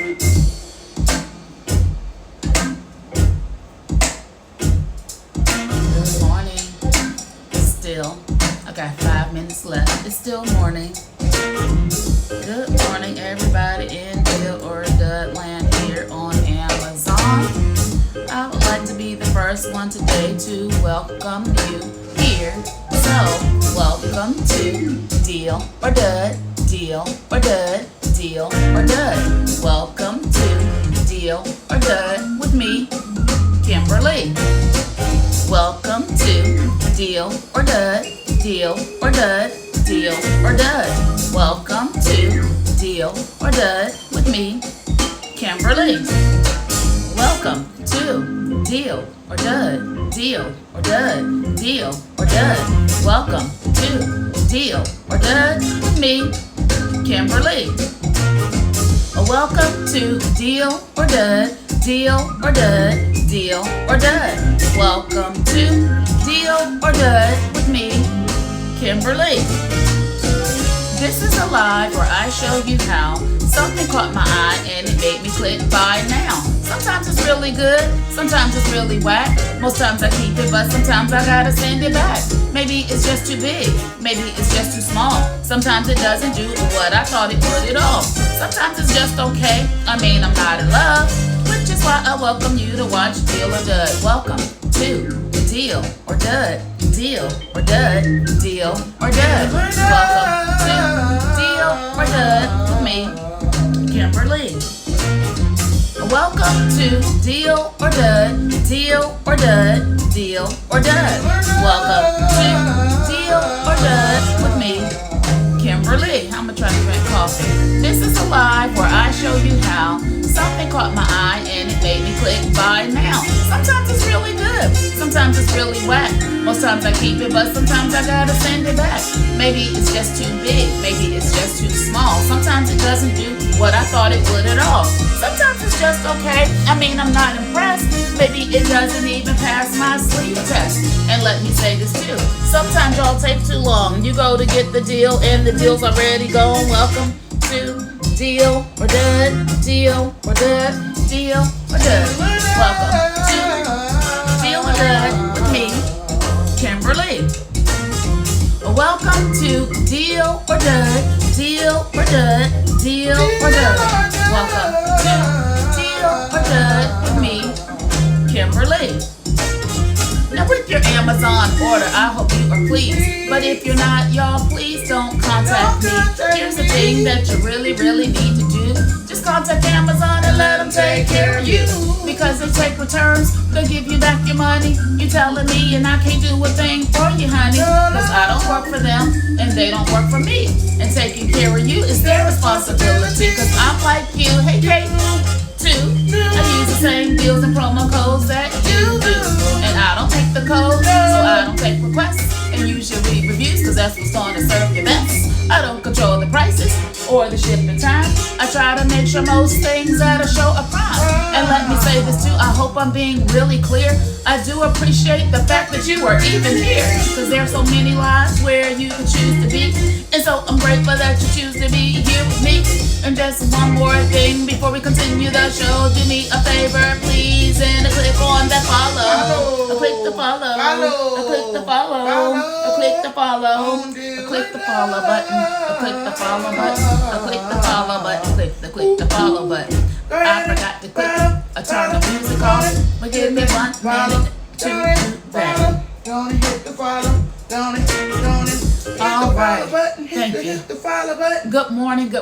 Good morning. Still, I got 5 minutes left. It's still morning. Good morning, everybody in Bill or Dud land here on Amazon. I would like to be the first one today to welcome you here. So, welcome to Deal or Dud, Deal or Dud, Deal or Dud. Welcome to Deal or Dud with me, Kimberly. Welcome to Deal or Dud, Deal or Dud, Deal or Dud. Welcome to Deal or Dud with me, Kimberly. Welcome to Deal or Dud, Deal or Dud, Deal or Dud. Welcome to Deal or Dud with me, Kimberly. Welcome to Deal or Dud, Deal or Dud, Deal or Dud. Welcome to Deal or Dud with me, Kimberly. This is a live where I show you how something caught my eye and it made me click buy now. Sometimes it's really good, sometimes it's really whack. Most times I keep it, but sometimes I gotta send it back. Maybe it's just too big, maybe it's just too small. Sometimes it doesn't do what I thought it would at all. Sometimes it's just okay, I'm not in love. Which is why I welcome you to watch Deal or Dud. Welcome to Deal or Dud, Deal or Dud, Deal or Dud. Welcome to Deal or Dud with me, Kimberly. Welcome to Deal or Dud, Deal or Dud, Deal or Dud. Welcome to Deal or Dud with me, Kimberly. I'm gonna try to drink coffee. This is a live where I show you how something caught my eye and it made me click buy now. Sometimes it's really good, sometimes it's really whack. Most times I keep it, but sometimes I gotta send it back. Maybe it's just too big, maybe it's just too small. Sometimes it doesn't do what I thought it would at all. Sometimes it's just okay, I'm not impressed. Maybe it doesn't even pass my sleep test. And let me say this too, sometimes y'all take too long. You go to get the deal and the deal's already gone. Welcome to Deal or Dud, Deal or Dud, Deal or Dud. Welcome to Deal or Dud with me, Kimberly. Welcome to Deal or Dud, Deal or Dud, Deal or Dud. Welcome to Deal or Dud with me, Kimberly. Now with your Amazon order, I hope you are pleased. But if you're not, y'all, please don't contact me. Here's the thing that you really need to do. Just contact Amazon and let them take care of you. Because they take returns, they'll give you back your money. You telling me and I can't do a thing for you, honey. Cause I don't work for them and they don't work for me. And taking care of you is their responsibility. Cause I'm like you, hey Kate, too. I use the same deals and promo codes that you do. And I don't take the code, so I don't take requests. And usually reviews, cause that's what's gonna serve you best. I don't control the prices or the shipping time. I try to make sure most things at a show are prime. And let me say this too, I hope I'm being really clear. I do appreciate the fact that you are even here. Cause there's so many lives where you can choose to be. And so I'm grateful that you choose to be here with me. And just one more thing before we continue the show. Do me a favor, please, and click on that follow. Click the follow. Click the follow. Click the follow. Click the follow button. Click the follow button. Click the follow button. Click the follow button. I forgot to click. I turn the music off. But give me 1 minute to do that. Don't hit the follow. Don't it? All right. Thank you. Hit the follow button. Good morning,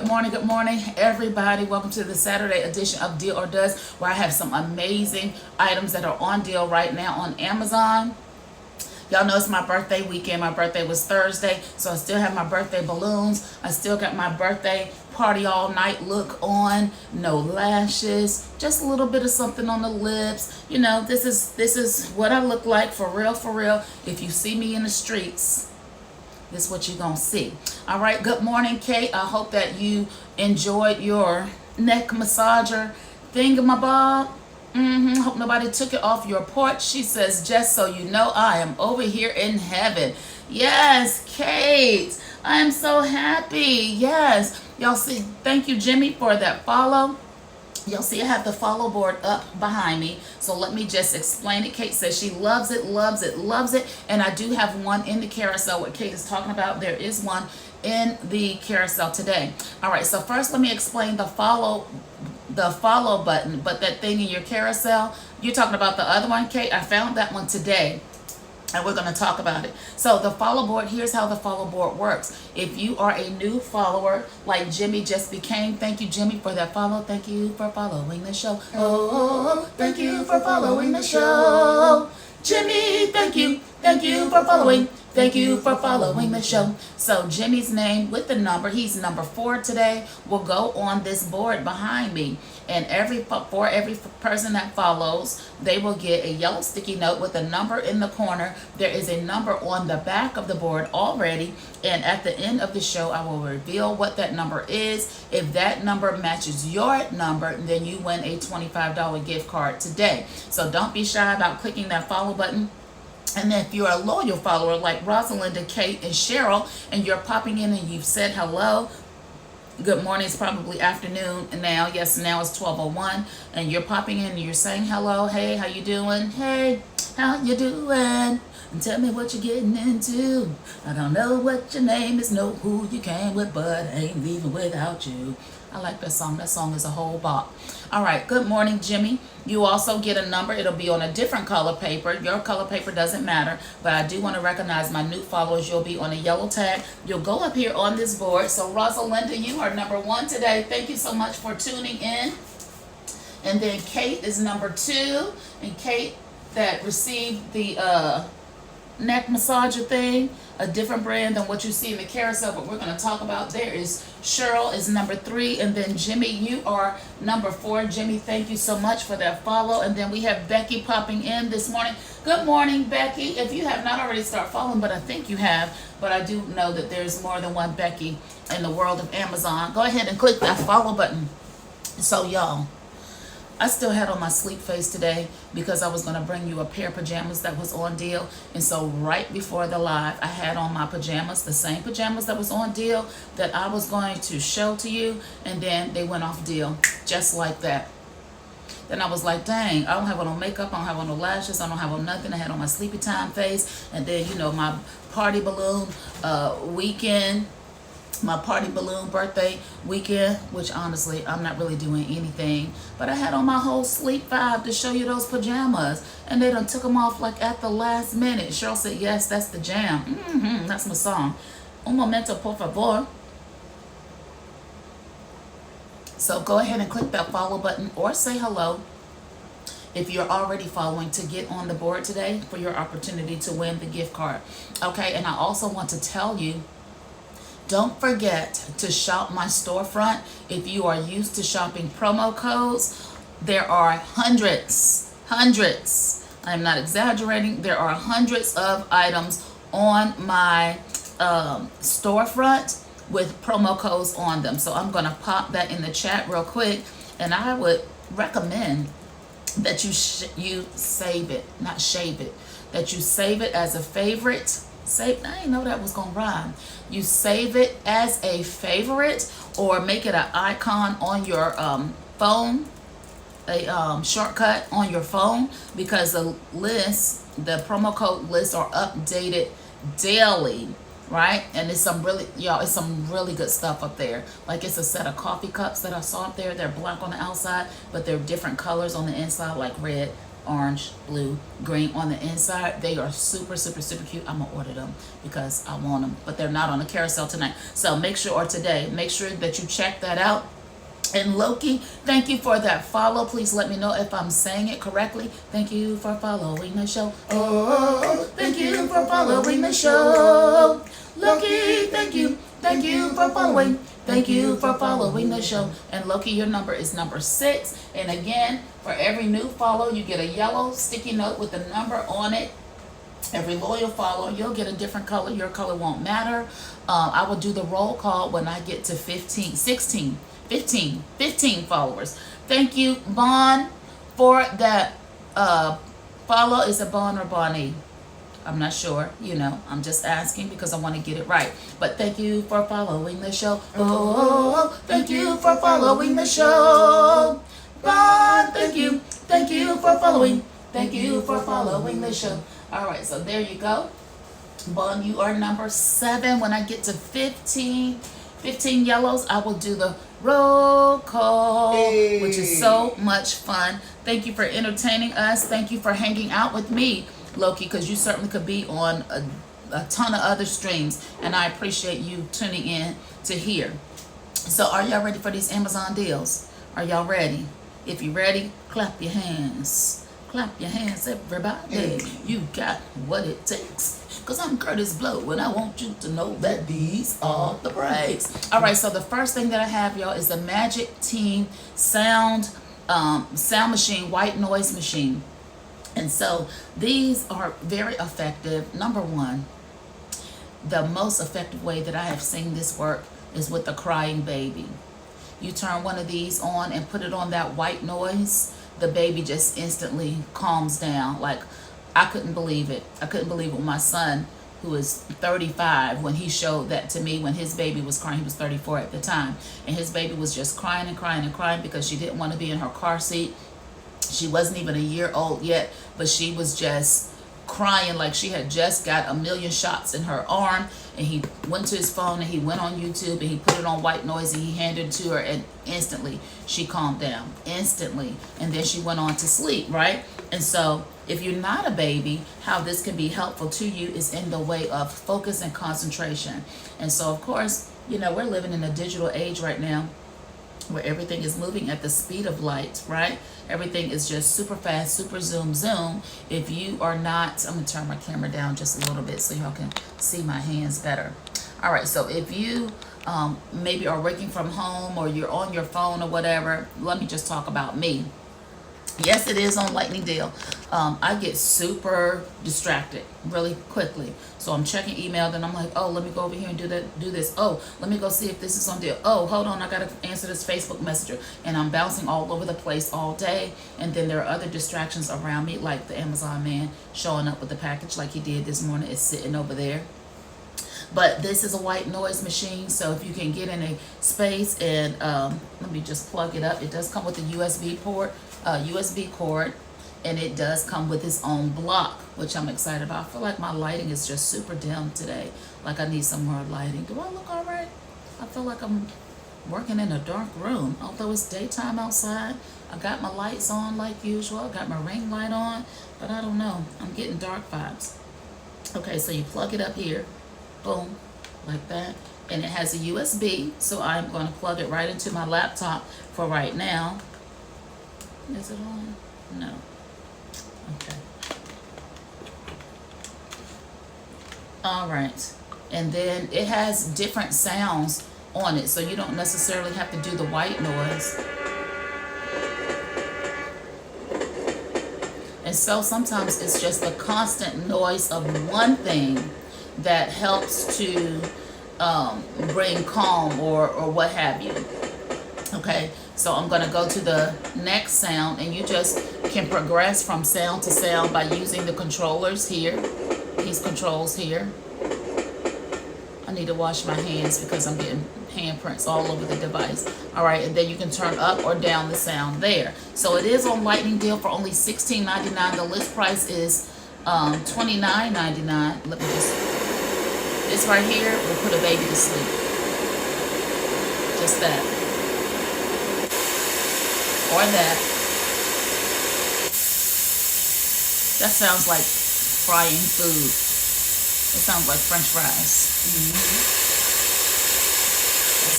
everybody. Welcome to the Saturday edition of Deal or Does, where I have some amazing items that are on deal right now on Amazon. Y'all know it's my birthday weekend. My birthday was Thursday, so I still have my birthday balloons. I still got my birthday party all night look on. No lashes, just a little bit of something on the lips. You know, this is what I look like for real, for real. If you see me in the streets, this is what you're gonna see. All right, good morning, Kate. I hope that you enjoyed your neck massager thingamabob. Hope nobody took it off your porch. She says, just so you know, I am over here in heaven. Yes, Kate, I am so happy. Yes, y'all see, thank you, Jimmy, for that follow. You'll see I have the follow board up behind me. So let me just explain it. Kate says she loves it, loves it, loves it. And I do have one in the carousel. What Kate is talking about, there is one in the carousel today. All right, so first let me explain the follow button, but that thing in your carousel, you're talking about the other one, Kate. I found that one today, and we're going to talk about it. So the follow board, here's how the follow board works. If you are a new follower, like Jimmy just became, thank you, Jimmy, for that follow. Thank you for following the show. Oh, thank you for following the show. Jimmy, thank you. Thank you for following. Thank you for following the show. So Jimmy's name with the number, he's number 4 today, will go on this board behind me. And for every person that follows, they will get a yellow sticky note with a number in the corner. There is a number on the back of the board already. And at the end of the show, I will reveal what that number is. If that number matches your number, then you win a $25 gift card today. So don't be shy about clicking that follow button. And then if you're a loyal follower like Rosalinda, Kate, and Cheryl, and you're popping in and you've said hello, good morning, it's probably afternoon now. Yes, now it's 12:01, and you're popping in and you're saying hello. Hey, how you doing? Hey, how you doing? And tell me what you're getting into. I don't know what your name is, know who you came with, but I ain't leaving without you. I like that song. That song is a whole bop. All right, good morning, Jimmy. You also get a number. It'll be on a different color paper. Your color paper doesn't matter, but I do want to recognize my new followers. You'll be on a yellow tag. You'll go up here on this board. So Rosalinda, you are number 1 today. Thank you so much for tuning in. And then Kate is number 2. And Kate that received the neck massager thing, a different brand than what you see in the carousel, but we're going to talk about. There is Cheryl is number 3, and then Jimmy, you are number 4. Jimmy, thank you so much for that follow. And then we have Becky popping in this morning. Good morning, Becky. If you have not already, start following, but I think you have, but I do know that there's more than one Becky in the world of Amazon. Go ahead and click that follow button. So y'all, I still had on my sleep face today because I was going to bring you a pair of pajamas that was on deal. And so right before the live, I had on my pajamas, the same pajamas that was on deal that I was going to show to you. And then they went off deal just like that. Then I was like, dang, I don't have on no makeup, I don't have on no lashes, I don't have on nothing. I had on my sleepy time face. And then, you know, my party balloon weekend, my party balloon birthday weekend, which honestly I'm not really doing anything, but I had on my whole sleep vibe to show you those pajamas, and they done took them off like at the last minute. Cheryl said yes, that's the jam. That's my song, un momento por favor. So go ahead and click that follow button or say hello if you're already following to get on the board today for your opportunity to win the gift card. Okay, and I also want to tell you, don't forget to shop my storefront. If you are used to shopping promo codes, there are hundreds. I'm not exaggerating. There are hundreds of items on my storefront with promo codes on them. So I'm going to pop that in the chat real quick. And I would recommend that you save it, not shave it, that you save it as a favorite. I didn't know that was going to rhyme. You save it as a favorite or make it an icon on your phone, a shortcut on your phone, because the promo code lists are updated daily, right? And it's some really, y'all, it's some really good stuff up there. Like it's a set of coffee cups that I saw up there. They're black on the outside, but they're different colors on the inside, like red, orange, blue, green on the inside. They are super cute. I'm gonna order them because I want them, but they're not on the carousel tonight. So make sure, or today, make sure that you check that out. And Loki, thank you for that follow. Please let me know if I'm saying it correctly. Thank you for following the show. Oh, thank you for following the show. Loki, thank you for following. Thank you for following the show. And Loki, your number is number 6. And again, for every new follow, you get a yellow sticky note with the number on it. Every loyal follower, you'll get a different color. Your color won't matter. I will do the roll call when I get to 15 followers. Thank you, Bon, for that follow. Is it Bon or Bonnie? I'm not sure, you know, I'm just asking because I want to get it right. But thank you for following the show. Oh, thank you for following the show. bond. Thank you for following. Thank you for following the show. All right, so there you go. Bond, you are number 7. When I get to 15 yellows, I will do the roll call, which is so much fun. Thank you for entertaining us. Thank you for hanging out with me, Loki, because you certainly could be on a ton of other streams, and I appreciate you tuning in to hear. So are y'all ready for these Amazon deals? Are y'all ready? If you're ready, clap your hands. Clap your hands, everybody. You got what it takes. Because I'm Curtis Blow, and I want you to know that these are the breaks. All right, so the first thing that I have, y'all, is the Magic Team sound machine, white noise machine. And so these are very effective. Number one, the most effective way that I have seen this work is with the crying baby. You turn one of these on and put it on that white noise, the baby just instantly calms down. Like, I couldn't believe it. I couldn't believe it when my son, who is 35, when he showed that to me when his baby was crying. He was 34 at the time. And his baby was just crying and crying and crying because she didn't want to be in her car seat. She wasn't even a year old yet, but she was just crying like she had just got a million shots in her arm. And he went to his phone and he went on YouTube and he put it on white noise and he handed it to her, and instantly she calmed down. Instantly. And then she went on to sleep, right? And so if you're not a baby, how this can be helpful to you is in the way of focus and concentration. And so, of course, you know, we're living in a digital age right now where everything is moving at the speed of light, right? Everything is just super fast, super zoom. If you are not, I'm going to turn my camera down just a little bit so y'all can see my hands better. All right, so if you maybe are working from home or you're on your phone or whatever, let me just talk about me. Yes, it is on Lightning Deal. I get super distracted really quickly. So I'm checking email, then I'm like, oh, let me go over here and do this. Oh, let me go see if this is on deal. Oh, hold on, I gotta answer this Facebook Messenger. And I'm bouncing all over the place all day. And then there are other distractions around me, like the Amazon man showing up with the package like he did this morning. It's sitting over there. But this is a white noise machine, so if you can get in a space and let me just plug it up. It does come with a USB cord, and it does come with its own block, which I'm excited about. I feel like my lighting is just super dim today. Like I need some more lighting. Do I look all right? I feel like I'm working in a dark room, although it's daytime outside. I got my lights on like usual. I got my ring light on, but I don't know. I'm getting dark vibes. Okay, so you plug it up here. Boom, like that. And it has a USB, so I'm going to plug it right into my laptop for right now. Is it on? No. Okay. All right. And then it has different sounds on it, so you don't necessarily have to do the white noise. And so sometimes it's just the constant noise of one thing that helps to bring calm or what have you. Okay, so I'm going to go to the next sound, and you just can progress from sound to sound by using the controllers here, these controls here. I need to wash my hands because I'm getting handprints all over the device. All right, and then you can turn up or down the sound there. So it is on Lightning Deal for only $16.99. The list price is $29.99. Let me just... This right here will put a baby to sleep. Just that. Or that. That sounds like frying food. It sounds like French fries.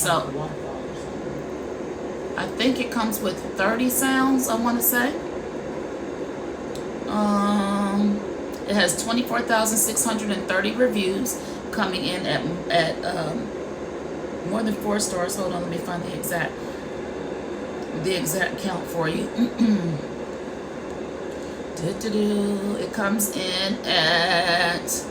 So, I think it comes with 30 sounds, I want to say. It has 24,630 reviews, coming in at more than 4 stars. Hold on, let me find the exact count for you. It comes in at,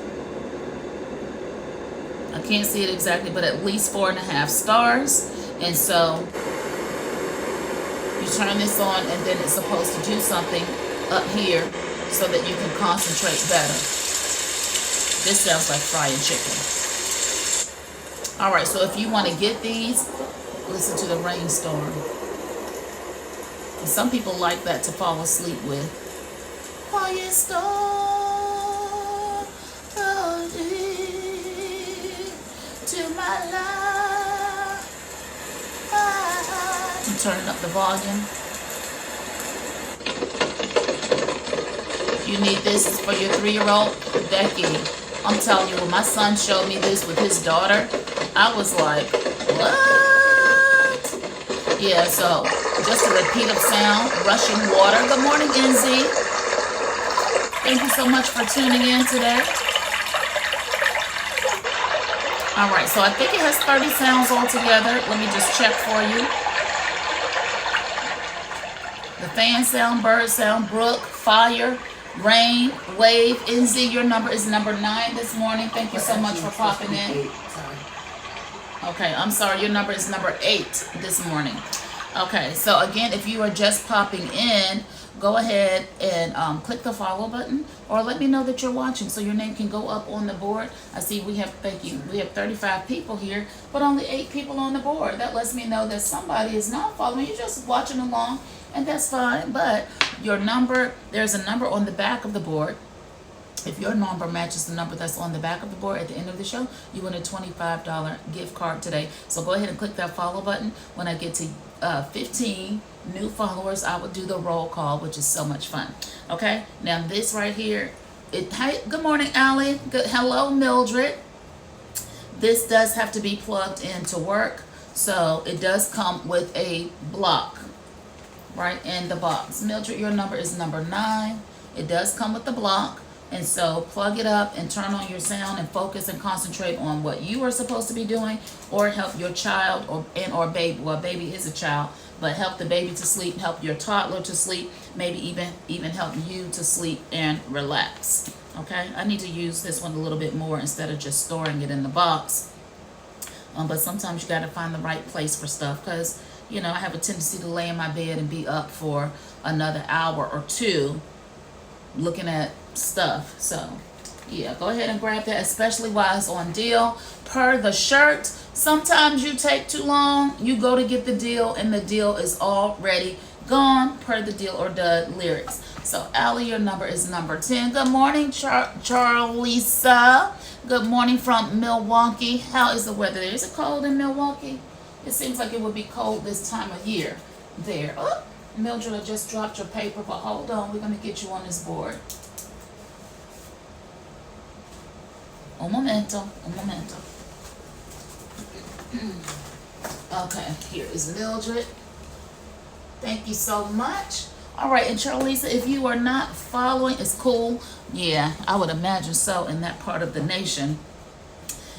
I can't see it exactly, but at least 4.5 stars. And so you turn this on, and then it's supposed to do something up here so that you can concentrate better. This sounds like frying chicken. All right, so if you want to get these, listen to the rainstorm. Some people like that to fall asleep with. Quiet storm, oh, dear, to my life. I'm turning up the volume. You need this for your 3-year-old? Becky, I'm telling you, when my son showed me this with his daughter, I was like, what? Yeah, so just a repeat of sound, rushing water. Good morning, NZ. Thank you so much for tuning in today. All right, so I think it has 30 sounds altogether. Let me just check for you. The fan sound, bird sound, brook, fire, rain, wave. NZ, your number is number 9 this morning. Thank you so much for popping in. Okay, I'm sorry, your number is number 8 this morning. Okay, so again, if you are just popping in, go ahead and click the follow button, or let me know that you're watching so your name can go up on the board. I see we have, thank you, we have 35 people here, but only 8 people on the board. That lets me know that somebody is not following. You're just watching along, and that's fine, but your number, there's a number on the back of the board. If your number matches the number that's on the back of the board at the end of the show, you win a $25 gift card today. So go ahead and click that follow button. When I get to 15 new followers, I will do the roll call, which is so much fun. Okay, now this right here, hi, good morning, Allie. Good, hello, Mildred. This does have to be plugged in to work, so it does come with a block right in the box. Mildred, your number is number 9. It does come with the block. And so plug it up and turn on your sound and focus and concentrate on what you are supposed to be doing, or help your child or baby. Well, baby is a child, but help the baby to sleep, help your toddler to sleep, maybe even help you to sleep and relax. Okay, I need to use this one a little bit more instead of just storing it in the box. But sometimes you got to find the right place for stuff, because you know I have a tendency to lay in my bed and be up for another hour or 2 looking at stuff. So yeah, go ahead and grab that, especially while it's on deal. Per the shirt, sometimes you take too long, you go to get the deal and the deal is already gone, per the Deal or Dud lyrics. So Allie, your number is number 10. Good morning, Charlisa. Good morning from Milwaukee. How is the weather there? Is it cold in Milwaukee? It seems like it would be cold this time of year there. Oh, Mildred, I just dropped your paper, but hold on, we're going to get you on this board. Un momento. Okay, here is Mildred. Thank you so much. All right, and Charlisa, if you are not following, it's cool. Yeah, I would imagine so in that part of the nation.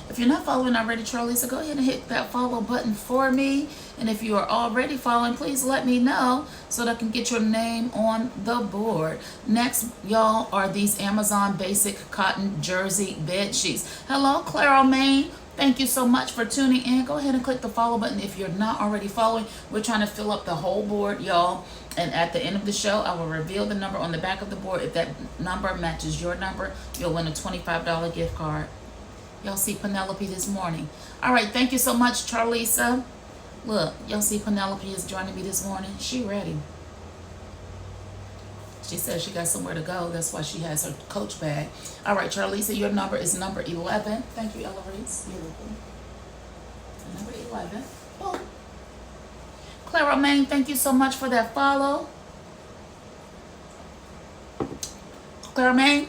If you're not following already, Charlisa, go ahead and hit that follow button for me. And if you are already following, please let me know so that I can get your name on the board. Next, y'all, are these Amazon Basic Cotton Jersey Bed Sheets. Hello, Clara Maine. Thank you so much for tuning in. Go ahead and click the follow button if you're not already following. We're trying to fill up the whole board, y'all. And at the end of the show, I will reveal the number on the back of the board. If that number matches your number, you'll win a $25 gift card. Y'all see Penelope this morning. All right, thank you so much, Charlisa. Look, y'all see Penelope is joining me this morning. She ready. She says she got somewhere to go. That's why she has her coach bag. All right, Charlisa, your number is number 11. Thank you, Ella Reese. You're welcome. Number 11. Oh. Clara Maine, thank you so much for that follow. Clara Maine,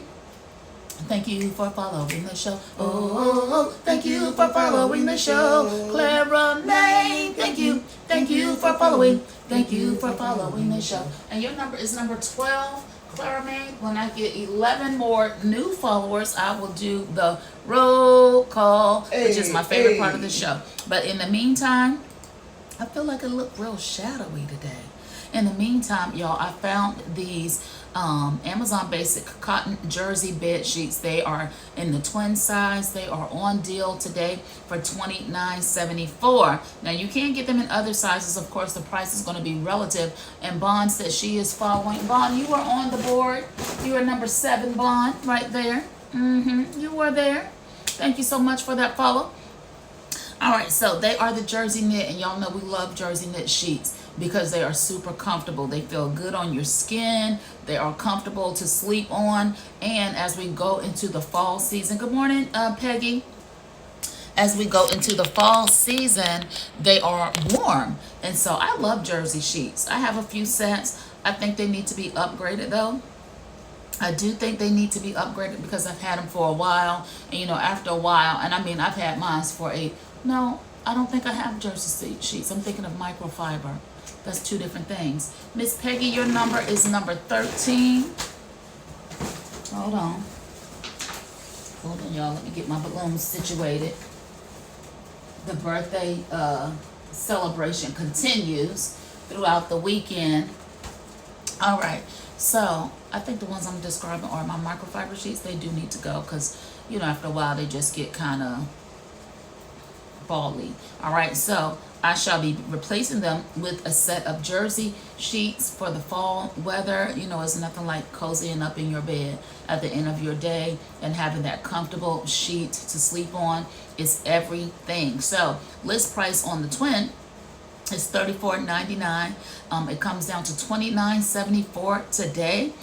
thank you for following the show. Oh, thank you for following the show. Clara Maine, thank you. Thank you for following. Thank you for following the show. And your number is number 12, Clara Maine. When I get 11 more new followers, I will do the roll call, which is my favorite part of the show. But in the meantime, I feel like it looked real shadowy today. In the meantime, y'all, I found these Amazon Basic Cotton Jersey Bed Sheets. They are in the twin size. They are on deal today for $29.74. Now, you can get them in other sizes. Of course, the price is going to be relative. And Bond says she is following. Bond, you are on the board. You are number 7, Bond, right there. You were there. Thank you so much for that follow. All right, so they are the jersey knit, and y'all know we love jersey knit sheets. because they are super comfortable. They feel good on your skin. They are comfortable to sleep on. And as we go into the fall season, good morning, Peggy. As we go into the fall season, they are warm. And so I love jersey sheets. I have a few sets. I think they need to be upgraded though. I do think they need to be upgraded because I've had them for a while. And you know, after a while, and I mean, I've had mine for no, I don't think I have jersey sheets. I'm thinking of microfiber. That's two different things. Miss Peggy, your number is number 13. Hold on. Hold on, y'all. Let me get my balloons situated. The birthday celebration continues throughout the weekend. All right, so I think the ones I'm describing are my microfiber sheets. They do need to go because, you know, after a while they just get kind of bally. All right, so I shall be replacing them with a set of jersey sheets for the fall weather. You know, it's nothing like cozying up in your bed at the end of your day and having that comfortable sheet to sleep on is everything. So list price on the twin is $34.99. It comes down to $29.74 today.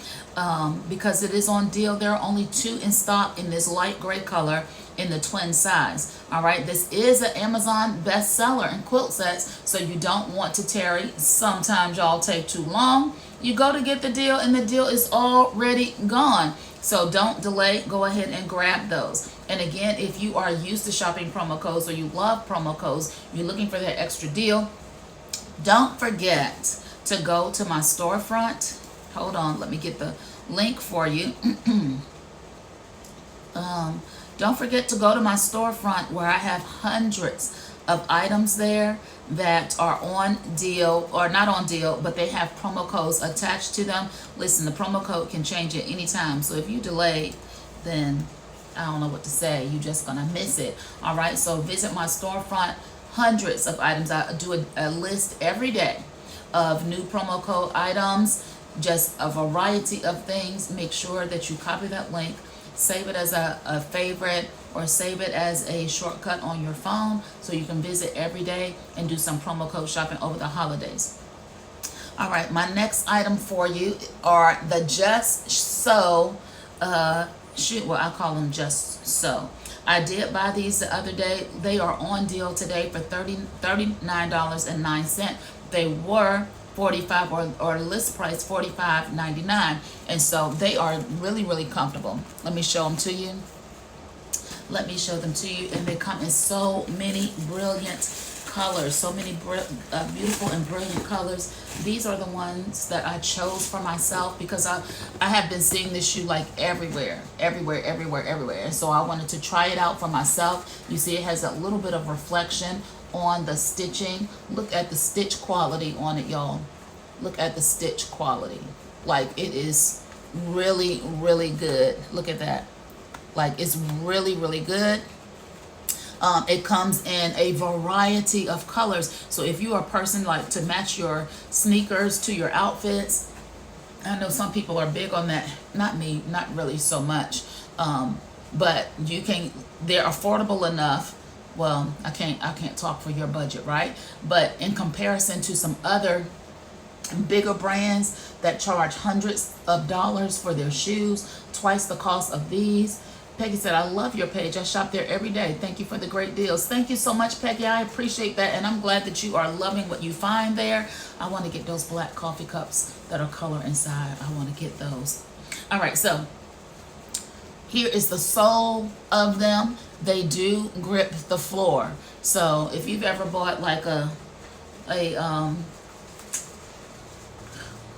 Because it is on deal. There are only 2 in stock in this light gray color in the twin size. All right, this is an Amazon bestseller in quilt sets, so you don't want to tarry. Sometimes y'all take too long. You go to get the deal and the deal is already gone. So don't delay, go ahead and grab those. And again, if you are used to shopping promo codes or you love promo codes, you're looking for that extra deal, don't forget to go to my storefront. Hold on, let me get the link for you. Don't forget to go to my storefront where I have hundreds of items there that are on deal, or not on deal, but they have promo codes attached to them. Listen, the promo code can change at any time. So if you delay, then I don't know what to say. You're just going to miss it. All right, so visit my storefront. Hundreds of items. I do a list every day of new promo code items, just a variety of things. Make sure that you copy that link, save it as a favorite, or save it as a shortcut on your phone so you can visit every day and do some promo code shopping over the holidays. All right, my next item for you are the Just So well, I call them Just So. I did buy these the other day. They are on deal today for $39.09. They were $45 or list price $45.99, and so they are really, really comfortable. Let me show them to you. Let me show them to you, and they come in so many brilliant colors, so many beautiful and brilliant colors. These are the ones that I chose for myself because I have been seeing this shoe like everywhere. And so I wanted to try it out for myself. You see it has a little bit of reflection on the stitching. Look at the stitch quality on it, y'all. Look at the stitch quality. Like, it is really, really good. Look at that. Like, it's really, really good. It comes in a variety of colors. So if you are a person like to match your sneakers to your outfits, I know some people are big on that. Not me, not really so much. But you can, they're affordable enough. Well, I can't talk for your budget, right? But in comparison to some other bigger brands that charge hundreds of dollars for their shoes, twice the cost of these. Peggy said, I love your page. I shop there every day. Thank you for the great deals. Thank you so much, Peggy. I appreciate that. And I'm glad that you are loving what you find there. I want to get those black coffee cups that are color inside. I want to get those. All right, so here is the sole of them. They do grip the floor. So if you've ever bought like a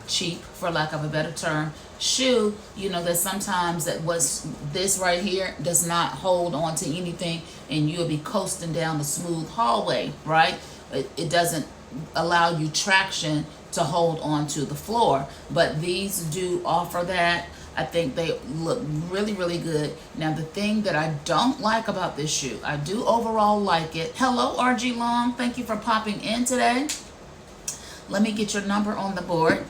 cheap, for lack of a better term, shoe, you know that sometimes this right here does not hold on to anything, and you'll be coasting down the smooth hallway, right? It doesn't allow you traction to hold on to the floor, but these do offer that. I think they look really, really good. Now, the thing that I don't like about this shoe, I do overall like it. Hello, RG Long. Thank you for popping in today. Let me get your number on the board.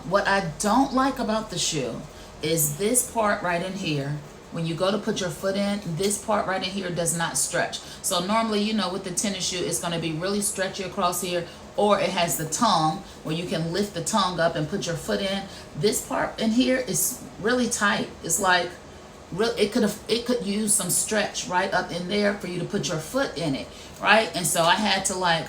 What I don't like about the shoe is this part right in here. When you go to put your foot in, this part right in here does not stretch. So normally, you know, with the tennis shoe, it's going to be really stretchy across here. or it has the tongue where you can lift the tongue up and put your foot in. This part in here is really tight. It's like it could use some stretch right up in there for you to put your foot in it, right? And so I had to like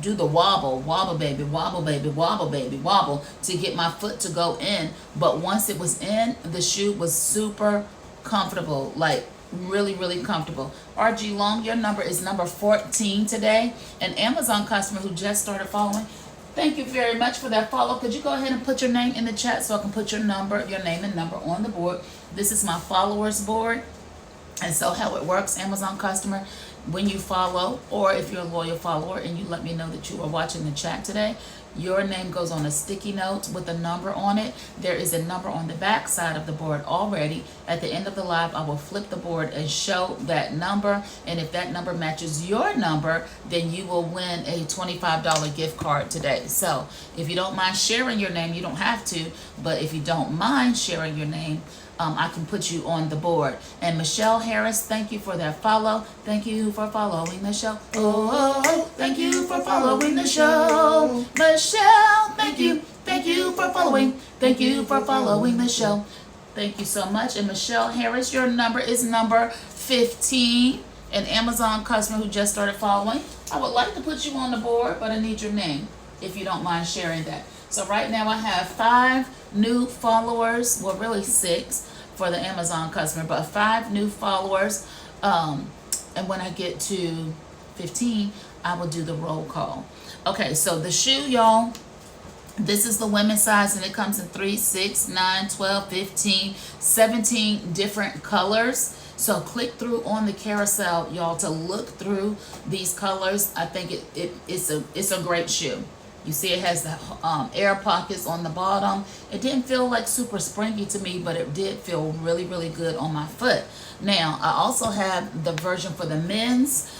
do the wobble baby, wobble baby, wobble baby, wobble to get my foot to go in. But once it was in, the shoe was super comfortable, like really comfortable. RG Long, your number is number 14 today. An Amazon customer who just started following, thank you very much for that follow. Could you go ahead and put your name in the chat so I can put your name and number on the board? This is my followers board. And so how it works, Amazon customer, when you follow, or if you're a loyal follower and you let me know that you are watching the chat today, your name goes on a sticky note with a number on it. There is a number on the back side of the board already. At the end of the live, I will flip the board and show that number. And if that number matches your number, then you will win a $25 gift card today. So if you don't mind sharing your name, you don't have to, but if you don't mind sharing your name, I can put you on the board. And Michelle Harris, thank you for that follow. Thank you for following the show. Oh, thank you for following the show. Michelle, thank you. Thank you for following. Thank you for following the show. Thank you so much. And Michelle Harris, your number is number 15. An Amazon customer who just started following. I would like to put you on the board, but I need your name if you don't mind sharing that. So right now I have 5 new followers, well really 6 for the Amazon customer, but 5 new followers. And when I get to 15, I will do the roll call. Okay, so the shoe, y'all, this is the women's size, and it comes in 3, 6, 9, 12, 15, 17 different colors. So click through on the carousel, y'all, to look through these colors. I think it's a great shoe. You see it has the air pockets on the bottom. It didn't feel like super springy to me, but it did feel really good on my foot. Now, I also have the version for the men's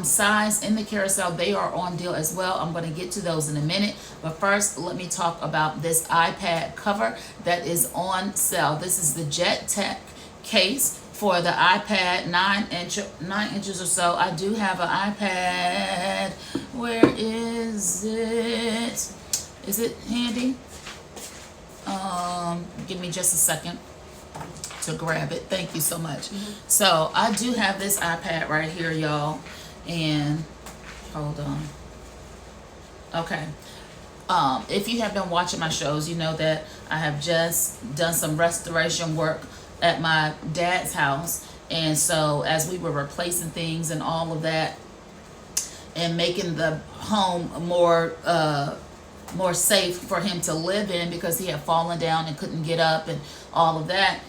size in the carousel. They are on deal as well. I'm going to get to those in a minute. But first, let me talk about this iPad cover that is on sale. This is the Jet Tech case for the iPad 9 inches or so. I do have an iPad. Where is it? Is it handy? Give me just a second to grab it. Thank you so much. So I do have this iPad right here, y'all. And hold on. Okay. If you have been watching my shows, you know that I have just done some restoration work at my dad's house. And so as we were replacing things and all of that and making the home more safe for him to live in, because he had fallen down and couldn't get up and all of that.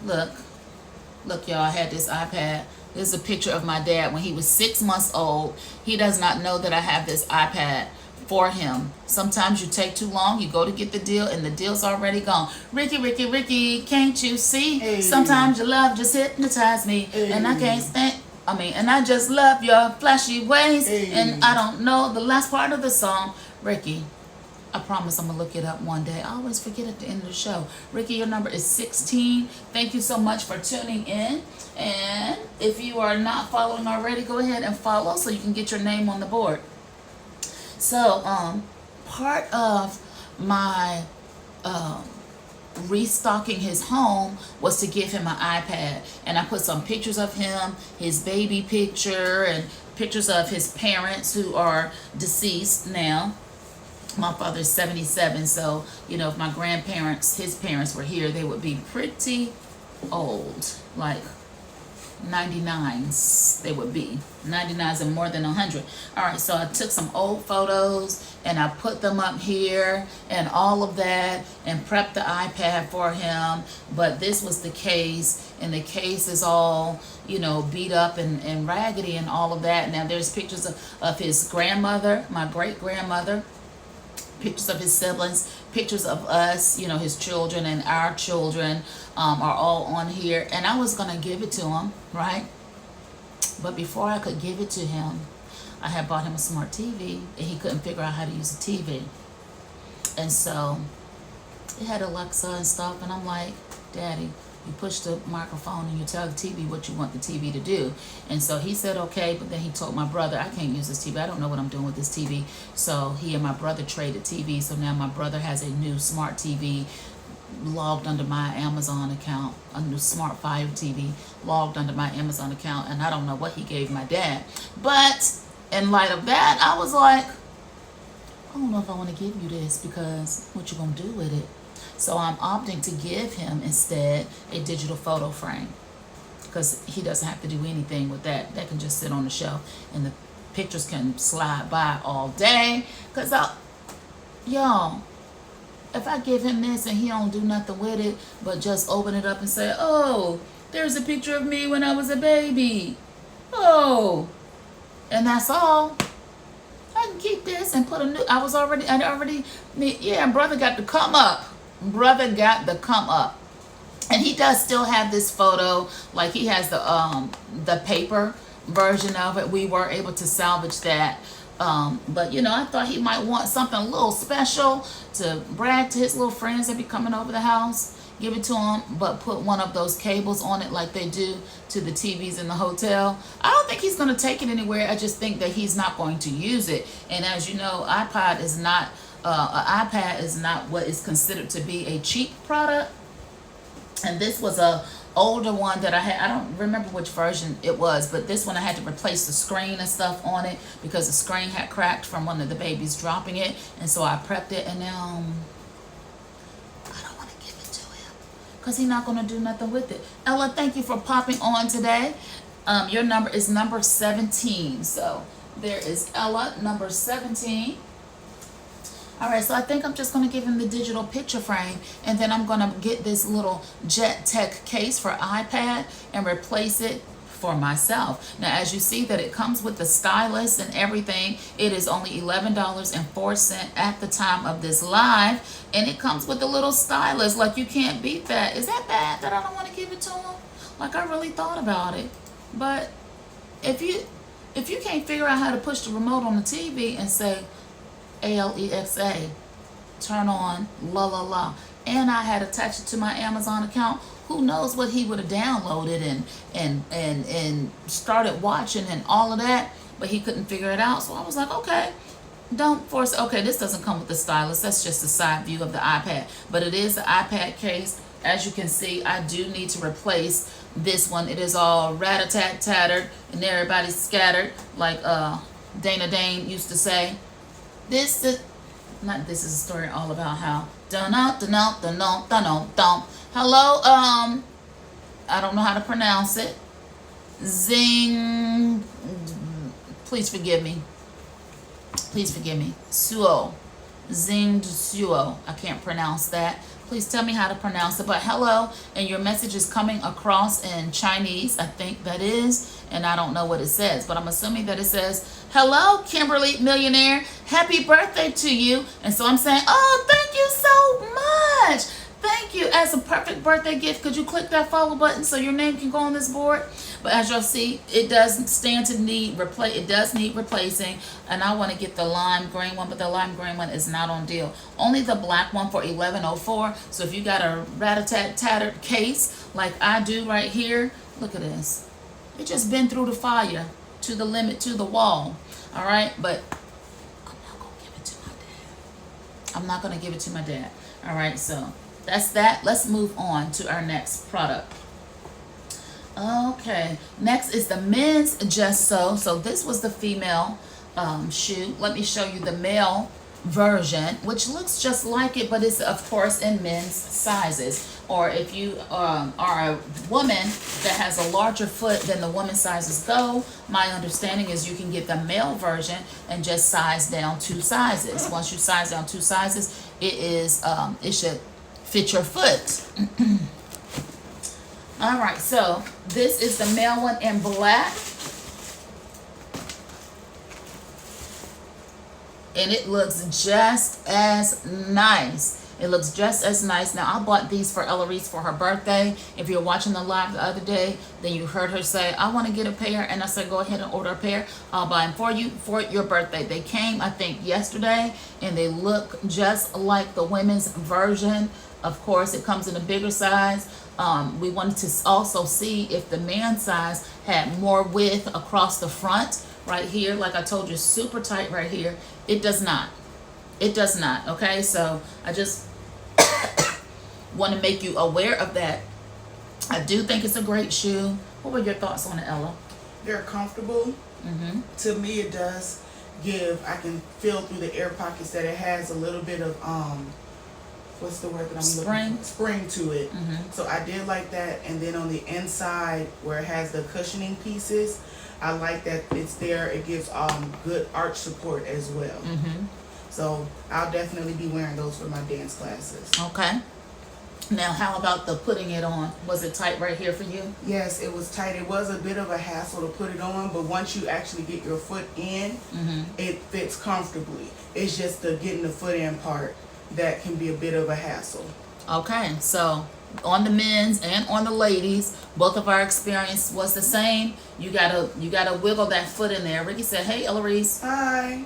Look y'all, I had this iPad. This is a picture of my dad when he was 6 months old. He does not know that I have this iPad for him. Sometimes you take too long, you go to get the deal and the deal's already gone. Ricky, can't you see? Hey. Sometimes your love just hypnotized me. Hey. And I can't stand, and I just love your flashy ways. Hey. And I don't know the last part of the song. Ricky, I promise I'm going to look it up one day. I always forget at the end of the show. Ricky, your number is 16. Thank you so much for tuning in. And if you are not following already, go ahead and follow so you can get your name on the board. So, part of my restocking his home was to give him an iPad. And I put some pictures of him, his baby picture, and pictures of his parents who are deceased now. My father's 77, so, you know, if my grandparents, his parents were here, they would be pretty old, like 99s they would be. 99s and more than 100. All right, so I took some old photos and I put them up here and all of that and prepped the iPad for him. But this was the case, and the case is all, you know, beat up and raggedy and all of that. Now there's pictures of his grandmother, my great-grandmother, pictures of his siblings, pictures of us, you know, his children and our children are all on here. And I was going to give it to him, right? But before I could give it to him, I had bought him a smart TV, and he couldn't figure out how to use a TV. And so it had Alexa and stuff, and I'm like, Daddy, You push the microphone and you tell the TV what you want the TV to do. And so he said okay, but then he told my brother, I can't use this TV. I don't know what I'm doing with this TV. So he and my brother traded TV. So now my brother has a new smart TV logged under my Amazon account, a new smart Fire TV logged under my Amazon account, and I don't know what he gave my dad. But in light of that, I was like, I don't know if I want to give you this, because what you gonna do with it? So I'm opting to give him instead a digital photo frame, because he doesn't have to do anything with that. That can just sit on the shelf and the pictures can slide by all day. Because y'all, if I give him this and he don't do nothing with it but just open it up and say, oh, there's a picture of me when I was a baby. Oh, and that's all. I can keep this and put a new, brother got to come up. Brother got to come up. And he does still have this photo, like he has the paper version of it. We were able to salvage that. But you know, I thought he might want something a little special to brag to his little friends that be coming over the house. Give it to him, but put one of those cables on it like they do to the TVs in the hotel. I don't think he's going to take it anywhere. I just think that he's not going to use it. And as you know, iPad is not what is considered to be a cheap product. And this was a older one that I had. I don't remember which version it was, but this one I had to replace the screen and stuff on it because the screen had cracked from one of the babies dropping it. And so I prepped it, and now I don't want to give it to him because he's not going to do nothing with it. Ella, thank you for popping on today. Your number is number 17. So there is Ella, number 17. All right, so I think I'm just going to give him the digital picture frame, and then I'm going to get this little Jet Tech case for iPad and replace it for myself. Now, as you see that it comes with the stylus and everything, it is only $11.04 at the time of this live, and it comes with a little stylus. Like, you can't beat that. Is that bad that I don't want to give it to him? Like, I really thought about it. But if you can't figure out how to push the remote on the TV and say, Alexa, turn on la la la, and I had attached it to my Amazon account, who knows what he would have downloaded and started watching and all of that, but he couldn't figure it out. So I was like, okay, don't force. Okay, this doesn't come with the stylus. That's just a side view of the iPad, but it is the iPad case. As you can see, I do need to replace this one. It is all rat-a-tat-tattered and everybody's scattered, like Dana Dane used to say. This is a story all about how hello, I don't know how to pronounce it. Zing, please forgive me. Suo, Zing Suo. I can't pronounce that. Please tell me how to pronounce it. But hello, and your message is coming across in Chinese, I think that is, and I don't know what it says, but I'm assuming that it says, hello, Kimberly, Millionaire. Happy birthday to you. And so I'm saying, oh, thank you so much. Thank you. As a perfect birthday gift, could you click that follow button so your name can go on this board? But as y'all see, it does stand to need it does need replacing, and I want to get the lime green one, but the lime green one is not on deal. Only the black one for $11.04. So if you got a rat-a-tat-tattered case like I do right here, look at this. It just been through the fire to the limit, to the wall. All right, but I'm not gonna give it to my dad. I'm not gonna give it to my dad. All right, so that's that. Let's move on to our next product. Okay, next is the men's Just So. So this was the female shoe. Let me show you the male version, which looks just like it, but it's of course in men's sizes. Or if you are a woman that has a larger foot than the woman sizes go, my understanding is you can get the male version and just size down 2 sizes. Once you size down 2 sizes, it should fit your foot. All right, so this is the male one in black. And it looks just as nice. It looks just as nice. Now, I bought these for Eloise for her birthday. If you're watching the live the other day, then you heard her say, I want to get a pair. And I said, go ahead and order a pair. I'll buy them for you for your birthday. They came, I think, yesterday, and they look just like the women's version. Of course, it comes in a bigger size. We wanted to also see if the man size had more width across the front right here. Like I told you, super tight right here. It does not. It does not. Okay, so I just want to make you aware of that. I do think it's a great shoe. What were your thoughts on it, Ella? They're comfortable. To me, it does give. I can feel through the air pockets that it has a little bit of what's the word that I'm looking for? Spring to it. So I did like that. And then on the inside where it has the cushioning pieces, I like that it's there. It gives good arch support as well. So I'll definitely be wearing those for my dance classes. Okay. Now, how about the putting it on? Was it tight right here for you? Yes, it was tight. It was a bit of a hassle to put it on, but once you actually get your foot in, it fits comfortably. It's just the getting the foot in part that can be a bit of a hassle. Okay, so on the men's and on the ladies, both of our experience was the same. You gotta wiggle that foot in there. Ricky said, "Hey, Eloise." Hi.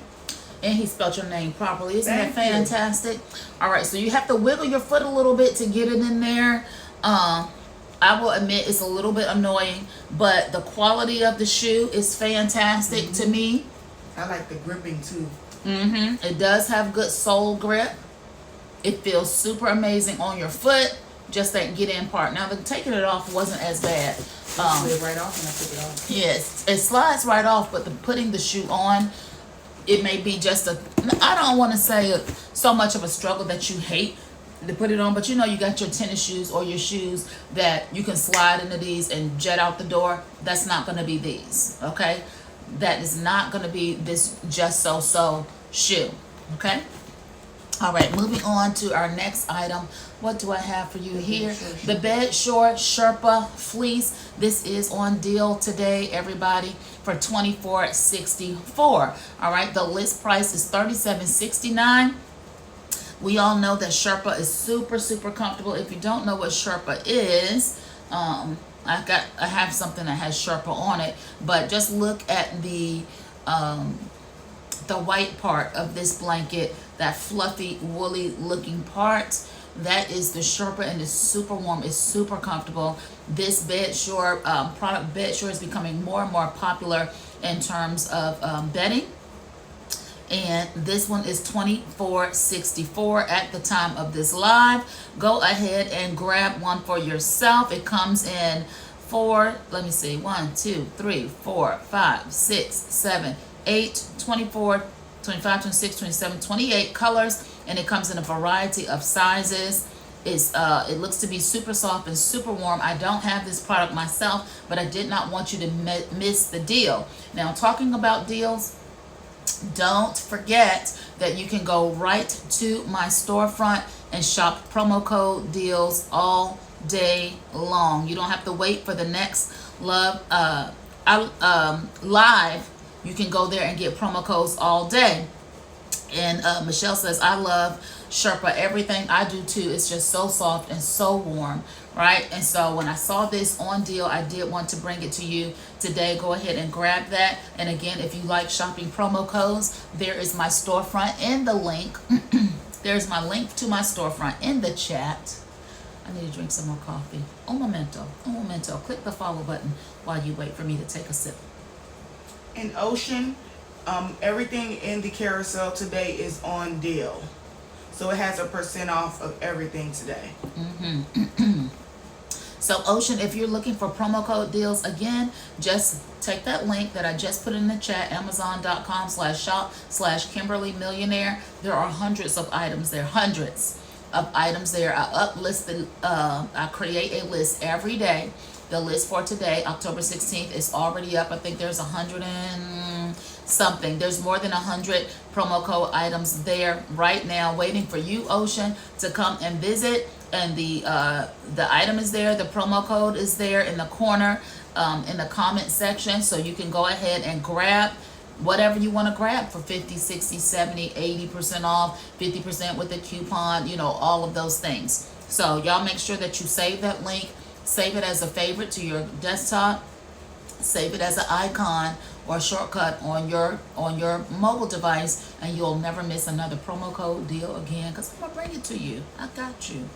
And he spelled your name properly. Isn't that Thank you. fantastic? All right, so you have to wiggle your foot a little bit to get it in there. I will admit it's a little bit annoying, but the quality of the shoe is fantastic to me. I like the gripping too. It does have good sole grip. It feels super amazing on your foot. Just that get in part. Now, the taking it off wasn't as bad. Slid right off and I took it off. Yes, it slides right off, but the putting the shoe on, it may be just a, I don't want to say so much of a struggle that you hate to put it on, but you know, you got your tennis shoes or your shoes that you can slide into these and jet out the door. That's not going to be these, okay? That is not going to be this just so shoe, okay? All right, moving on to our next item. What do I have for you here? The Bed Short Sherpa Fleece. This is on deal today, everybody, for $24.64. All right, the list price is $37.69. We all know that Sherpa is super comfortable. If you don't know what Sherpa is, I have something that has Sherpa on it, but just look at the white part of this blanket, that fluffy, woolly looking part. That is the Sherpa, and it's super warm. It's super comfortable. This Bed Short product, Bed Short, is becoming more and more popular in terms of bedding. And this one is $24.64 at the time of this live. Go ahead and grab one for yourself. It comes in 4, let me see, 1, 2, 3, 4, 5, 6, 7, 8, 24, 25, 26, 27, 28 colors, and it comes in a variety of sizes. It looks to be super soft and super warm. I don't have this product myself, but I did not want you to miss the deal. Now, talking about deals, don't forget that you can go right to my storefront and shop promo code deals all day long. You don't have to wait for the next live. You can go there and get promo codes all day. And Michelle says, I love Sherpa. Everything I do too. It's just so soft and so warm, right? And so when I saw this on deal, I did want to bring it to you today. Go ahead and grab that. And again, if you like shopping promo codes, there is my storefront in the link. There's my link to my storefront in the chat. I need to drink some more coffee. Un momento. Click the follow button while you wait for me to take a sip. In Ocean, everything in the carousel today is on deal. So it has a % off of everything today. So Ocean, if you're looking for promo code deals, again, just take that link that I just put in the chat, amazon.com/shop/Kimberly Millionaire. There are hundreds of items there, hundreds of items there. I create a list every day. The list for today, October 16th, is already up. I think there's 100 and something. There's more than 100 promo code items there right now waiting for you, Ocean, to come and visit. And the item is there. The promo code is there in the corner in the comment section. So you can go ahead and grab whatever you want to grab for 50, 60, 70, 80% off, 50% with the coupon, you know, all of those things. So y'all make sure that you save that link. Save it as a favorite to your desktop. Save it as an icon or a shortcut on your mobile device, and you'll never miss another promo code deal again, because I'm gonna bring it to you. I got you.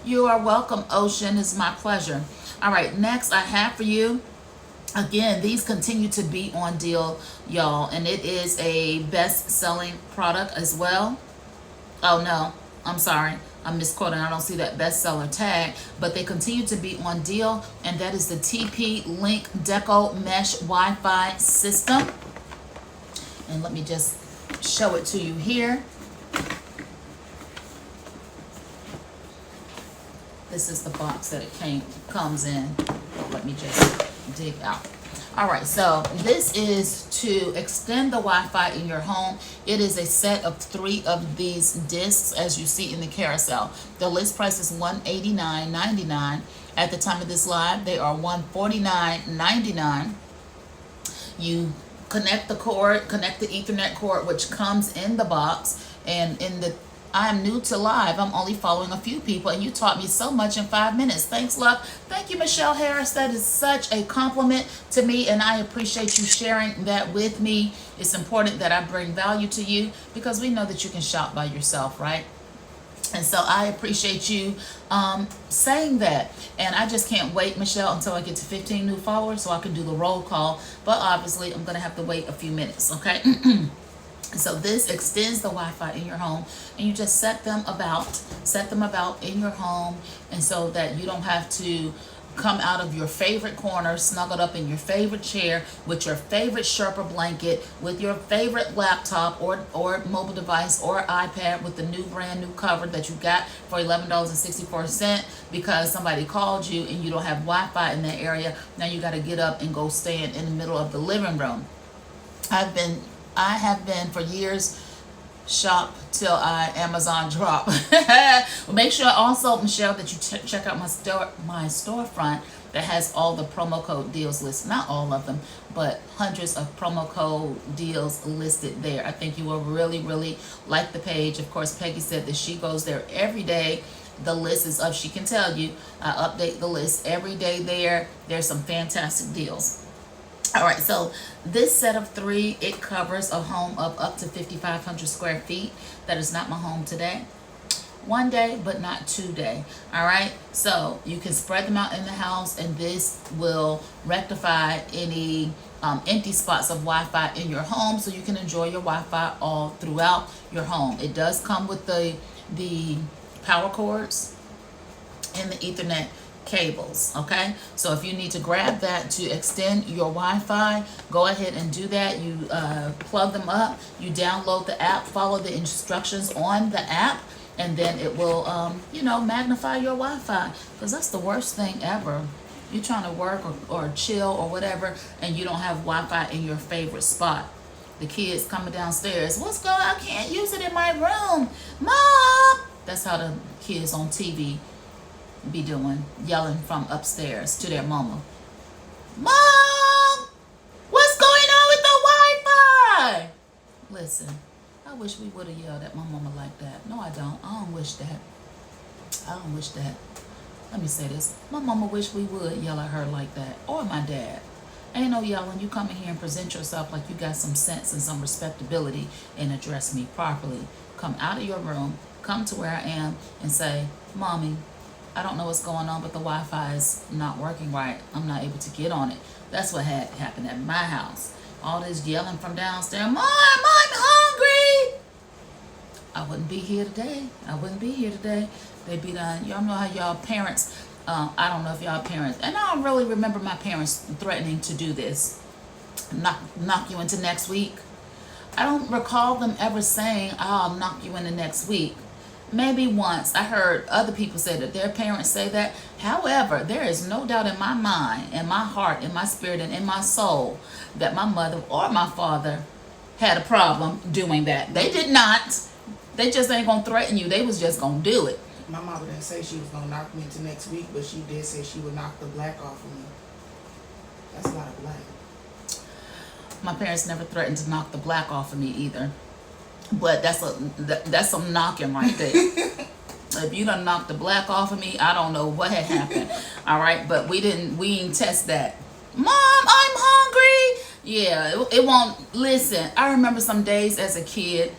You are welcome, Ocean. It's my pleasure. All right, next I have for you, again, these continue to be on deal, y'all, and it is a best-selling product as well. Oh no, I'm sorry, I'm misquoting. I don't see that bestseller tag, but they continue to be on deal, and that is the TP-Link Deco Mesh Wi-Fi system. And let me just show it to you here. This is the box that it comes in. Let me just dig out. All right, so this is to extend the Wi-Fi in your home. It is a set of 3 of these discs, as you see in the carousel. The list price is $189.99. At the time of this live, they are $149.99. You connect the cord, connect the Ethernet cord, which comes in the box, and I'm new to live. I'm only following a few people, and you taught me so much in 5 minutes. Thanks, love. Thank you, Michelle Harris. That is such a compliment to me, and I appreciate you sharing that with me. It's important that I bring value to you, because we know that you can shop by yourself, right? And so I appreciate you saying that. And I just can't wait, Michelle, until I get to 15 new followers so I can do the roll call. But obviously, I'm going to have to wait a few minutes, okay? So this extends the Wi-Fi in your home, and you just set them about in your home, and so that you don't have to come out of your favorite corner, snuggled up in your favorite chair with your favorite Sherpa blanket, with your favorite laptop or mobile device or iPad with the brand new cover that you got for $11.64 because somebody called you and you don't have Wi-Fi in that area. Now you got to get up and go stand in the middle of the living room. I have been for years, shop till Amazon drop. Well, make sure also, Michelle, that you check out my storefront that has all the promo code deals listed. Not all of them, but hundreds of promo code deals listed there. I think you will really, really like the page. Of course, Peggy said that she goes there every day. The list is up. She can tell you. I update the list every day there. There's some fantastic deals. All right, so this set of 3, it covers a home of up to 5,500 square feet. That is not my home today. One day, but not today. All right, so you can spread them out in the house, and this will rectify any empty spots of Wi-Fi in your home, so you can enjoy your Wi-Fi all throughout your home. It does come with the power cords and the Ethernet cables. Okay, so if you need to grab that to extend your Wi-Fi, go ahead and do that. You plug them up, you download the app, follow the instructions on the app, and then it will magnify your Wi-Fi, because that's the worst thing ever. You're trying to work or chill or whatever, and you don't have Wi-Fi in your favorite spot. The kids coming downstairs, what's going on? I can't use it in my room, Mom. That's how the kids on TV be doing, yelling from upstairs to their mama. Mom, what's going on with the Wi-Fi? Listen, I wish we would have yelled at my mama like that. No, I don't. I don't wish that. Let me say this. My mama wish we would yell at her like that, or my dad. Ain't no yelling. You come in here and present yourself like you got some sense and some respectability and address me properly. Come out of your room, come to where I am, and say, Mommy, I don't know what's going on, but the Wi-Fi is not working right. I'm not able to get on it. That's what had happened at my house. All this yelling from downstairs, Mom, I'm hungry. I wouldn't be here today. They'd be done. Y'all know how y'all parents, I don't know if y'all parents, and I don't really remember my parents threatening to do this. Knock you into next week. I don't recall them ever saying, I'll knock you into next week. Maybe once I heard other people say that their parents say that. However, there is no doubt in my mind, in my heart, in my spirit, and in my soul that my mother or my father had a problem doing that. They did not. They just ain't gonna threaten you. They was just gonna do it. My mama didn't say she was gonna knock me into next week, but she did say she would knock the black off of me. That's not a black. My parents never threatened to knock the black off of me either. But that's some knocking right there. If you done knocked the black off of me, I don't know what had happened. All right, but we didn't test that. Mom, I'm hungry. Yeah, it won't. Listen, I remember some days as a kid,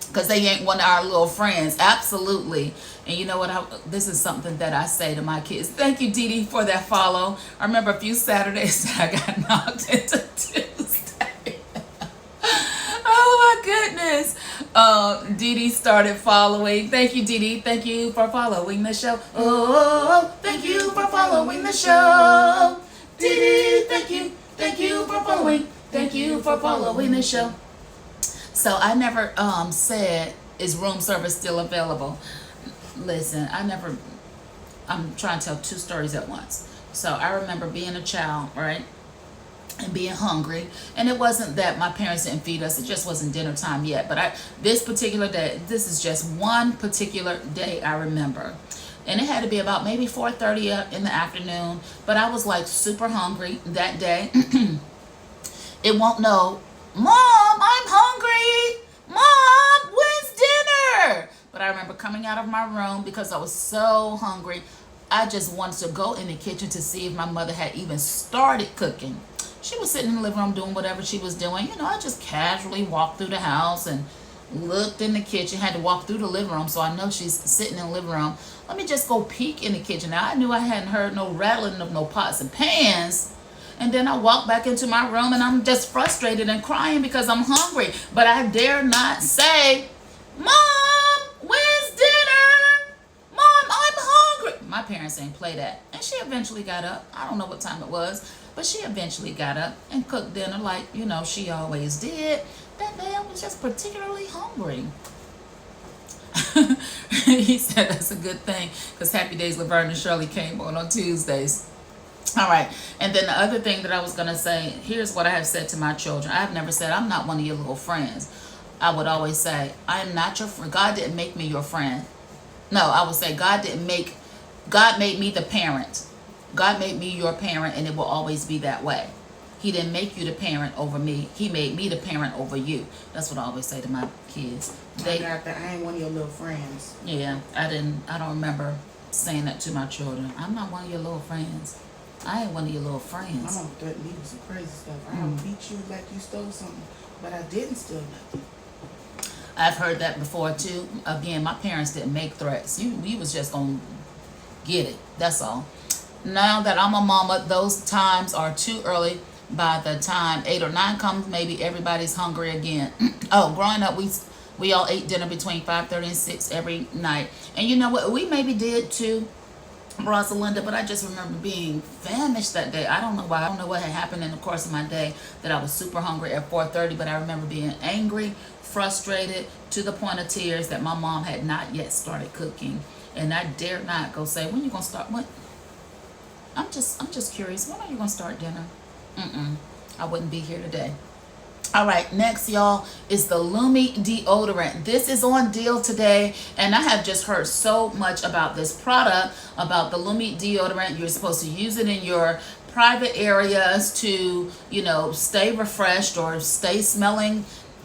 because they ain't one of our little friends. Absolutely. And you know what? This is something that I say to my kids. Thank you, Dee Dee, for that follow. I remember a few Saturdays that I got knocked into Tuesday. Oh my goodness. Dee Dee started following. Thank you, Dee Dee. Thank you for following the show. Oh, thank you for following the show. Dee Dee, thank you. Thank you for following. Thank you for following the show. So I never said, is room service still available? Listen, I'm trying to tell two stories at once. So I remember being a child, right? And being hungry. And it wasn't that my parents didn't feed us. It just wasn't dinner time yet. But this particular day, this is just one particular day I remember. And it had to be about maybe 4:30 in the afternoon. But I was like super hungry that day. It won't know, Mom, I'm hungry. Mom, when's dinner? But I remember coming out of my room because I was so hungry. I just wanted to go in the kitchen to see if my mother had even started cooking. She was sitting in the living room doing whatever she was doing. You know, I just casually walked through the house and looked in the kitchen. Had to walk through the living room, so I know she's sitting in the living room. Let me just go peek in the kitchen. Now, I knew I hadn't heard no rattling of no pots and pans. And then I walked back into my room and I'm just frustrated and crying because I'm hungry. But I dare not say, Mom, when's dinner? Mom, I'm hungry. My parents ain't play that. And she eventually got up. I don't know what time it was, but she eventually got up and cooked dinner like, you know, she always did. That day I was just particularly hungry. He said that's a good thing because Happy Days Laverne and Shirley came on Tuesdays. All right. And then the other thing that I was going to say, here's what I have said to my children. I have never said, I'm not one of your little friends. I would always say, I am not your friend. God didn't make me your friend. No, I would say God made me the parent. God made me your parent, and it will always be that way. He didn't make you the parent over me. He made me the parent over you. That's what I always say to my kids. I got that. I ain't one of your little friends. Yeah, I don't remember saying that to my children. I'm not one of your little friends. I ain't one of your little friends. My mom threatened me with some crazy stuff. I don't beat you like you stole something, but I didn't steal nothing. I've heard that before too. Again, my parents didn't make threats. You was just gonna get it. That's all. Now that I'm a mama, those times are too early. By the time 8 or 9 comes, maybe everybody's hungry again. Oh, growing up, we all ate dinner between 5:30 and 6 every night. And you know what? We maybe did too, Rosalinda, but I just remember being famished that day. I don't know why. I don't know what had happened in the course of my day that I was super hungry at 4:30, but I remember being angry, frustrated, to the point of tears that my mom had not yet started cooking. And I dared not go say, when you going to start? What? I'm just curious. When are you going to start dinner? I wouldn't be here today. All right, next, y'all, is the Lumi deodorant. This is on deal today, and I have just heard so much about this product, about the Lumi deodorant. You're supposed to use it in your private areas to, you know, stay refreshed or stay smelling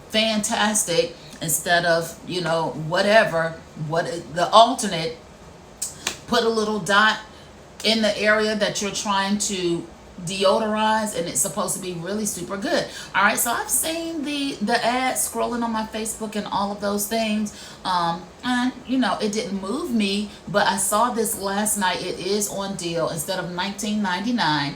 fantastic instead of, you know, whatever, the alternate. Put a little dot in the area that you're trying to deodorize, and it's supposed to be really super good. All right, so I've seen the ad scrolling on my Facebook and all of those things, and you know, it didn't move me, but I saw this last night. It is on deal. Instead of $19.99,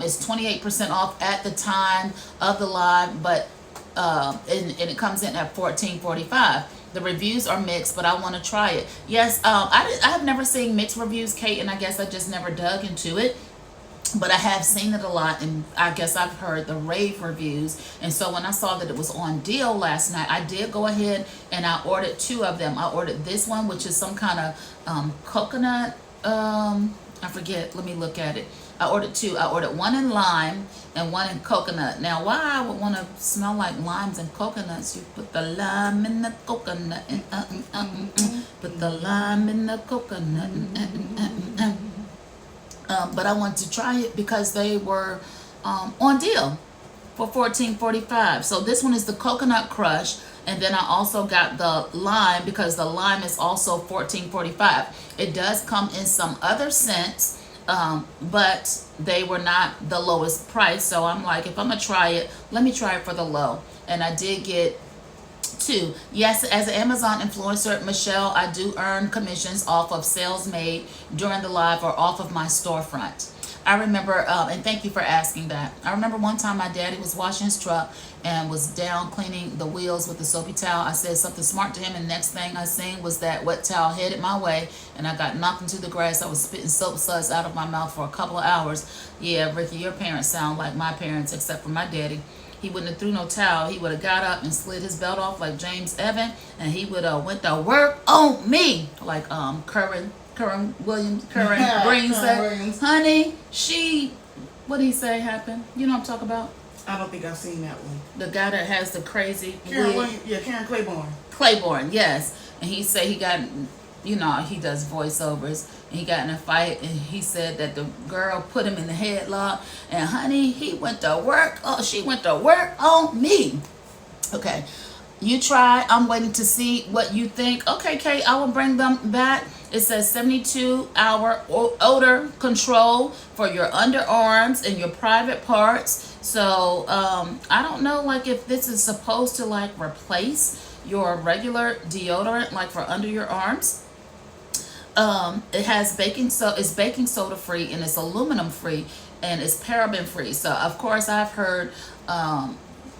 it's 28% off at the time of the live, but and it comes in at $14.45. The reviews are mixed, but I want to try it. Yes, I have never seen mixed reviews, Kate, and I guess I just never dug into it. But I have seen it a lot, and I guess I've heard the rave reviews. And so when I saw that it was on deal last night, I did go ahead and I ordered 2 of them. I ordered this one, which is some kind of coconut. I forget. Let me look at it. I ordered 2. I ordered one in lime and one in coconut. Now, why I would want to smell like limes and coconuts? You put the lime in the coconut. Put the lime in the coconut. But I wanted to try it because they were on deal for $14.45. So this one is the coconut crush, and then I also got the lime because the lime is also $14.45. It does come in some other scents. But they were not the lowest price. So I'm like, if I'm going to try it, let me try it for the low. And I did get two. Yes, as an Amazon influencer, Michelle, I do earn commissions off of sales made during the live or off of my storefront. I remember, and thank you for asking that. I remember one time my daddy was washing his truck and was down cleaning the wheels with the soapy towel. I said something smart to him, and the next thing I seen was that wet towel headed my way, and I got knocked into the grass. I was spitting soap suds out of my mouth for a couple of hours. Yeah, Ricky, your parents sound like my parents, except for my daddy. He wouldn't have threw no towel. He would have got up and slid his belt off like James Evan, and he would have went to work on me, like Curran Green said. Honey, what did he say happened? You know what I'm talking about? I don't think I've seen that one. The guy that has the crazy Karen Claiborne. Claiborne, yes. And he said he got, he does voiceovers. And he got in a fight, and he said that the girl put him in the headlock. And honey, she went to work on me. Okay, you try. I'm waiting to see what you think. Okay, Kate, I will bring them back. It says 72-hour odor control for your underarms and your private parts. So I don't know, like, if this is supposed to like replace your regular deodorant, like for under your arms. It has it's baking soda free, and it's aluminum free, and it's paraben free. So of course I've heard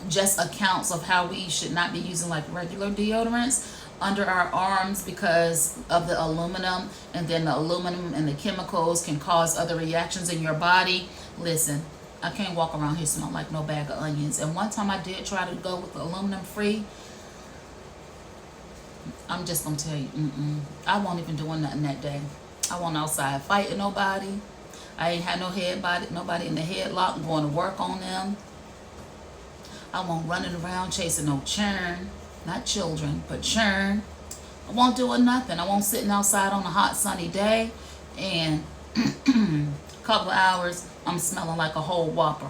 just accounts of how we should not be using like regular deodorants under our arms because of the aluminum, and then the aluminum and the chemicals can cause other reactions in your body. Listen, I can't walk around here smelling like no bag of onions. And one time I did try to go with the aluminum free. I'm just gonna tell you, I won't even doing nothing that day. I wasn't outside fighting nobody. I ain't had nobody in the headlock going to work on them. I won't running around chasing no churn, not children, but churn. I won't doing nothing. I won't sitting outside on a hot sunny day, and a couple of hours I'm smelling like a whole Whopper.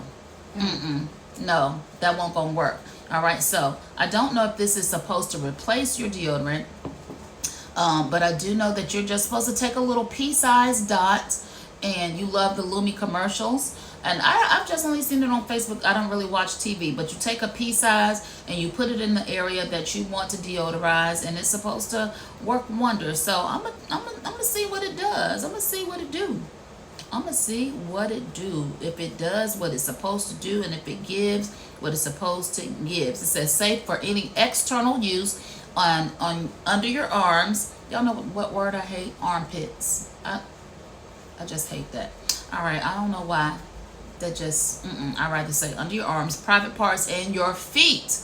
No, that won't gonna work. All right, so I don't know if this is supposed to replace your deodorant, but I do know that you're just supposed to take a little pea-sized dot, and you love the Lumi commercials. And I've just only seen it on Facebook. I don't really watch TV, but you take a pea size and you put it in the area that you want to deodorize, and it's supposed to work wonders. So I'm gonna see what it does. I'm gonna see what it do. I'm gonna see what it do. If it does what it's supposed to do, and if it gives what it's supposed to give. It says safe for any external use on under your arms. Y'all know what word I hate? Armpits. I just hate that. All right, I don't know why. That just I rather say under your arms, private parts, and your feet.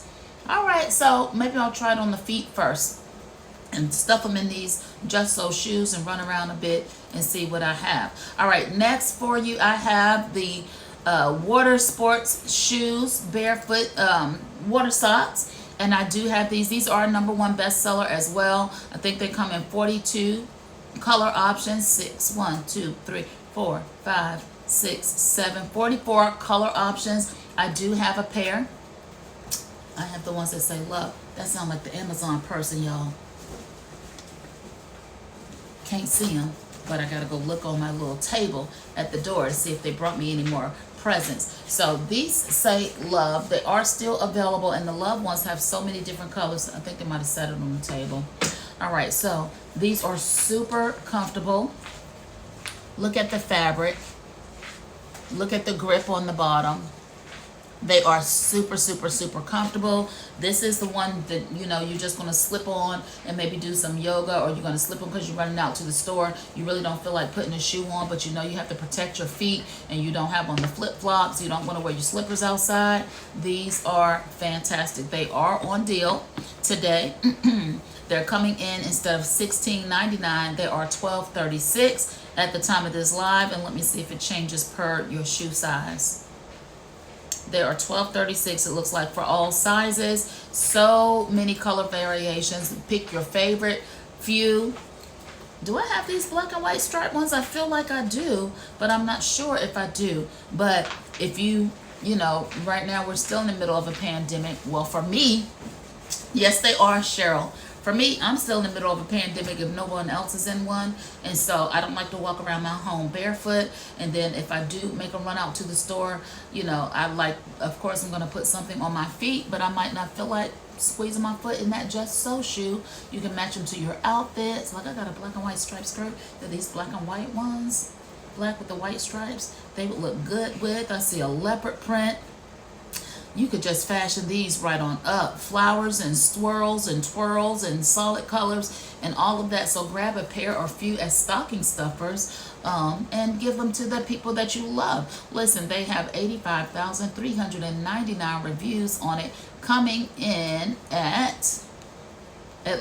All right, so maybe I'll try it on the feet first and stuff them in these Just So shoes and run around a bit and see what I have. All right, next for you, I have the water sports shoes, barefoot water socks, and I do have these. These are #1 bestseller as well. I think they come in 42 color options. 44 color options. I do have a pair. I have the ones that say love. That sounds like the Amazon person, y'all. Can't see them, but I gotta go look on my little table at the door to see if they brought me any more presents. So these say love. They are still available, and the love ones have so many different colors. I think they might have set it on the table. All right, so these are super comfortable. Look at the fabric. Look at the grip on the bottom. They are super, super, super comfortable. This is the one that, you're just going to slip on and maybe do some yoga, or you're going to slip on because you're running out to the store. You really don't feel like putting a shoe on, but you have to protect your feet, and you don't have on the flip-flops. You don't want to wear your slippers outside. These are fantastic. They are on deal today. They're coming in instead of $16.99. They are $12.36 at the time of this live, and let me see if it changes per your shoe size. They are $12.36. It looks like for all sizes. So many color variations. Pick your favorite few. Do I have these black and white striped ones? I feel like I do, but I'm not sure if I do. But if right now we're still in the middle of a pandemic. Well, for me, yes, they are, Cheryl. For me, I'm still in the middle of a pandemic if no one else is in one. And so I don't like to walk around my home barefoot. And then if I do make a run out to the store, you know, of course, I'm going to put something on my feet, but I might not feel like squeezing my foot in that Just So shoe. You can match them to your outfits. Like I got a black and white striped skirt. They're these black and white ones. Black with the white stripes. They would look good with. I see a leopard print. You could just fashion these right on up. Flowers and swirls and twirls and solid colors and all of that. So grab a pair or few as stocking stuffers and give them to the people that you love. Listen, they have 85,399 reviews on it, coming in at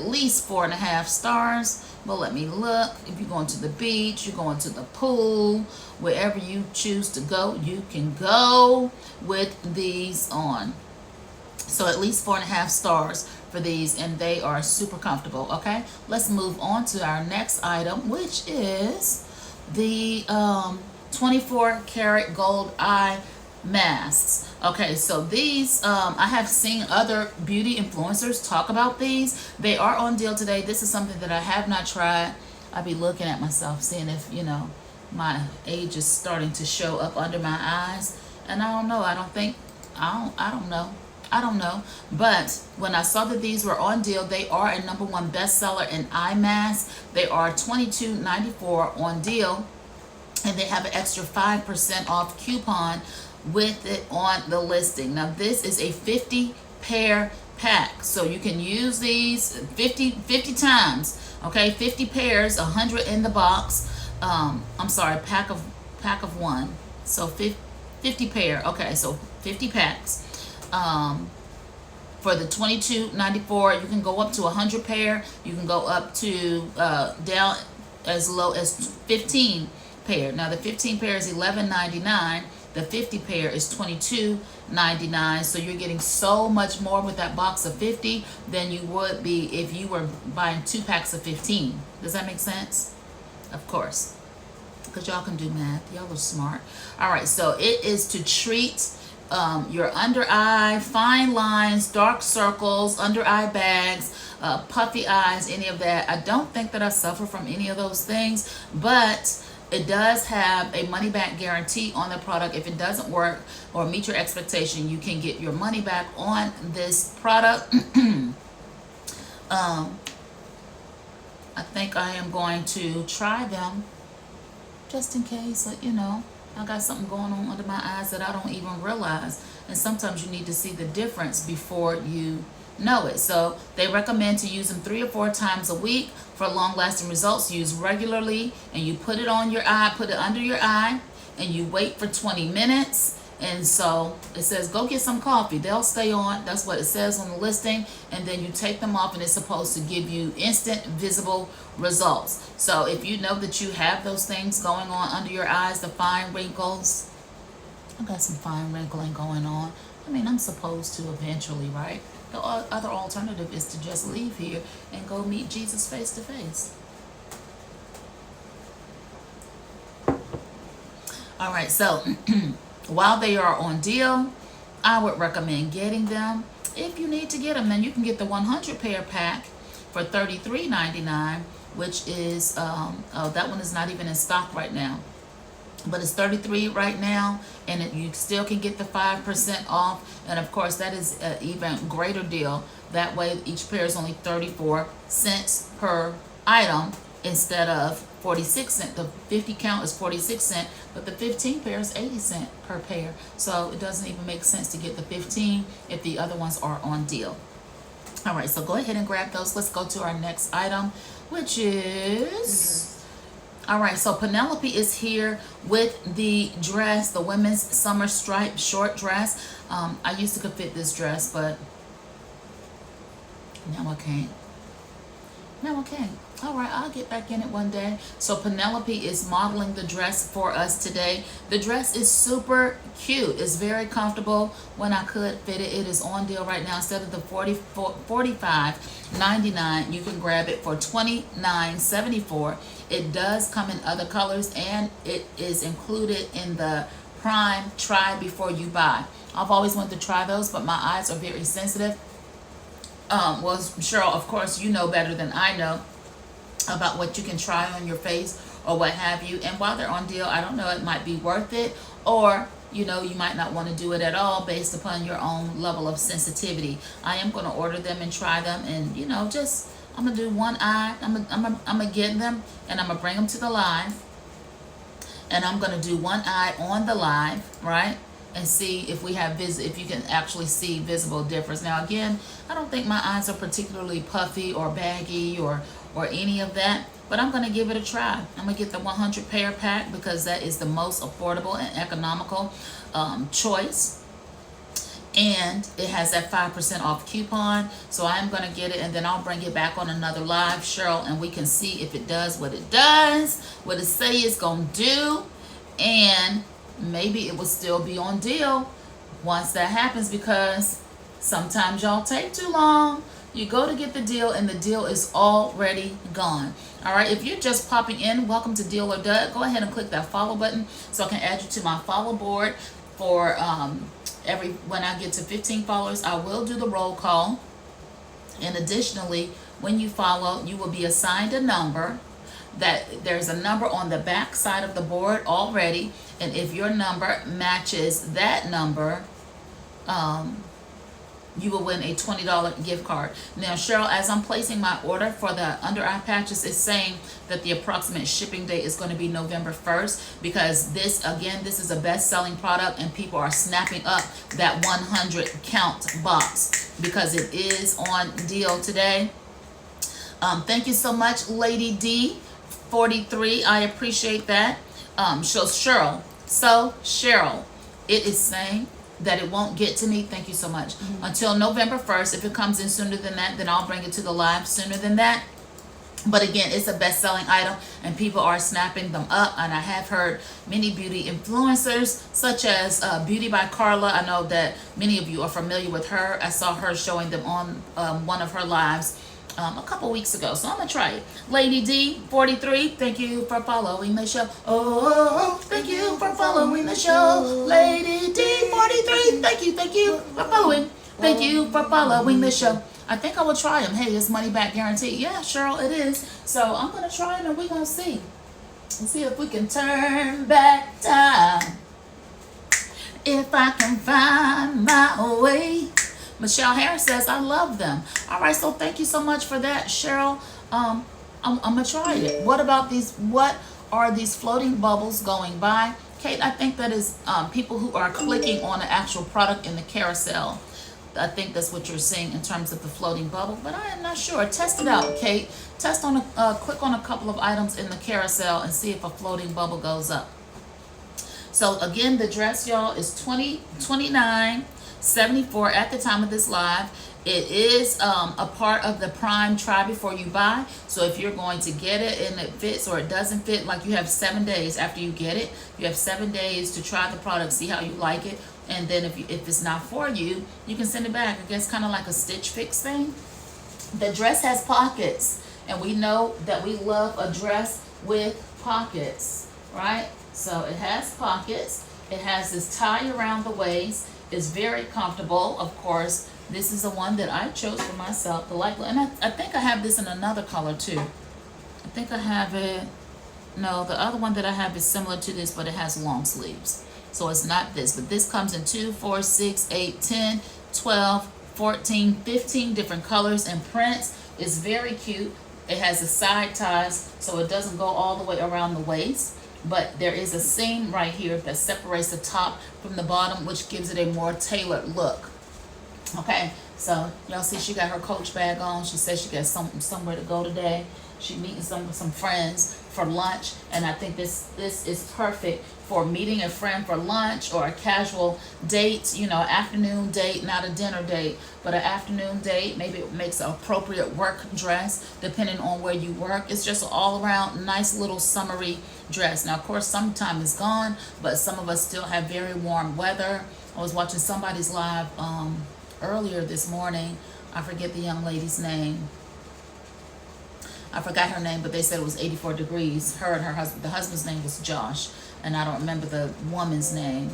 least 4.5 stars. But let me look. If you're going to the beach, you're going to the pool, wherever you choose to go, you can go with these on. So at least 4.5 stars for these, and they are super comfortable. Okay, let's move on to our next item, which is the 24 karat gold eye masks. Okay, so these I have seen other beauty influencers talk about these. They are on deal today. This is something that I have not tried. I'll be looking at myself, seeing if, you know, my age is starting to show up under my eyes. And I don't know. I don't know. But when I saw that these were on deal, they are a #1 bestseller in eye masks. They are $22.94 on deal, and they have an extra 5% off coupon with it on the listing. Now this is a 50 pair pack, so you can use these 50 times. Okay, 50 pairs, 100 in the box. I'm sorry, pack of one. So 50 pair. Okay, so 50 packs. For the $22.94, you can go up to 100 pair. You can go up to down as low as 15 pair. Now the 15 pair is $11.99. The 50 pair is $22.99. So you're getting so much more with that box of 50 than you would be if you were buying 2 packs of 15. Does that make sense? Of course, because y'all can do math. Y'all are smart. All right, so it is to treat your under eye, fine lines, dark circles, under eye bags, puffy eyes, any of that. I don't think that I suffer from any of those things, but it does have a money back guarantee on the product. If it doesn't work or meet your expectation, you can get your money back on this product. I think I am going to try them just in case, you know, I got something going on under my eyes that I don't even realize. And sometimes you need to see the difference before you know it. So they recommend to use them 3 or 4 times a week for long-lasting results. Use regularly, and you put it on your eye, put it under your eye, and you wait for 20 minutes. And so it says go get some coffee. They'll stay on. That's what it says on the listing. And then you take them off, and it's supposed to give you instant visible results. So if you know that you have those things going on under your eyes, the fine wrinkles, I got some fine wrinkling going on. I mean, I'm supposed to eventually, right? The other alternative is to just leave here and go meet Jesus face to face. All right, so while they are on deal, I would recommend getting them. If you need to get them, then you can get the 100 pair pack for $33.99, which is, that one is not even in stock right now. But it's $33 right now, and you still can get the 5% off. And of course, that is an even greater deal. That way, each pair is only 34 cents per item instead of 46 cents. The 50 count is 46 cents, but the 15 pair is 80 cents per pair. So it doesn't even make sense to get the 15 if the other ones are on deal. All right, so go ahead and grab those. Let's go to our next item, which is... All right, so Penelope is here with the dress, the women's summer stripe short dress. I used to could fit this dress, but now I can't. Now I can't. All right, I'll get back in it one day. So Penelope is modeling the dress for us today. The dress is super cute. It's very comfortable. When I could fit it, it is on deal right now. Instead of the $45.99, you can grab it for $29.74. It does come in other colors, and it is included in the Prime Try Before You Buy. I've always wanted to try those, but my eyes are very sensitive. Well, Cheryl, of course, you know better than I know about what you can try on your face or what have you. And while they're on deal, I don't know, it might be worth it, or you know, you might not want to do it at all based upon your own level of sensitivity. I am going to order them and try them, and you know, just I'm gonna do one eye. I'm gonna get them and I'm gonna bring them to the live, and I'm gonna do one eye on the live, right? And see if we have if you can actually see visible difference. Now again, I don't think my eyes are particularly puffy or baggy or any of that, but I'm going to give it a try. I'm going to get the 100 pair pack because that is the most affordable and economical choice. And it has that 5% off coupon. So I'm going to get it, and then I'll bring it back on another live, Cheryl, and we can see if it does what it does, what it say it's going to do, and maybe it will still be on deal once that happens, because sometimes y'all take too long. You go to get the deal and the deal is already gone. All right, if you're just popping in, welcome to Deal or Dud. Go ahead and click that follow button so I can add you to my follow board for when I get to 15 followers, I will do the roll call. And additionally, when you follow, you will be assigned a number. That there's a number on the back side of the board already, and if your number matches that number, you will win a $20 gift card. Now, Cheryl, as I'm placing my order for the under eye patches, it's saying that the approximate shipping date is going to be November 1st, because this is a best-selling product and people are snapping up that 100 count box because it is on deal today. Thank you so much, Lady D 43. I appreciate that. Cheryl, it is saying that it won't get to me. Thank you so much. Until November 1st. If it comes in sooner than that, then I'll bring it to the live sooner than that. But again, it's a best-selling item and people are snapping them up. And I have heard many beauty influencers, such as Beauty by Carla. I know that many of you are familiar with her. I saw her showing them on one of her lives a couple weeks ago, so I'm gonna try it. Lady D 43, thank you for following the show. Oh, thank you for following the show. Lady D 43, thank you for following. Thank you for following the show. I think I will try them. Hey, it's money back guarantee. Yeah, Cheryl, it is. So I'm gonna try them and we're gonna see. Let's see if we can turn back time. If I can find my way. Michelle Harris says, I love them. All right, so thank you so much for that, Cheryl. I'm going to try it. What about these? What are these floating bubbles going by? Kate, I think that is people who are clicking on the actual product in the carousel. I think that's what you're seeing in terms of the floating bubble, but I am not sure. Test it out, Kate. Click on a couple of items in the carousel and see if a floating bubble goes up. So again, the dress, y'all, is $29.74 at the time of this live. It is a part of the Prime Try Before You Buy. So if you're going to get it and it fits or it doesn't fit, like, you have 7 days after you get it. You have 7 days to try the product, see how you like it, and then if it's not for you, you can send it back. I guess kind of like a Stitch Fix thing. The dress has pockets, and we know that we love a dress with pockets, right? So it has pockets. It has this tie around the waist. It's very comfortable. Of course, this is the one that I chose for myself, the light blue. And I think I have this in another color too. I think I have it. No, the other one that I have is similar to this, but it has long sleeves. So it's not this, but this comes in 2, 4, 6, 8, 10, 12, 14, 15 different colors and prints. It's very cute. It has the side ties, so it doesn't go all the way around the waist. But there is a seam right here that separates the top from the bottom, which gives it a more tailored look. Okay, so y'all see she got her Coach bag on. She says she got somewhere to go today. She meeting some friends for lunch, and I think this is perfect for meeting a friend for lunch or a casual date, you know, afternoon date, not a dinner date, but an afternoon date. Maybe it makes an appropriate work dress depending on where you work. It's just an all-around nice little summery dress. Now, of course, summertime is gone, but some of us still have very warm weather. I was watching somebody's live earlier this morning. I forget the young lady's name. I forgot her name, but they said it was 84 degrees. Her and her husband, the husband's name was Josh, and I don't remember the woman's name.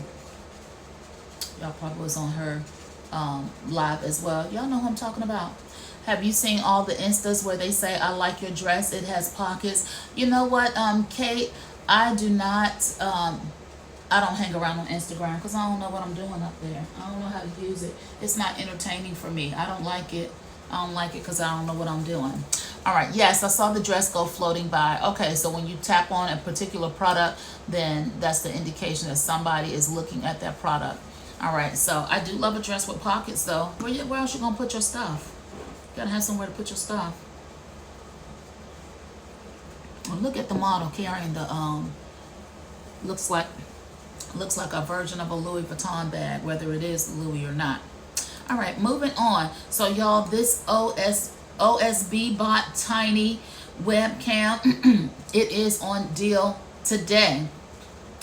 Y'all probably was on her live as well. Y'all know who I'm talking about. Have you seen all the instas where they say, I like your dress, it has pockets? You know what, Kate, I do not, I don't hang around on Instagram because I don't know what I'm doing up there. I don't know how to use it. It's not entertaining for me. I don't like it. I don't like it because I don't know what I'm doing. All right, yes, I saw the dress go floating by. Okay, so when you tap on a particular product, then that's the indication that somebody is looking at that product. All right, so I do love a dress with pockets, though. Where else you gonna put your stuff? You gotta have somewhere to put your stuff. Well, look at the model carrying the looks like a version of a Louis Vuitton bag, whether it is Louis or not. All right, moving on. So y'all, this OSB Bot Tiny webcam, it is on deal today.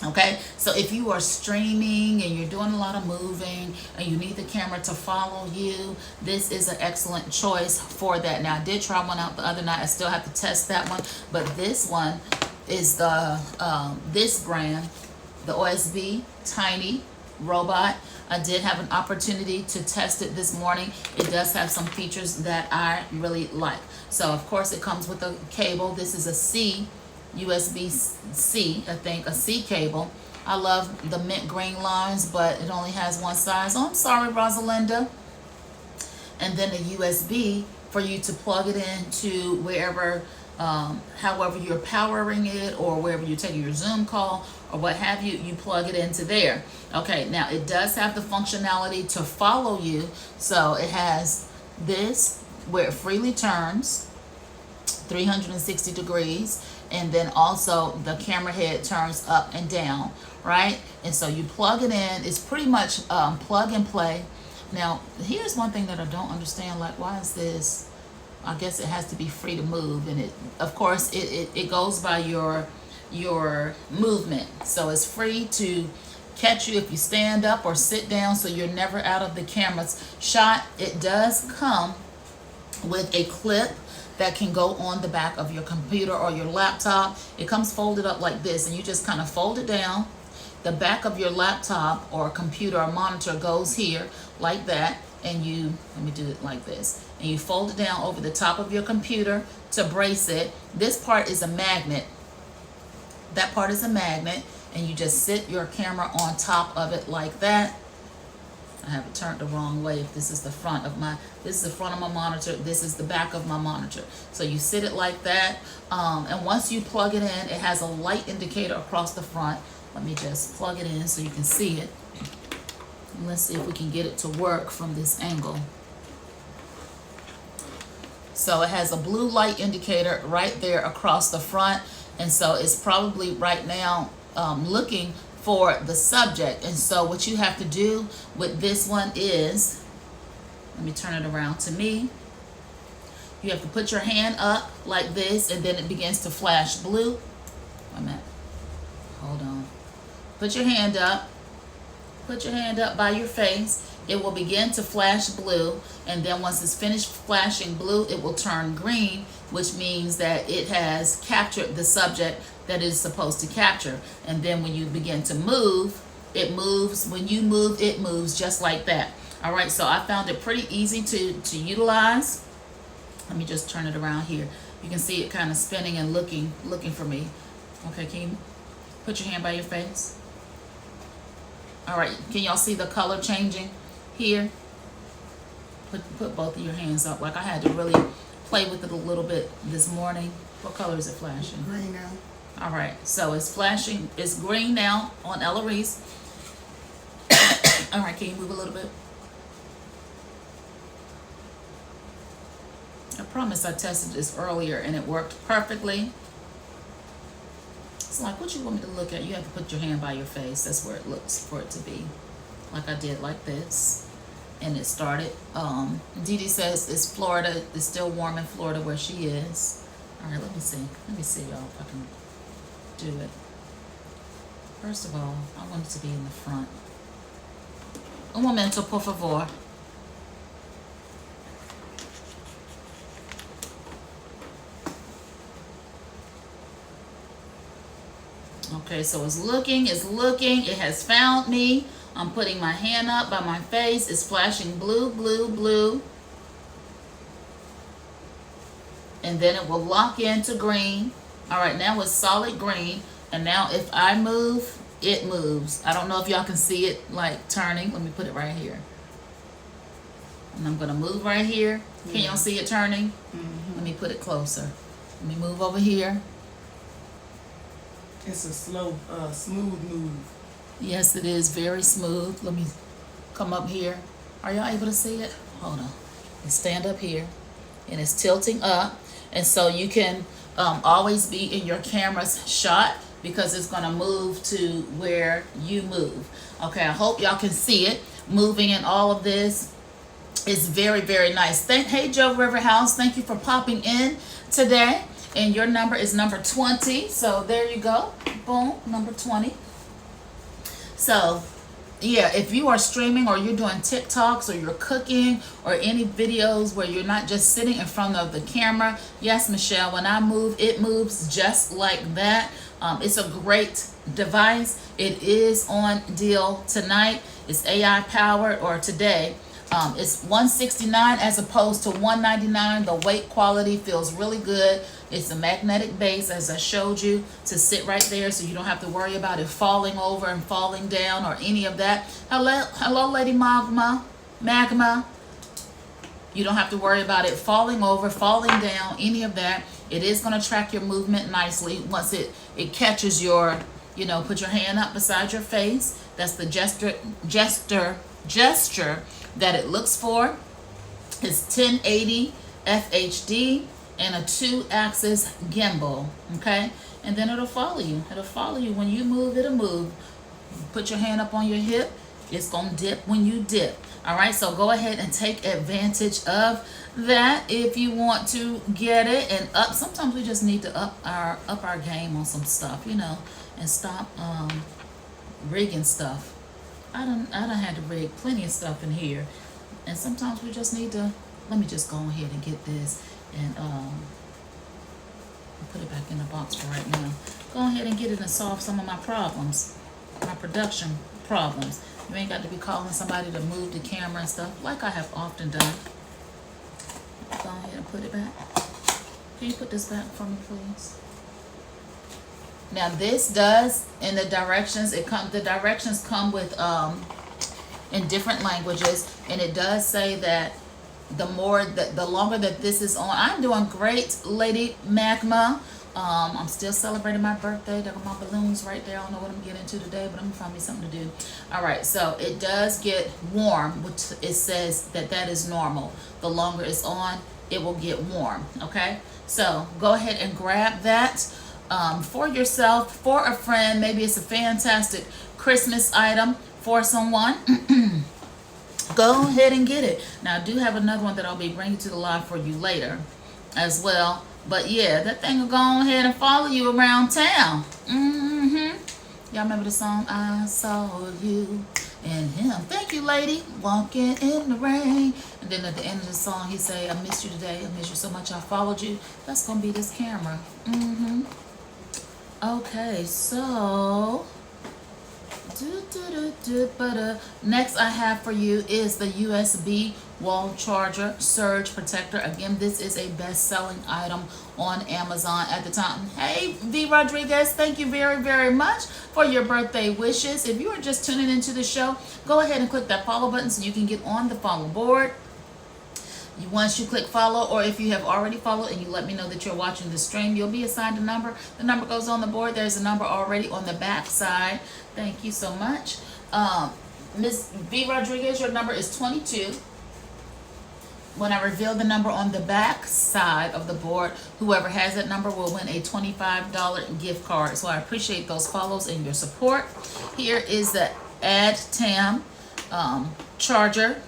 Okay, so if you are streaming and you're doing a lot of moving and you need the camera to follow you, this is an excellent choice for that. Now, I did try one out the other night. I still have to test that one, but this one is the this brand, the OSB Tiny Robot. I did have an opportunity to test it this morning. It does have some features that I really like. So, of course, it comes with a cable. This is a C, USB-C, I think, a C cable. I love the mint green lines, but it only has one size. Oh, I'm sorry, Rosalinda. And then a USB for you to plug it into wherever, however you're powering it, or wherever you're taking your Zoom call or what have you, you plug it into there. Okay, now it does have the functionality to follow you. So it has this where it freely turns 360 degrees, and then also the camera head turns up and down, right? And so you plug it in. It's pretty much plug and play. Now, here's one thing that I don't understand. Like, why is this? I guess it has to be free to move, and it, of course, it goes by your movement. So it's free to catch you if you stand up or sit down, so you're never out of the camera's shot. It does come with a clip that can go on the back of your computer or your laptop. It comes folded up like this, and you just kind of fold it down. The back of your laptop or computer or monitor goes here like that, and you, let me do it like this, and you fold it down over the top of your computer to brace it. This part is a magnet. That part is a magnet, and you just sit your camera on top of it like that. I have it turned the wrong way. If this is the front of my, this is the front of my monitor, this is the back of my monitor. So you sit it like that, and once you plug it in, it has a light indicator across the front. Let me just plug it in so you can see it. And let's see if we can get it to work from this angle. So it has a blue light indicator right there across the front, and so it's probably right now looking for the subject. And so what you have to do with this one is, let me turn it around to me. You have to put your hand up like this, and then it begins to flash blue. Wait a minute. Hold on. Put your hand up. Put your hand up by your face. It will begin to flash blue, and then once it's finished flashing blue, it will turn green, which means that it has captured the subject that it is supposed to capture. And then when you begin to move, it moves. When you move, it moves just like that. All right, so I found it pretty easy to utilize. Let me just turn it around here. You can see it kind of spinning and looking for me. Okay, can you put your hand by your face? All right, can y'all see the color changing here? Put both of your hands up. Like, I had to really play with it a little bit this morning. What color is it flashing? Green now. All right, so it's flashing. It's green now on Ella Reese. All right, can you move a little bit? I promise I tested this earlier and it worked perfectly. It's like, what you want me to look at? You have to put your hand by your face. That's where it looks for it to be. Like I did like this. And it started. Dee Dee says it's Florida. It's still warm in Florida where she is. All right, let me see. Let me see, y'all, if I can do it. First of all, I want it to be in the front. Un momento, por favor. Okay, so it's looking, it has found me I'm putting my hand up by my face. It's flashing blue, blue, blue. And then it will lock into green. All right, now it's solid green. And now if I move, it moves. I don't know if y'all can see it like turning. Let me put it right here. And I'm gonna move right here. Can y'all see it turning? Let me put it closer. Let me move over here. It's a slow, smooth move. Yes, it is very smooth. Let me come up here. Are y'all able to see it? Hold on. And stand up here. And it's tilting up. And so you can always be in your camera's shot because it's going to move to where you move. Okay, I hope y'all can see it moving in all of this. It's very, very nice. Hey, Joe Riverhouse, thank you for popping in today. And your number is number 20. So there you go. Boom, number 20. So, yeah, if you are streaming or you're doing TikToks or you're cooking or any videos where you're not just sitting in front of the camera, yes, Michelle, when I move, it moves just like that. It's a great device. It is on deal tonight. It's AI powered, or today. It's $169 as opposed to $199. The weight quality feels really good. It's a magnetic base, as I showed you, to sit right there so you don't have to worry about it falling over and falling down or any of that. Hello, Lady Magma. You don't have to worry about it falling over, falling down, any of that. It is going to track your movement nicely once it catches your, put your hand up beside your face. That's the gesture that it looks for. It's 1080 FHD and a 2-axis gimbal, okay? And then it'll follow you. It'll follow you. When you move, it'll move. Put your hand up on your hip. It's going to dip when you dip. All right, so go ahead and take advantage of that if you want to get it. And up, sometimes we just need to up our game on some stuff, and stop rigging stuff. I done had to rig plenty of stuff in here. And sometimes we just need to, let me just go ahead and get this and put it back in the box for right now. Go ahead and get it and solve some of my problems, my production problems. You ain't got to be calling somebody to move the camera and stuff like I have often done. Go ahead and put it back. Can you put this back for me, please? Now this does, in the directions, the directions come with in different languages, and it does say that the longer that this is on. I'm doing great, Lady Magma. I'm still celebrating my birthday. There are my balloons right there. I don't know what I'm getting into today, but I'm gonna find me something to do. All right, so it does get warm, which it says that is normal. The longer it's on, it will get warm. Okay, so go ahead and grab that for yourself, for a friend. Maybe it's a fantastic Christmas item for someone. Go ahead and get it. Now I do have another one that I'll be bringing to the live for you later as well. But yeah, that thing will go ahead and follow you around town. Y'all remember the song, I Saw You and Him? Thank you, lady. Walking in the rain. And then at the end of the song, he say, I missed you today. I missed you so much I followed you. That's going to be this camera. Okay, so next I have for you is the USB wall charger surge protector. Again, this is a best-selling item on Amazon at the time. Hey, V. Rodriguez, thank you very, very much for your birthday wishes. If you are just tuning into the show, go ahead and click that follow button so you can get on the follow board. Once you click follow, or if you have already followed and you let me know that you're watching the stream, you'll be assigned a number. The number goes on the board. There's a number already on the back side. Thank you so much. Miss V. Rodriguez, your number is 22. When I reveal the number on the back side of the board, whoever has that number will win a $25 gift card. So I appreciate those follows and your support. Here is the Add Tam charger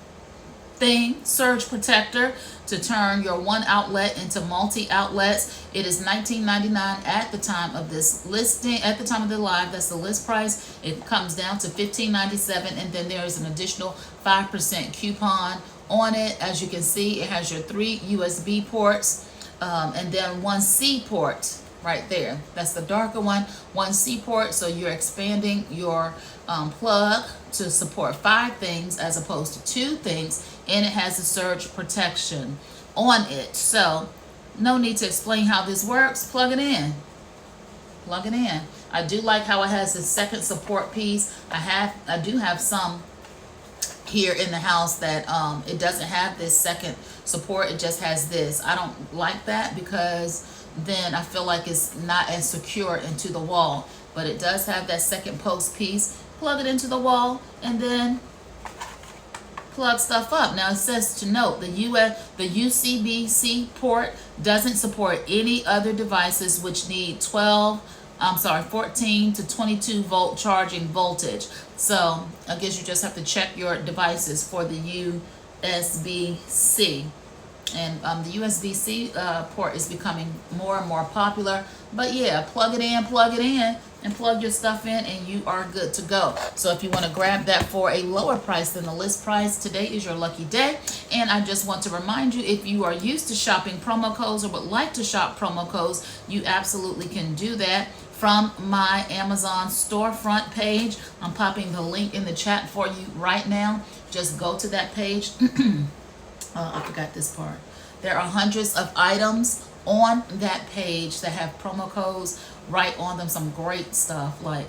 thing, surge protector, to turn your one outlet into multi outlets. It is $19.99 at the time of this listing, at the time of the live. That's the list price. It comes down to $15.97, and then there is an additional 5% coupon on it. As you can see, it has your 3 USB ports and then 1 C port. right there. That's the darker one. 1C port, so you're expanding your plug to support 5 things as opposed to 2 things, and it has a surge protection on it. So no need to explain how this works. Plug it in. Plug it in. I do like how it has the second support piece. I do have some here in the house that it doesn't have this second support. It just has this. I don't like that because then I feel like it's not as secure into the wall, but it does have that second post piece. Plug it into the wall and then plug stuff up. Now it says to note the UCB-C port doesn't support any other devices which need 14 to 22 volt charging voltage. So I guess you just have to check your devices for the USB-C. And the USB-C port is becoming more and more popular. But yeah, plug it in, and plug your stuff in, and you are good to go. So if you want to grab that for a lower price than the list price, today is your lucky day. And I just want to remind you, if you are used to shopping promo codes or would like to shop promo codes, you absolutely can do that from my Amazon storefront page. I'm popping the link in the chat for you right now. Just go to that page. I forgot this part. There are hundreds of items on that page that have promo codes right on them. Some great stuff. Like,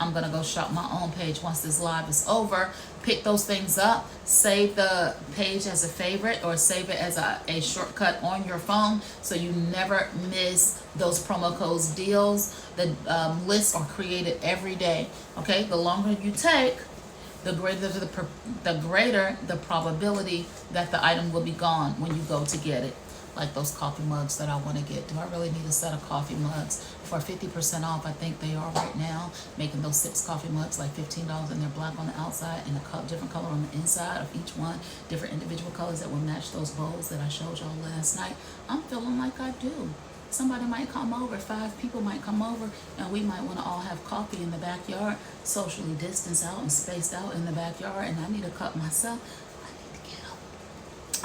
I'm gonna go shop my own page once this live is over. Pick those things up, save the page as a favorite, or save it as a shortcut on your phone so you never miss those promo codes deals. The lists are created every day. Okay, the longer you take, the greater the probability that the item will be gone when you go to get it. Like those coffee mugs that I want to get. Do I really need a set of coffee mugs for 50% off? I think they are right now, making those 6 coffee mugs like $15, and they're black on the outside and a different color on the inside of each one, different individual colors that will match those bowls that I showed y'all last night. I'm feeling like I do. Somebody might come over, 5 people might come over, and we might want to all have coffee in the backyard, socially distanced out and spaced out in the backyard, and I need a cup myself.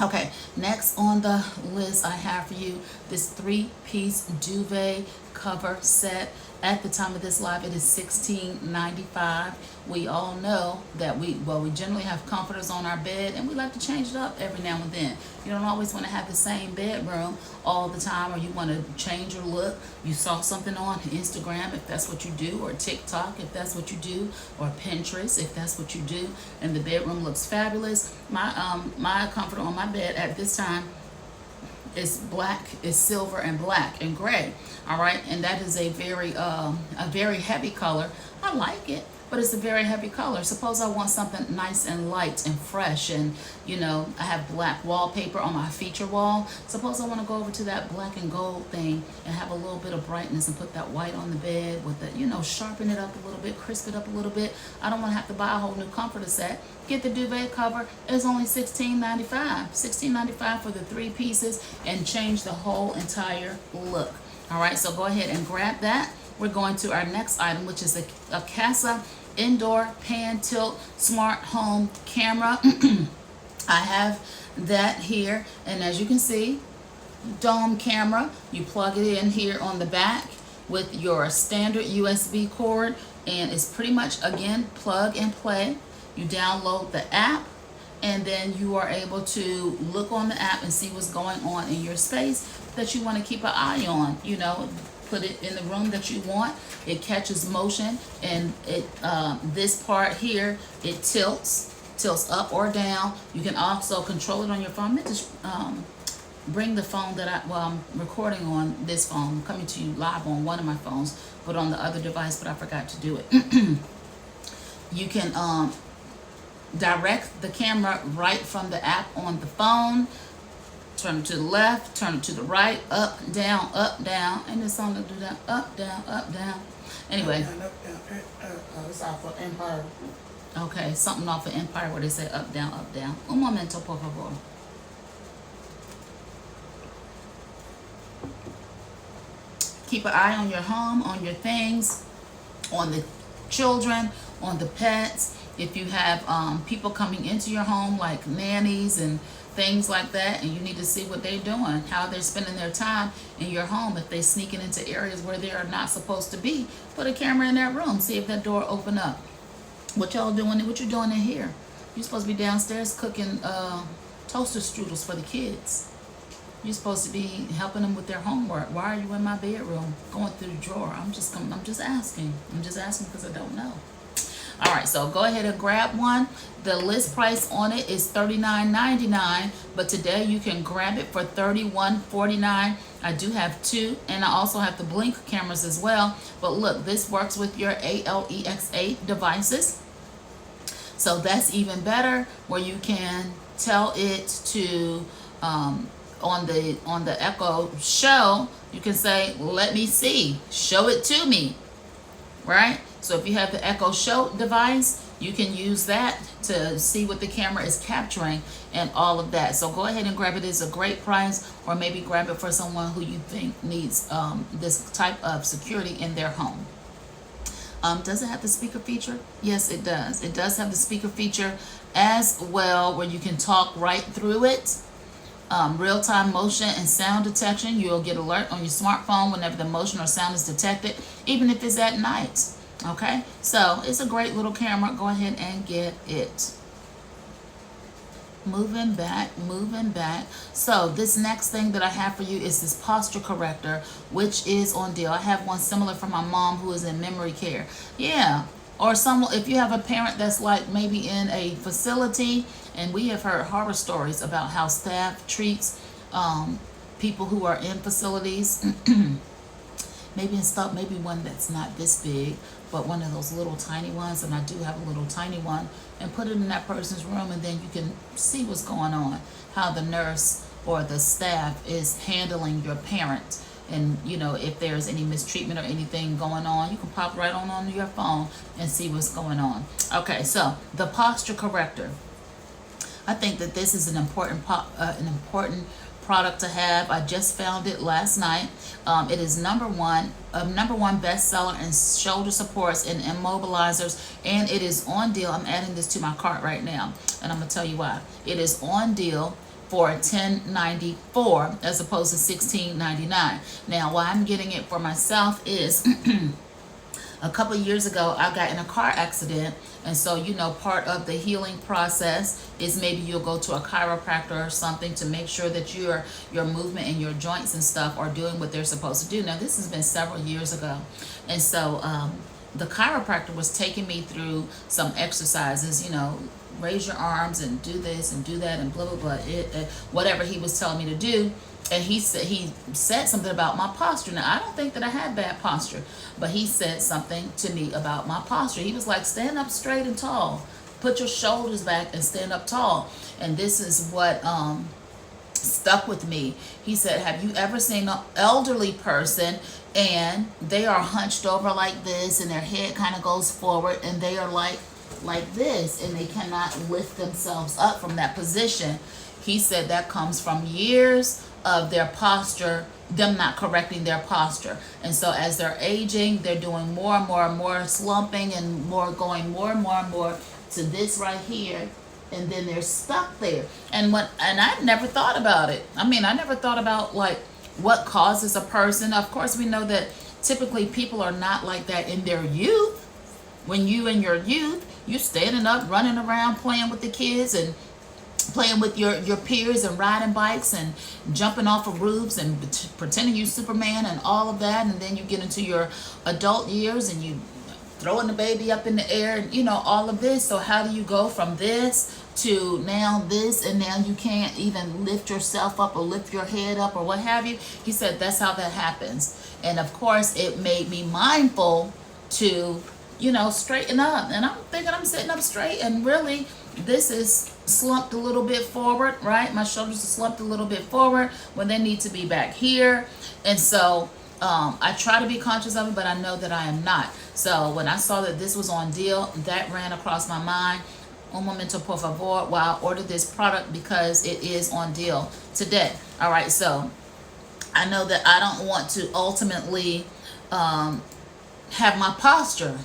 Okay, next on the list I have for you this 3-piece duvet cover set. At the time of this live, it is $16.95. We all know that we generally have comforters on our bed, and we like to change it up every now and then. You don't always want to have the same bedroom all the time, or you want to change your look. You saw something on Instagram, if that's what you do, or TikTok, if that's what you do, or Pinterest, if that's what you do, and the bedroom looks fabulous. My comforter on my bed at this time is black, is silver and black and gray. All right, and that is a very heavy color. I like it, but it's a very heavy color. Suppose I want something nice and light and fresh, and I have black wallpaper on my feature wall. Suppose I want to go over to that black and gold thing and have a little bit of brightness and put that white on the bed with the, sharpen it up a little bit, crisp it up a little bit. I don't want to have to buy a whole new comforter set. Get the duvet cover. It's only $16.95. $16.95 for the 3 pieces, and change the whole entire look. All right, so go ahead and grab that. We're going to our next item, which is a Casa indoor pan tilt smart home camera. I have that here, and as you can see, dome camera. You plug it in here on the back with your standard USB cord, and it's pretty much, again, plug and play. You download the app, and then you are able to look on the app and see what's going on in your space that you want to keep an eye on. Put it in the room that you want. It catches motion, and this part here, it tilts up or down. You can also control it on your phone. Let me just bring the phone that I'm recording on this phone. I'm coming to you live on one of my phones, but on the other device, but I forgot to do it. You can direct the camera right from the app on the phone. Turn it to the left, turn it to the right, up, down, and this song will do that, up, down, anyway. It's off of Empire. Okay, something off of Empire where they say up, down. Un momento, por favor. Keep an eye on your home, on your things, on the children, on the pets. If you have people coming into your home like nannies and things like that, and you need to see what they're doing, how they're spending their time in your home. If they're sneaking into areas where they are not supposed to be, put a camera in that room, see if that door open up. What y'all doing? What you doing in here? You're supposed to be downstairs cooking toaster strudels for the kids. You're supposed to be helping them with their homework. Why are you in my bedroom going through the drawer? I'm just asking. I'm just asking because I don't know. All right, so go ahead and grab one. The list price on it is $39.99, but today you can grab it for $31.49. I do have two, and I also have the blink cameras as well. But look, this works with your ALEX8 devices. So that's even better, where you can tell it to on the Echo Show, you can say, let me see, show it to me, right? So if you have the Echo Show device, you can use that to see what the camera is capturing and all of that. So go ahead and grab it. It's a great price, or maybe grab it for someone who you think needs this type of security in their home. Does it have the speaker feature? Yes, it does. It does have the speaker feature as well, where you can talk right through it. Real-time motion and sound detection. You'll get alert on your smartphone whenever the motion or sound is detected, even if it's at night. Okay, so it's a great little camera. Go ahead and get it. Moving back. So this next thing that I have for you is this posture corrector, which is on deal. I have one similar for my mom who is in memory care. Yeah, or someone, if you have a parent that's like maybe in a facility, and we have heard horror stories about how staff treats people who are in facilities. Maybe one that's not this big, but one of those little tiny ones, and I do have a little tiny one, and put it in that person's room, and then you can see what's going on, how the nurse or the staff is handling your parent. And if there's any mistreatment or anything going on, you can pop right on your phone and see what's going on. Okay, so the posture corrector. I think that this is an important product to have. I just found it last night. It is number one bestseller in shoulder supports and immobilizers, and it is on deal. I'm adding this to my cart right now, and I'm gonna tell you why. It is on deal for $10.94 as opposed to $16.99. Now, why I'm getting it for myself is a couple of years ago, I got in a car accident, and so part of the healing process is maybe you'll go to a chiropractor or something to make sure that your movement and your joints and stuff are doing what they're supposed to do. Now, this has been several years ago, and so the chiropractor was taking me through some exercises, raise your arms and do this and do that and blah blah blah, whatever he was telling me to do. And he said something about my posture. Now, I don't think that I had bad posture, but he said something to me about my posture. He was like, stand up straight and tall, put your shoulders back and stand up tall. And this is what stuck with me. He said, have you ever seen an elderly person and they are hunched over like this, and their head kind of goes forward, and they are like this, and they cannot lift themselves up from that position? He said that comes from years of their posture, them not correcting their posture. And so as they're aging, they're doing more and more and more slumping, and going more and more to this right here, and then they're stuck there. And I never thought about it. I never thought about like what causes a person. Of course, we know that typically people are not like that in their youth. When you in your youth, you standing up, running around, playing with the kids and playing with your peers and riding bikes and jumping off of roofs and pretending you Superman and all of that. And then you get into your adult years and you throwing the baby up in the air and all of this. So how do you go from this to now this, and now you can't even lift yourself up or lift your head up or what have you? He said that's how that happens. And of course it made me mindful to straighten up. And I'm thinking I'm sitting up straight, and really this is slumped a little bit forward, right? My shoulders are slumped a little bit forward when they need to be back here. And so I try to be conscious of it, but I know that I am not. So when I saw that this was on deal, that ran across my mind. Un momento, por favor, while I ordered this product, because it is on deal today. All right, so I know that I don't want to ultimately have my posture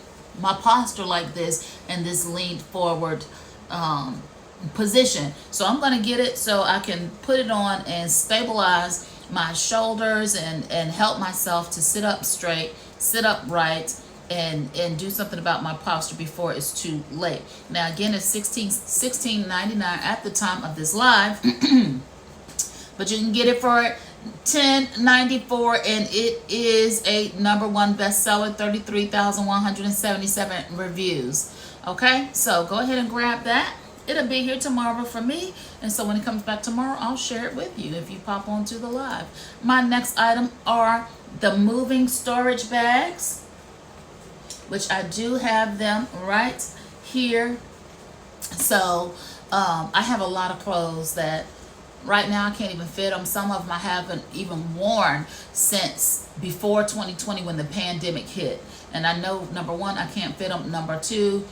like this, and this leaned forward position. So I'm going to get it so I can put it on and stabilize my shoulders and help myself to sit up straight, sit up right, and do something about my posture before it's too late. Now again, it's $16.99 at the time of this live, but you can get it for $10.94, and it is a #1 bestseller, 33,177 reviews. Okay, so go ahead and grab that. It'll be here tomorrow for me, and so when it comes back tomorrow, I'll share it with you if you pop onto the live. My next item are the moving storage bags, which I do have them right here. So I have a lot of clothes that right now I can't even fit them. Some of them I haven't even worn since before 2020 when the pandemic hit. And I know, number one, I can't fit them. Number two,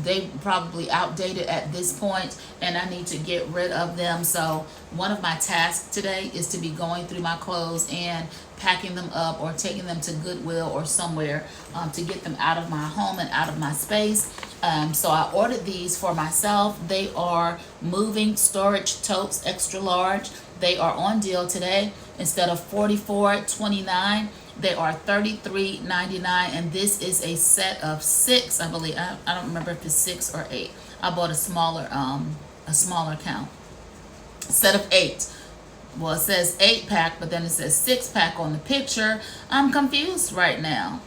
they probably outdated at this point, and I need to get rid of them. So one of my tasks today is to be going through my clothes and packing them up or taking them to Goodwill or somewhere to get them out of my home and out of my space. So I ordered these for myself. They are moving storage totes, extra large. They are on deal today. Instead of $44.29, they are $33.99, and this is a set of 6, I believe. I don't remember if it's 6 or 8. I bought a smaller count. Set of 8. Well, it says 8-pack, but then it says 6-pack on the picture. I'm confused right now.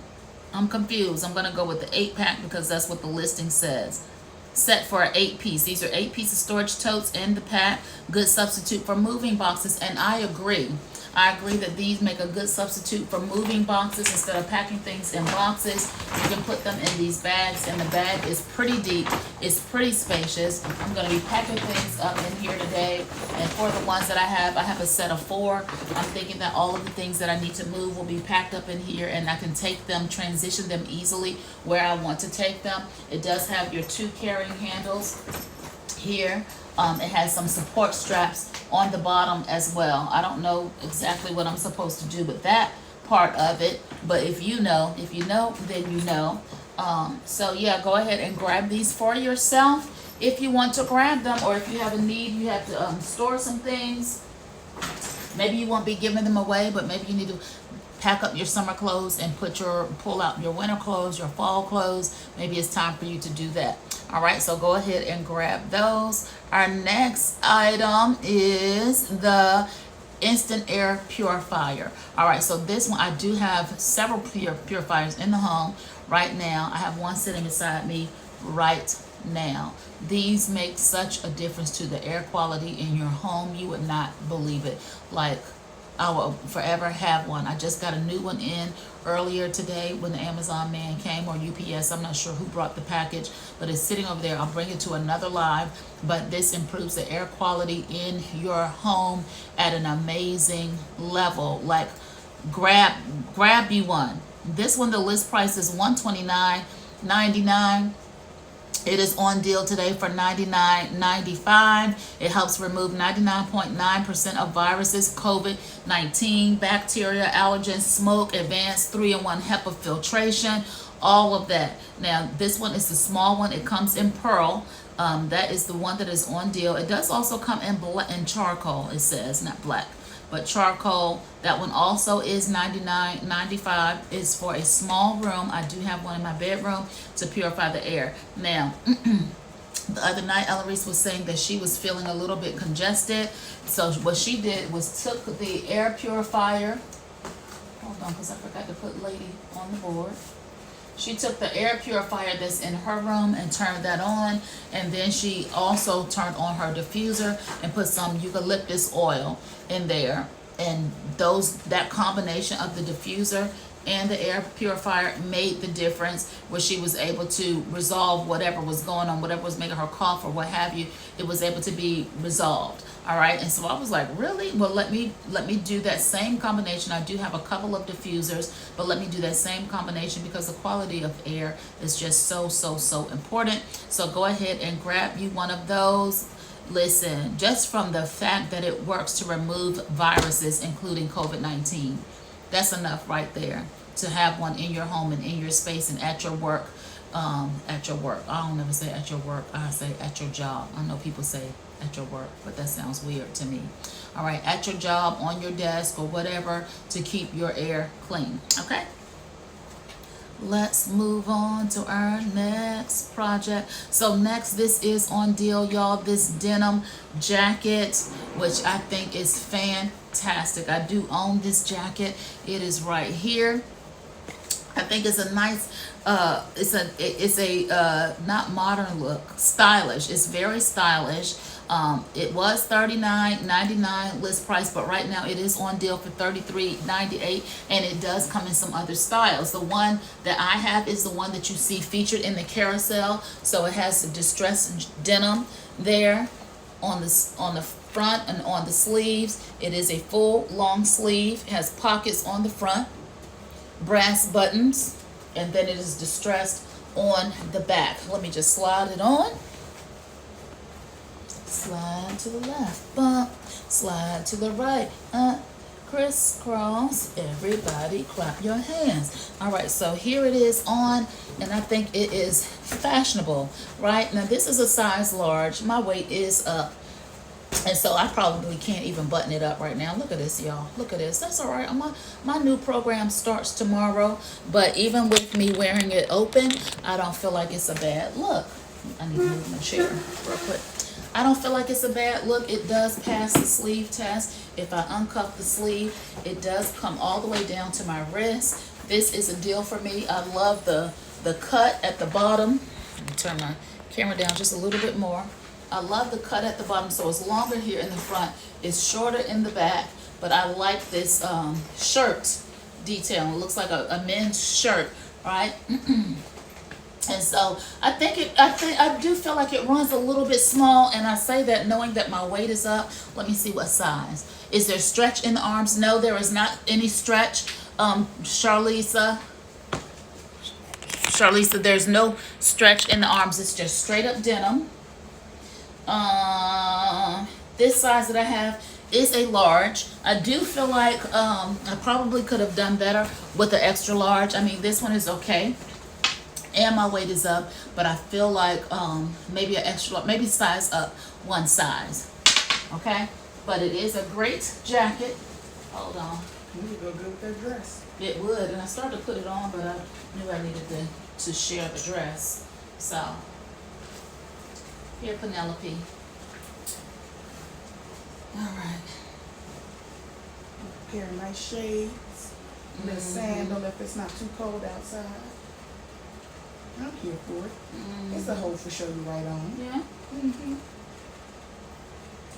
I'm confused. I'm gonna go with the 8-pack because that's what the listing says. Set for an 8-piece. These are 8 pieces storage totes in the pack. Good substitute for moving boxes, and I agree. I agree that these make a good substitute for moving boxes. Instead of packing things in boxes, you can put them in these bags, and the bag is pretty deep. It's pretty spacious. I'm going to be packing things up in here today, and for the ones that I have a set of 4. I'm thinking that all of the things that I need to move will be packed up in here, and I can take them, transition them easily where I want to take them. It does have your 2 carrying handles here. It has some support straps on the bottom as well. I don't know exactly what I'm supposed to do with that part of it, but if you know, then you know. So yeah, go ahead and grab these for yourself if you want to grab them, or if you have a need, you have to store some things. Maybe you won't be giving them away, but maybe you need to pack up your summer clothes and pull out your winter clothes, your fall clothes. Maybe it's time for you to do that. All right, so go ahead and grab those. Our next item is the instant air purifier. All right, so this one, I do have several purifiers in the home right now. I have one sitting beside me right now. These make such a difference to the air quality in your home. You would not believe it. Like, I will forever have one. I just got a new one in earlier today when the Amazon man came, or UPS. I'm not sure who brought the package, but it's sitting over there. I'll bring it to another live, but this improves the air quality in your home at an amazing level. Like, grab you one. This one, the list price is $129.99. It is on deal today for $99.95. It helps remove 99.9% of viruses, COVID-19, bacteria, allergens, smoke, advanced 3-in-1 HEPA filtration, all of that. Now, this one is the small one. It comes in pearl. That is the one that is on deal. It does also come in charcoal, it says, not black, but charcoal. That one also is $99.95. It's for a small room. I do have one in my bedroom to purify the air. Now, the other night, Eloise was saying that she was feeling a little bit congested. So what she did was took the air purifier. Hold on, because I forgot to put Lady on the board. She took the air purifier that's in her room and turned that on, and then she also turned on her diffuser and put some eucalyptus oil in there. And that combination of the diffuser and the air purifier made the difference, where she was able to resolve whatever was going on, whatever was making her cough or what have you. It was able to be resolved. All right, and so I was like, really? Well, let me do that same combination. I do have a couple of diffusers, but let me do that same combination because the quality of air is just so important. So go ahead and grab you one of those. Listen, just from the fact that it works to remove viruses, including COVID-19, that's enough right there to have one in your home and in your space and at your work at your work. I don't ever say at your work. I say at your job. I know people say at your work, but that sounds weird to me. All right, at your job, on your desk, or whatever, to keep your air clean. Okay. Let's move on to our next project. So next, this is on deal, y'all. This denim jacket, which I think is fantastic. I do own this jacket. It is right here. I think it's a nice, it's a not modern look, stylish. It's very stylish. It was $39.99 list price, but right now it is on deal for $33.98, and it does come in some other styles. The one that I have is the one that you see featured in the carousel. So it has the distressed denim there on the front and on the sleeves. It is a full long sleeve. It has pockets on the front, brass buttons, and then it is distressed on the back. Let me just slide it on. Slide to the left, bump, slide to the right, crisscross. Everybody clap your hands. All right, so here it is on, and I think it is fashionable. Right now, this is a size large. My weight is up, and so I probably can't even button it up right now. Look at this, y'all. Look at this. That's all right. My new program starts tomorrow, but even with me wearing it open, I don't feel like it's a bad look. I need to move my chair real quick. I don't feel like it's a bad look. It does pass the sleeve test. If I uncuff the sleeve, it does come all the way down to my wrist. This is a deal for me. I love the cut at the bottom. Let me turn my camera down just a little bit more. I love the cut at the bottom, so it's longer here in the front. It's shorter in the back, but I like this shirt detail. It looks like a men's shirt, right? And so I do feel like it runs a little bit small, and I say that knowing that my weight is up. Let me see what size. Is there stretch in the arms? No, there is not any stretch. Charlisa, there's no stretch in the arms. It's just straight up denim. This size that I have is a large. I do feel like I probably could have done better with the extra large. I mean, this one is okay. And my weight is up, but I feel like maybe an extra, maybe size up one size. Okay, but it is a great jacket. Hold on. You would go good with that dress. It would, and I started to put it on, but I knew I needed to share the dress. So here, Penelope. All right. A pair of nice shades. A little sandal if it's not too cold outside. I'm here for it. It's a hole for sure you right on. Yeah.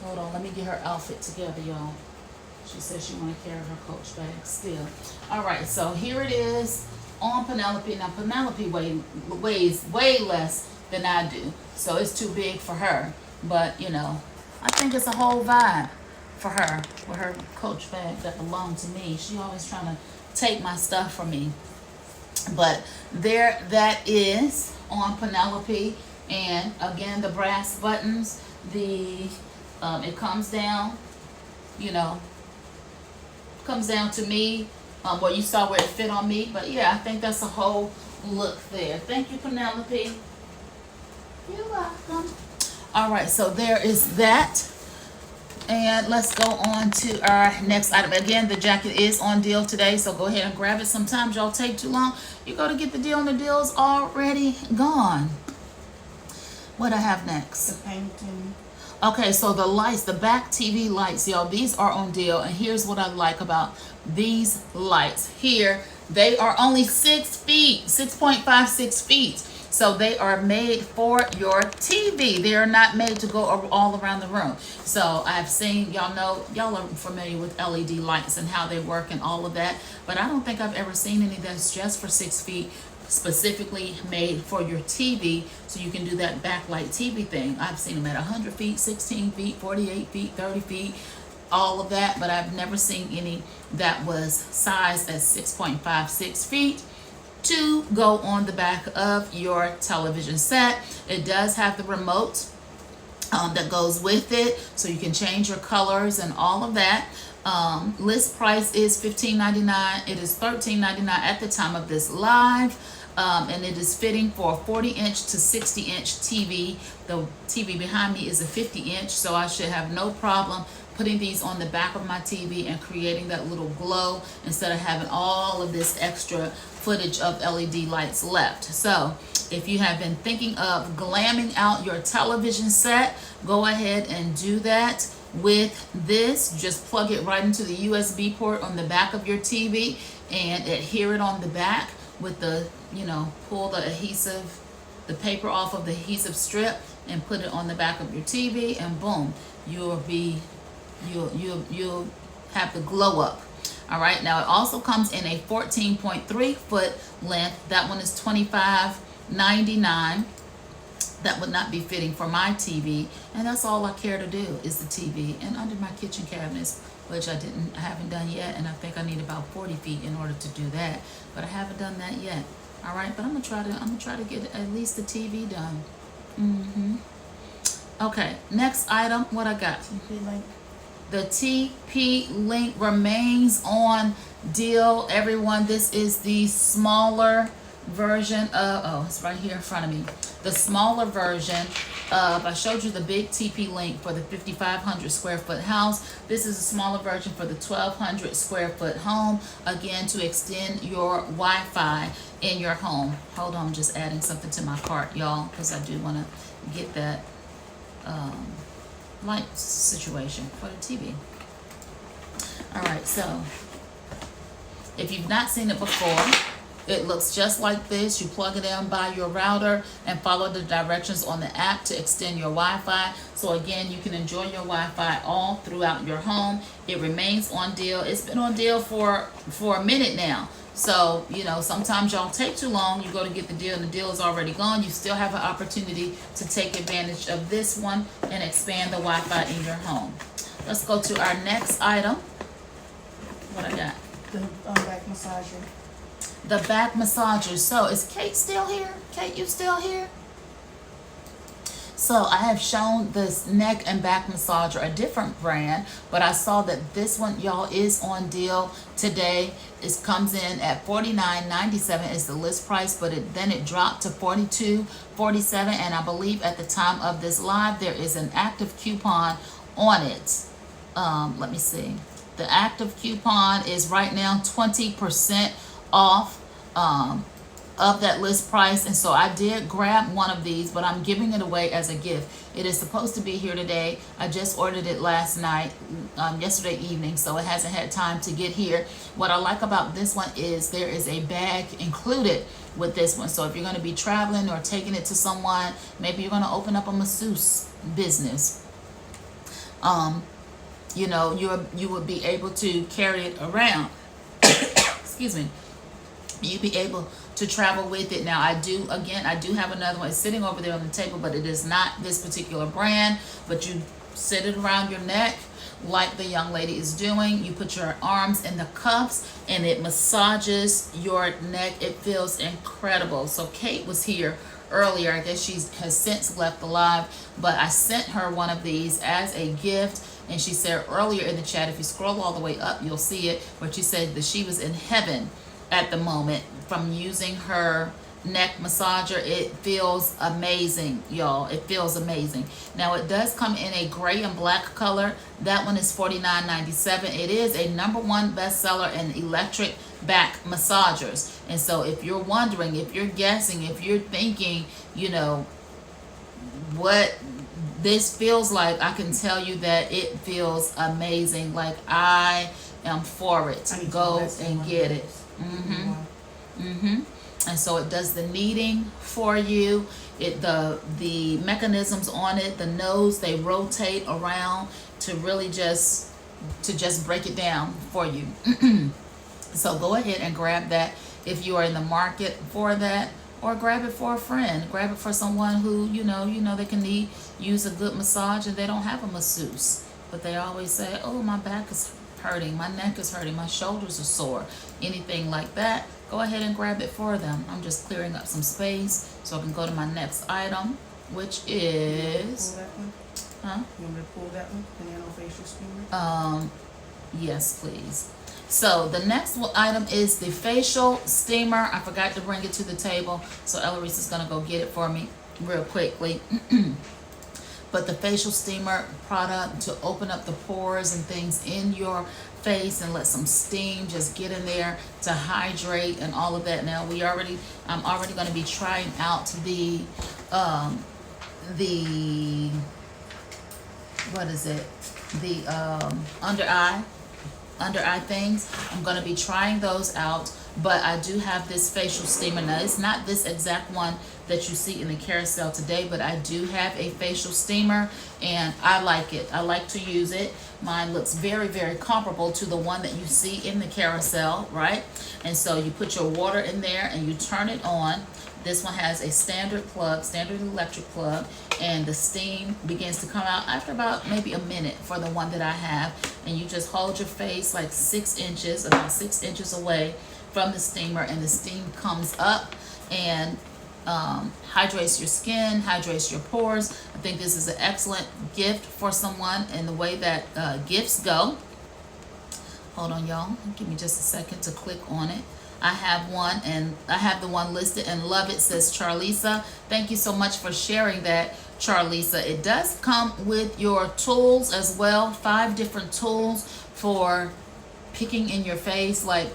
Hold on, let me get her outfit together, y'all. She says she want to carry her Coach bag still. All right, so here it is on Penelope. Now Penelope weighs way less than I do, so it's too big for her. But you know, I think it's a whole vibe for her with her Coach bag that belonged to me. She always trying to take my stuff from me. But there that is on Penelope, and again the brass buttons, it comes down, you know, comes down to me, where you saw where it fit on me. But yeah, I think that's a whole look there. Thank you, Penelope. You're welcome. All right, so there is that. And let's go on to our next item. Again, the jacket is on deal today, so go ahead and grab it. Sometimes y'all take too long. You go to get the deal and the deal's already gone. What I have next? The painting. Okay, so the lights, the back TV lights, y'all, these are on deal. And here's what I like about these lights. Here, they are only 6 feet, 6.56 feet. So they are made for your TV. They are not made to go all around the room. So I've seen, y'all know, y'all are familiar with LED lights and how they work and all of that. But I don't think I've ever seen any that's just for 6 feet, specifically made for your TV. So you can do that backlight TV thing. I've seen them at 100 feet, 16 feet, 48 feet, 30 feet, all of that. But I've never seen any that was sized at 6.56 feet. To go on the back of your television set. It does have the remote that goes with it, so you can change your colors and all of that. List price is $15.99. It is $13.99 at the time of this live. And it is fitting for a 40-inch to 60-inch TV. The TV behind me is a 50-inch, so I should have no problem putting these on the back of my TV and creating that little glow instead of having all of this extra footage of LED lights left. So if you have been thinking of glamming out your television set, go ahead and do that with this. Just plug it right into the USB port on the back of your TV and adhere it on the back with the, pull the adhesive, the paper off of the adhesive strip and put it on the back of your TV, and boom, you'll have the glow up. All right, now it also comes in a 14.3 foot length. That one is $25.99. That would not be fitting for my TV, and that's all I care to do is the TV and under my kitchen cabinets, which I haven't done yet, and I think I need about 40 feet in order to do that, but I haven't done that yet. All right, but I'm gonna try to get at least the TV done. Okay, next item, what I got? TP Link. The TP Link remains on deal, everyone. This is the smaller version of, it's right here in front of me. The smaller version of, I showed you the big TP Link for the 5,500 square foot house. This is a smaller version for the 1,200 square foot home. Again, to extend your Wi-Fi in your home. Hold on, I'm just adding something to my cart, y'all, because I do want to get that light situation for the TV. All right, so if you've not seen it before, it looks just like this. You plug it in by your router and follow the directions on the app to extend your Wi-Fi. So again, you can enjoy your Wi-Fi all throughout your home. It remains on deal. It's been on deal for a minute now. So, sometimes y'all take too long. You go to get the deal and the deal is already gone. You still have an opportunity to take advantage of this one and expand the Wi-Fi in your home. Let's go to our next item. What I got? The back massager. The back massager. So is Kate still here? Kate, you still here? So I have shown this neck and back massager, a different brand, but I saw that this one, y'all, is on deal today. It comes in at $49.97 is the list price, but then it dropped to $42.47, and I believe at the time of this live there is an active coupon on it. Let me see. The active coupon is right now 20% off of that list price, and so I did grab one of these, but I'm giving it away as a gift. It is supposed to be here today. I just ordered it last night, yesterday evening, so it hasn't had time to get here. What I like about this one is there is a bag included with this one. So if you're going to be traveling or taking it to someone, maybe you're going to open up a masseuse business, you would be able to carry it around. Excuse me. You'd be able to travel with it. Now I do have another one. It's sitting over there on the table, but it is not this particular brand. But you sit it around your neck like the young lady is doing. You put your arms in the cuffs and it massages your neck. It feels incredible. So Kate was here earlier. I guess she has since left the live, but I sent her one of these as a gift. And she said earlier in the chat, if you scroll all the way up, you'll see it, where she said that she was in heaven at the moment from using her neck massager. It feels amazing, y'all. It feels amazing. Now it does come in a gray and black color. That one is $49.97. It is a #1 bestseller in electric back massagers. And so if you're wondering, if you're guessing, if you're thinking, what this feels like, I can tell you that it feels amazing. Like, I am for it. Go and get it. And so it does the kneading for you. The mechanisms on it, the nose, they rotate around to really just break it down for you. So go ahead and grab that if you are in the market for that, or grab it for a friend. Grab it for someone who they can use a good massage and they don't have a masseuse, but they always say, oh, my back is hurting, my neck is hurting, my shoulders are sore, anything like that. Go ahead and grab it for them. I'm just clearing up some space so I can go to my next item, which is, pull that one? huh? You want me to pull that one? The nano facial steamer? Yes, please. So the next item is the facial steamer. I forgot to bring it to the table, so Eloise is going to go get it for me real quickly. But the facial steamer product to open up the pores and things in your face and let some steam just get in there to hydrate and all of that. Now I'm already going to be trying out the what is it? The under eye things. I'm going to be trying those out, but I do have this facial steamer. Now, it's not this exact one that you see in the carousel today, but I do have a facial steamer, and I like it. I like to use it. Mine looks very, very comparable to the one that you see in the carousel, right? And so you put your water in there and you turn it on. This one has a standard plug, standard electric plug, and the steam begins to come out after about maybe a minute for the one that I have. And you just hold your face like 6 inches, about 6 inches away from the steamer, and the steam comes up and hydrates your skin, hydrates your pores. I think this is an excellent gift for someone in the way that gifts go. Hold on, y'all. Give me just a second to click on it. I have one, and I have the one listed and love it, says Charlisa. Thank you so much for sharing that, Charlisa. It does come with your tools as well, 5 different tools for picking in your face. Like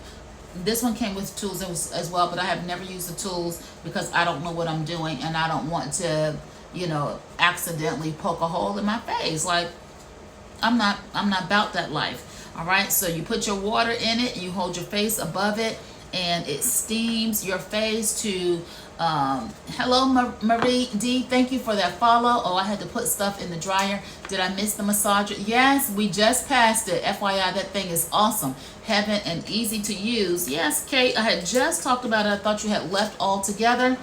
this one came with tools as well, but I have never used the tools because I don't know what I'm doing, and I don't want to, you know, accidentally poke a hole in my face. Like I'm not about that life. All right, so you put your water in it, you hold your face above it, and it steams your face to hello Marie D, thank you for that follow. Oh, I had to put stuff in the dryer. Did I miss the massager? Yes, we just passed it. FYI, that thing is awesome, heaven, and easy to use. Yes, Kate, I had just talked about it. I thought you had left altogether,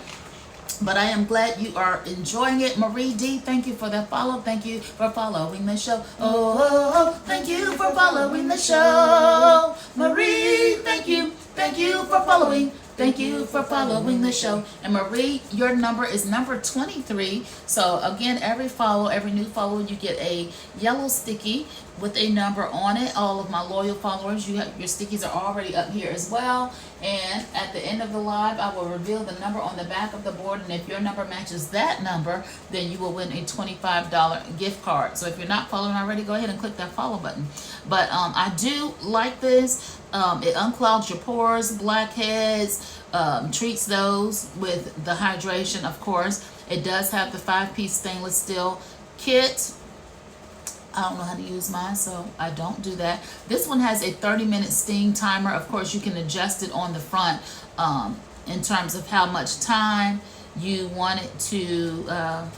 but I am glad you are enjoying it. Marie D, thank you for that follow. Thank you for following the show. Oh, thank you for following the show. Marie, thank you. Thank you for following. Thank you for following the show. And Marie, your number is number 23. So again, every new follower, you get a yellow sticky with a number on it. All of my loyal followers, your stickies are already up here as well. And at the end of the live, I will reveal the number on the back of the board. And if your number matches that number, then you will win a $25 gift card. So if you're not following already, go ahead and click that follow button. But I do like this. It unclogs your pores, blackheads, treats those with the hydration, of course. It does have the 5-piece stainless steel kit. I don't know how to use mine, so I don't do that. This one has a 30-minute steam timer. Of course, you can adjust it on the front in terms of how much time you want it to,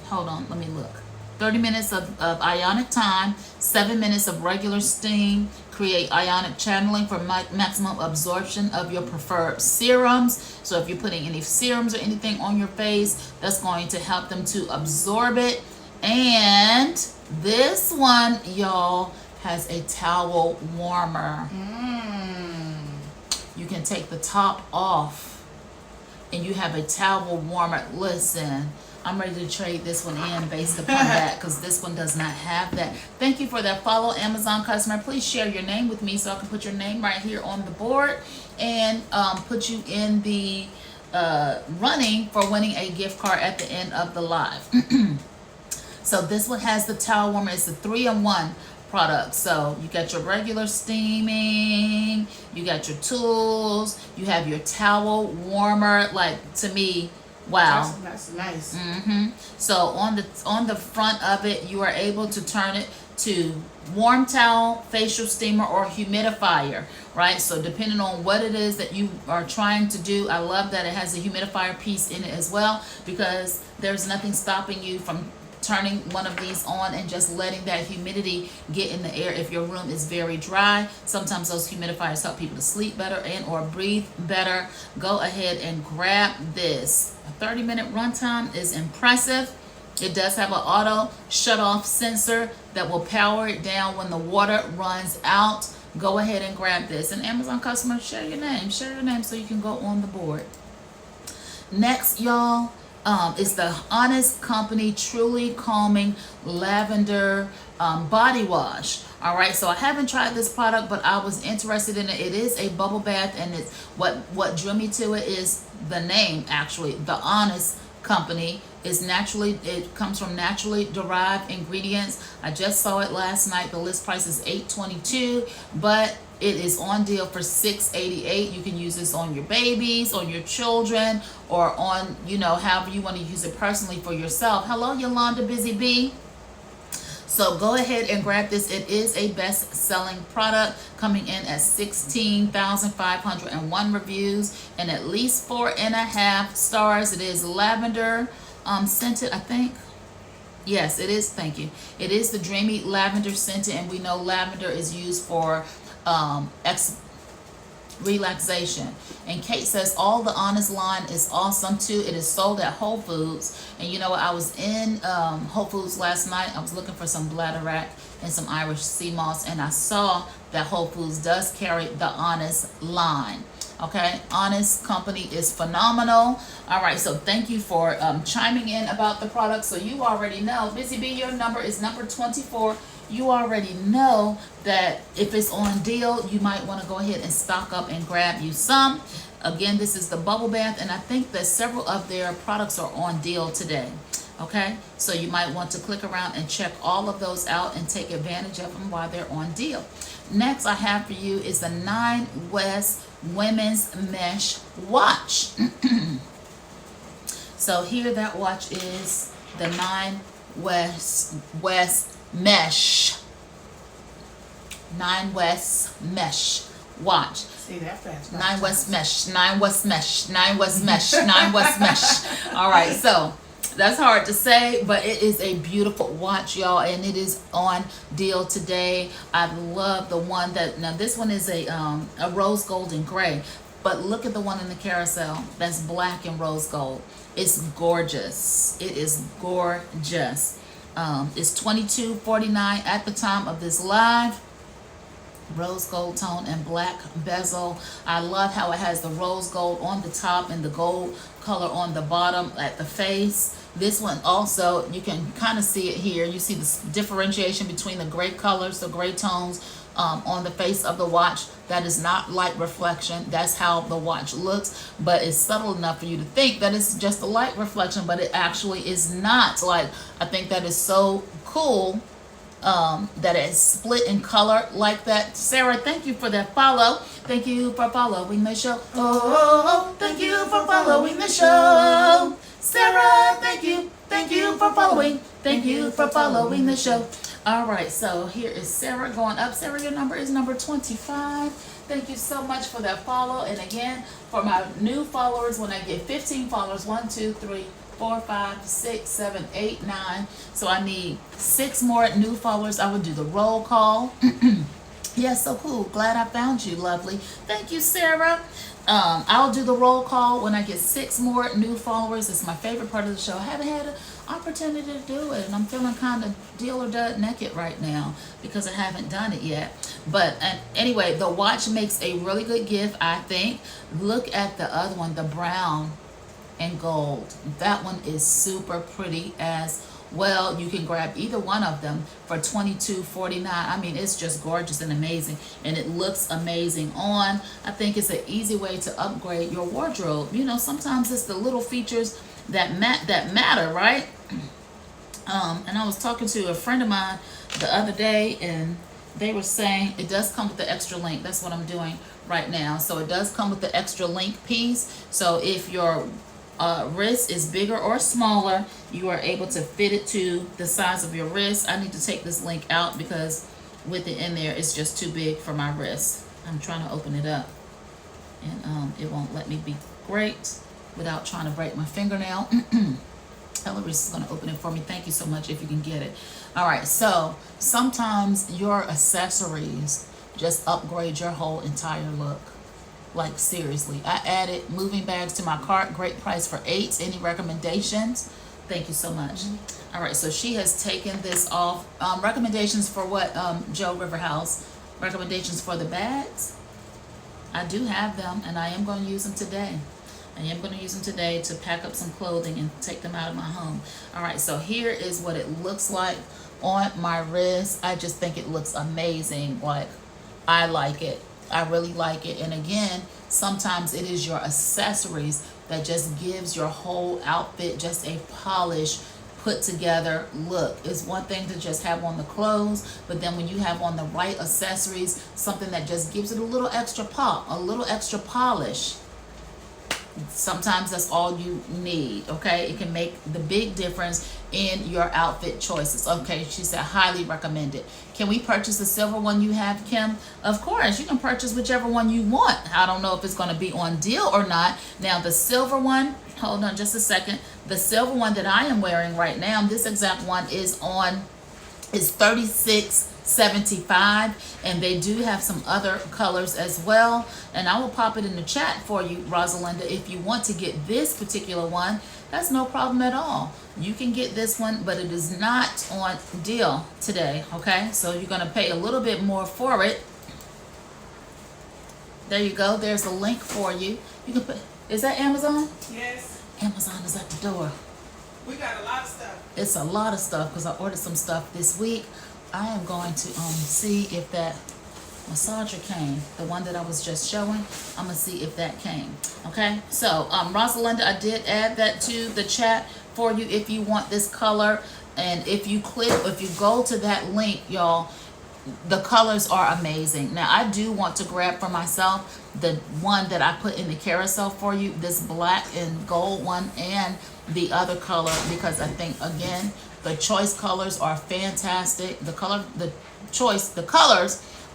hold on, let me look. 30 minutes of ionic time, 7 minutes of regular steam, create ionic channeling for maximum absorption of your preferred serums. So if you're putting any serums or anything on your face, that's going to help them to absorb it. And this one, y'all, has a towel warmer. You can take the top off and you have a towel warmer. Listen, I'm ready to trade this one in based upon that, because this one does not have that. Thank you for that follow, Amazon customer. Please share your name with me so I can put your name right here on the board and put you in the running for winning a gift card at the end of the live. So this one has the towel warmer. It's a 3-in-1 product. So you got your regular steaming, you got your tools, you have your towel warmer. Like, to me, wow, that's nice. So on the front of it, you are able to turn it to warm towel, facial steamer, or humidifier, right? So depending on what it is that you are trying to do, I love that it has a humidifier piece in it as well, because there's nothing stopping you from turning one of these on and just letting that humidity get in the air if your room is very dry. Sometimes those humidifiers help people to sleep better and or breathe better. Go ahead and grab this. A 30-minute runtime is impressive. It does have an auto shut off sensor that will power it down when the water runs out. Go ahead and grab this. And Amazon customer, share your name so you can go on the board. Next, y'all, is the Honest Company Truly Calming Lavender body wash. All right, so I haven't tried this product, but I was interested in it. It is a bubble bath, and it's what drew me to it is the name. Actually, the Honest Company is naturally, it comes from naturally derived ingredients. I just saw it last night. The list price is $8.22, but it is on deal for $6.88. You can use this on your babies, on your children, or on, you know, however you want to use it personally for yourself. Hello, Yolanda Busy Bee. So go ahead and grab this. It is a best-selling product, coming in at 16,501 reviews and at least 4.5 stars. It is lavender scented, I think. Yes, it is. Thank you. It is the Dreamy Lavender scented, and we know lavender is used for relaxation. And Kate says all the Honest line is awesome too. It is sold at Whole Foods. And you know what, I was in Whole Foods last night. I was looking for some bladderwrack and some Irish sea moss, and I saw that Whole Foods does carry the Honest line. Okay, Honest Company is phenomenal. All right, so thank you for chiming in about the product. So you already know, Busy Bee, your number is number 24. You already know that if it's on deal, you might want to go ahead and stock up and grab you some. Again, this is the bubble bath, and I think that several of their products are on deal today. Okay, so you might want to click around and check all of those out and take advantage of them while they're on deal. Next I have for you is the 9 West Women's Mesh Watch. So here that watch is the 9 West Mesh. 9 West Mesh Watch. Say that fast. 9 West Mesh. 9 West Mesh. 9 West Mesh. 9 West Mesh. All right, so that's hard to say, but it is a beautiful watch, y'all, and it is on deal today. I love the one that, now this one is a rose gold and gray, but look at the one in the carousel that's black and rose gold. It's gorgeous. It is gorgeous. It's $22.49 at the time of this live. Rose gold tone and black bezel. I love how it has the rose gold on the top and the gold color on the bottom at the face. This one also, you can kind of see it here. You see the differentiation between the gray colors, the gray tones on the face of the watch. That is not light reflection. That's how the watch looks, but it's subtle enough for you to think that it's just a light reflection, but it actually is not. Like, I think that is so cool. That it's split in color like that. Sarah, thank you for that follow. Thank you for following the show. Oh, thank you for following the show. Sarah, thank you. Thank you for following. Thank you for following the show. All right, so here is Sarah going up. Sarah, your number is number 25. Thank you so much for that follow. And again, for my new followers, when I get 15 followers, 1, 2, 3, 4, 5, 6, 7, 8, 9. So I need 6 more new followers. I would do the roll call. Yes, so cool. Glad I found you, lovely. Thank you, Sarah. I'll do the roll call when I get 6 more new followers. It's my favorite part of the show. I haven't had an opportunity to do it, and I'm feeling kind of deal or dud naked right now because I haven't done it yet. But anyway, the watch makes a really good gift, I think. Look at the other one, the brown and gold. That one is super pretty as well. You can grab either one of them for $22.49. I mean, it's just gorgeous and amazing, and it looks amazing on. I think it's an easy way to upgrade your wardrobe. You know, sometimes it's the little features that matter, right? And I was talking to a friend of mine the other day, and they were saying it does come with the extra link. That's what I'm doing right now. So it does come with the extra link piece. So if your wrist is bigger or smaller, you are able to fit it to the size of your wrist. I need to take this link out because with it in there, it's just too big for my wrist. I'm trying to open it up, and it won't let me be great without trying to break my fingernail. Hillary's going to open it for me. Thank you so much if you can get it. All right, so sometimes your accessories just upgrade your whole entire look. Like, seriously. I added moving bags to my cart. Great price for 8. Any recommendations? Thank you so much. All right, so she has taken this off. Recommendations for what, Joe Riverhouse? Recommendations for the bags? I do have them, and I am going to use them today. I am going to use them today to pack up some clothing and take them out of my home. All right, so here is what it looks like on my wrist. I just think it looks amazing. Like, I like it. I really like it. And again, sometimes it is your accessories that just gives your whole outfit just a polished, put together look. It's one thing to just have on the clothes, but then when you have on the right accessories, something that just gives it a little extra pop, a little extra polish. Sometimes that's all you need, okay? It can make the big difference in your outfit choices. Okay, she said highly recommended. Can we purchase the silver one you have, Kim? Of course, you can purchase whichever one you want. I don't know if it's going to be on deal or not. Now, the silver one, hold on just a second. The silver one that I am wearing right now, this exact one is $36.75, and they do have some other colors as well, and I will pop it in the chat for you, Rosalinda. If you want to get this particular one, that's no problem at all. You can get this one, but it is not on deal today, okay? So you're going to pay a little bit more for it. There you go. There's a link for you. You can put, is that Amazon? Yes. Amazon is at the door. We got a lot of stuff. It's a lot of stuff because I ordered some stuff this week. I am going to see if that massager came, the one that I was just showing. I'm gonna see if that came. Okay, so Rosalinda, I did add that to the chat for you if you want this color. And if you go to that link, y'all, the colors are amazing. Now, I do want to grab for myself the one that I put in the carousel for you, this black and gold one, and the other color, because I think, again, the choice colors are fantastic. The colors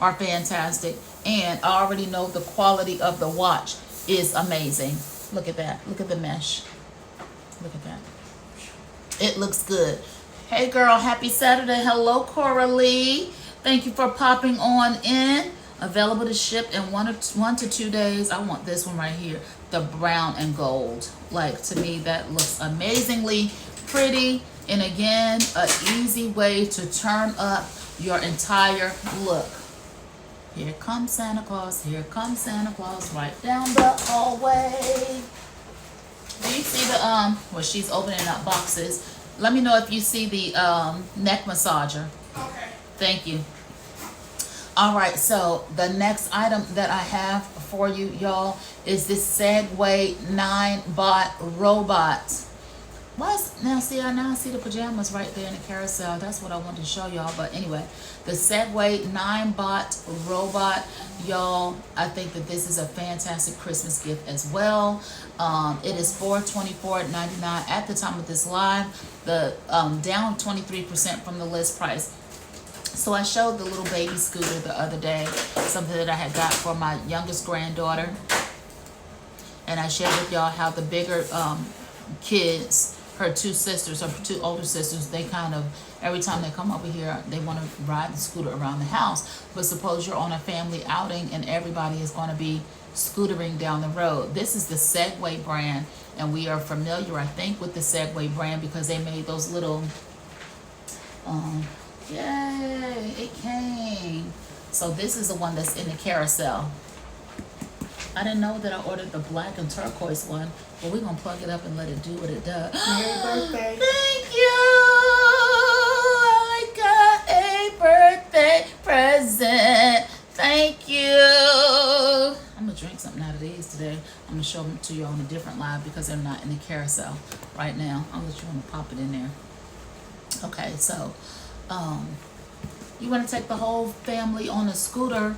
are fantastic, and I already know the quality of the watch is amazing. Look at that. Look at the mesh. Look at that. It looks good. Hey girl, happy Saturday. Hello, Coralie. Thank you for popping on in. Available to ship in 1 to 2 days. I want this one right here, the brown and gold. Like, to me, that looks amazingly pretty. And again, an easy way to turn up your entire look. Here comes Santa Claus. Here comes Santa Claus right down the hallway. Do you see the well, she's opening up boxes. Let me know if you see the neck massager. Okay. Thank you. All right, so the next item that I have for you, y'all, is this Segway 9-bot robot. Now see the pajamas right there in the carousel. That's what I wanted to show y'all. But anyway, the Segway 9-bot robot, y'all, I think that this is a fantastic Christmas gift as well. It is $424.99 at the time of this live. The down 23% from the list price. So I showed the little baby scooter the other day, something that I had got for my youngest granddaughter. And I shared with y'all how the bigger kids, her two older sisters, they kind of, every time they come over here, they want to ride the scooter around the house. But suppose you're on a family outing and everybody is going to be scootering down the road. This is the Segway brand, and we are familiar, I think, with the Segway brand because they made those little, yay, it came. So this is the one that's in the carousel. I didn't know that I ordered the black and turquoise one, but we're going to plug it up and let it do what it does. Merry birthday. Thank you. I got a birthday present. Thank you. I'm going to drink something out of these today. I'm going to show them to you on a different live because they're not in the carousel right now. I'll let you want to pop it in there. Okay, so you want to take the whole family on a scooter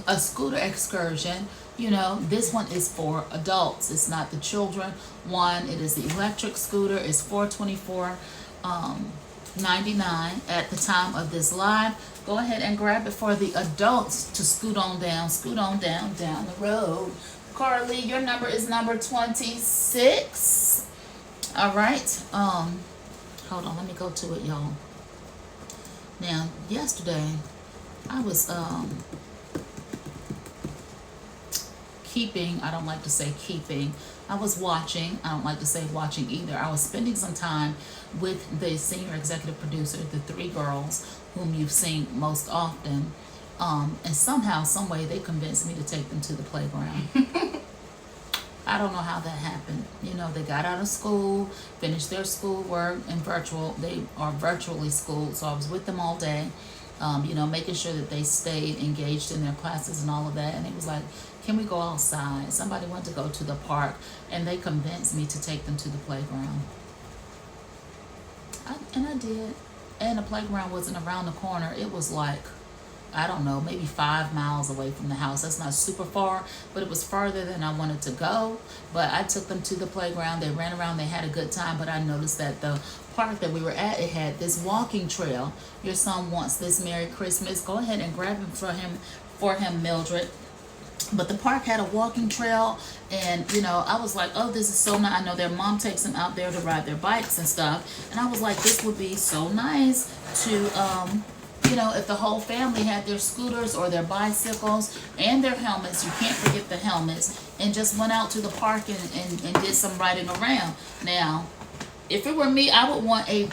excursion. You know, this one is for adults. It's not the children one. It is the electric scooter. It's $424.99 at the time of this live. Go ahead and grab it for the adults to scoot on down down the road. Carly, your number is number 26. All right. Hold on, let me go to it, y'all. Now, yesterday I was keeping, I don't like to say keeping, I was watching, I don't like to say watching either. I was spending some time with the senior executive producer, the three girls whom you've seen most often, and somehow, some way, they convinced me to take them to the playground. I I don't know how that happened. You know, they got out of school, finished their schoolwork and they are virtually schooled. So I was with them all day, you know, making sure that they stayed engaged in their classes and all of that. And it was like, can we go outside? Somebody wanted to go to the park, and they convinced me to take them to the playground. And I did. And the playground wasn't around the corner. It was like, I don't know, maybe 5 miles away from the house. That's not super far, but it was farther than I wanted to go. But I took them to the playground. They ran around. They had a good time. But I noticed that the park that we were at, it had this walking trail. Your son wants this. Merry Christmas. Go ahead and grab him for him, Mildred. But the park had a walking trail, and you know, I was like, oh, this is so nice. I know their mom takes them out there to ride their bikes and stuff, and I was like, this would be so nice to you know, if the whole family had their scooters or their bicycles and their helmets, you can't forget the helmets, and just went out to the park and did some riding around. Now, if it were me, I would want an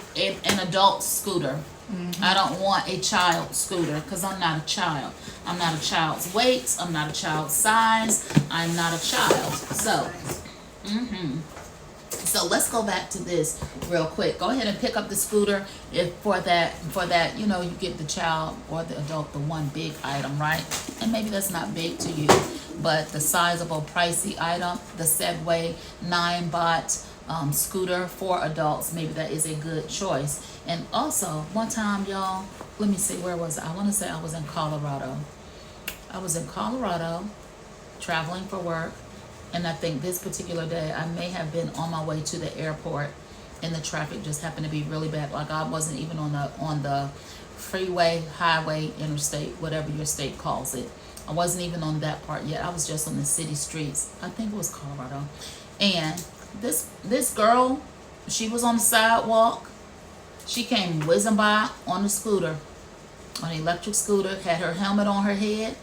adult scooter. Mm-hmm. I don't want a child scooter, because I'm not a child. I'm not a child's weight. I'm not a child's size. I'm not a child. So, so let's go back to this real quick. Go ahead and pick up the scooter. If for that, you know, you get the child or the adult, the one big item, right? And maybe that's not big to you, but the sizable, pricey item, the Segway 9-bot scooter for adults, maybe that is a good choice. And also, one time, y'all, let me see, where was I? I want to say I was in Colorado. I was in Colorado traveling for work, and I think this particular day I may have been on my way to the airport, and the traffic just happened to be really bad. Like, I wasn't even on the freeway, highway, interstate, whatever your state calls it. I wasn't even on that part yet. I was just on the city streets. I think it was Colorado. And this girl, she was on the sidewalk. She came whizzing by on a scooter, on an electric scooter, had her helmet on her head.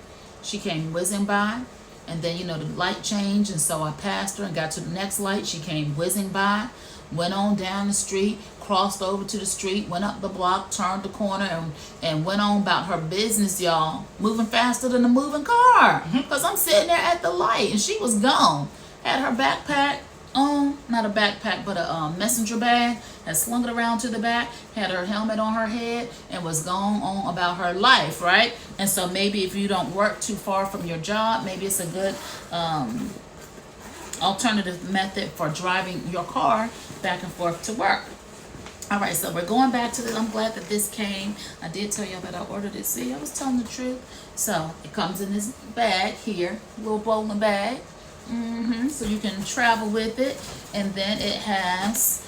She came whizzing by, and then, you know, the light changed, and so I passed her and got to the next light. She came whizzing by, went on down the street, crossed over to the street, went up the block, turned the corner, and went on about her business, y'all, moving faster than a moving car, because I'm sitting there at the light, and she was gone. Had her backpack on, not a backpack, but a messenger bag, had slung it around to the back, had her helmet on her head, and was gone on about her life, right? And so maybe if you don't work too far from your job, maybe it's a good alternative method for driving your car back and forth to work. All right, so we're going back to this. I'm glad that this came. I did tell y'all that I ordered it. See, I was telling the truth. So it comes in this bag here, little bowling bag. So you can travel with it. And then it has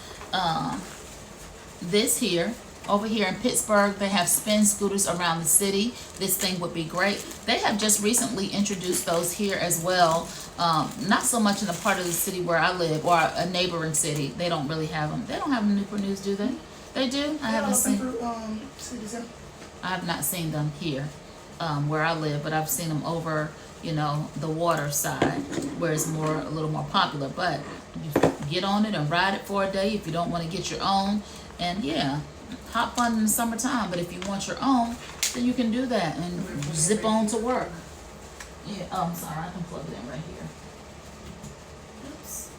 this here. Over here in Pittsburgh, they have spin scooters around the city. This thing would be great. They have just recently introduced those here as well. Not so much in the part of the city where I live, or a neighboring city. They don't really have them. They don't have them in Newport News, do they? They do? I haven't seen. I have not seen them here where I live, but I've seen them over, you know, the water side, where it's a little more popular. But you get on it and ride it for a day if you don't want to get your own. And yeah, hot fun in the summertime. But if you want your own, then you can do that and zip on to work. Yeah. Oh, I'm sorry. I can plug it in right here. Oops.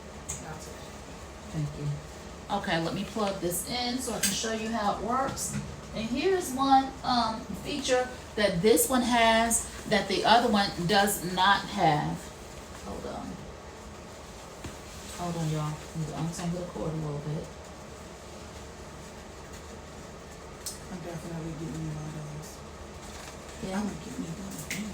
Thank you. Okay, let me plug this in so I can show you how it works. And here's one feature that this one has that the other one does not have. Hold on, y'all. I'm going to the cord a little bit. I'm definitely getting you one of those. Yeah. I'm gonna get me one of them.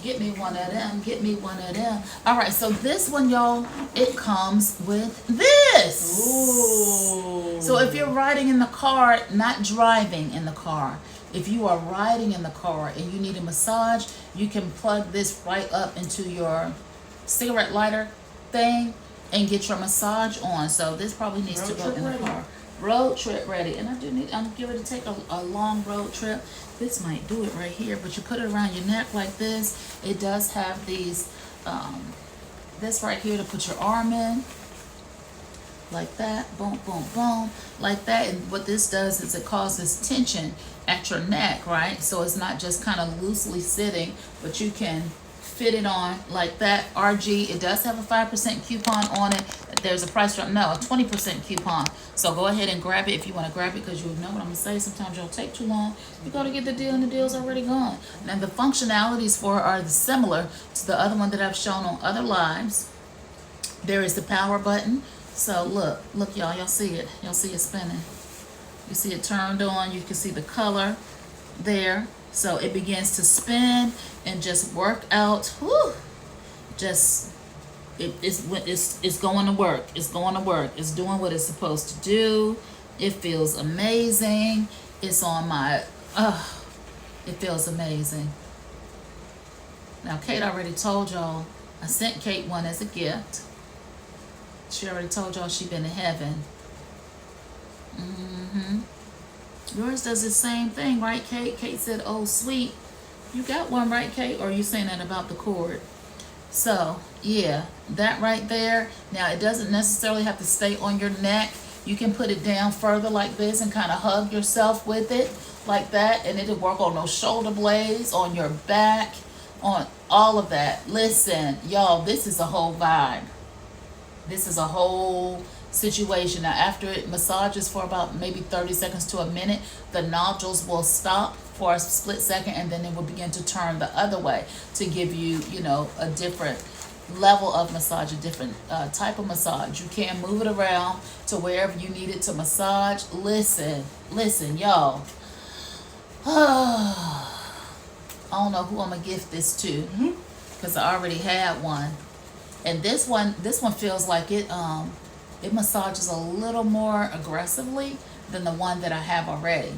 Get me one of them. Get me one of them. All right, so this one, y'all, it comes with this. Ooh. So if you're riding in the car, not driving in the car, if you are riding in the car and you need a massage, you can plug this right up into your cigarette lighter thing and get your massage on. So this probably needs to go in the car. Road trip ready. And I'm getting ready to take a long road trip. This might do it right here, but you put it around your neck like this. It does have these, this right here to put your arm in. Like that, boom, boom, boom, like that. And what this does is it causes tension at your neck, right? So it's not just kind of loosely sitting, but you can fit it on like that. RG, it does have a 5% coupon on it. There's a price drop, no, a 20% coupon. So go ahead and grab it if you want to grab it, because you know what I'm gonna say. Sometimes it'll take too long. You go to get the deal and the deal's already gone. And the functionalities for it are similar to the other one that I've shown on other lives. There is the power button. So look y'all see it. Y'all see it spinning. You see it turned on. You can see the color there. So it begins to spin and just work out. Whew, just it's going to work. It's going to work. It's doing what it's supposed to do. It feels amazing. It's on my it feels amazing. Now Kate already told y'all I sent Kate one as a gift. She already told y'all she been in heaven. Yours does the same thing, right, Kate? Kate said, oh, sweet. You got one, right, Kate? Or are you saying that about the cord? So, yeah, that right there. Now, it doesn't necessarily have to stay on your neck. You can put it down further like this and kind of hug yourself with it like that. And it'll work on those shoulder blades, on your back, on all of that. Listen, y'all, this is a whole vibe. This is a whole situation. Now, after it massages for about maybe 30 seconds to a minute, the nodules will stop for a split second, and then it will begin to turn the other way to give you, you know, a different level of massage, a different type of massage. You can move it around to wherever you need it to massage. Listen, y'all. I don't know who I'm gonna gift this to, because I already had one. And this one feels like it massages a little more aggressively than the one that I have already.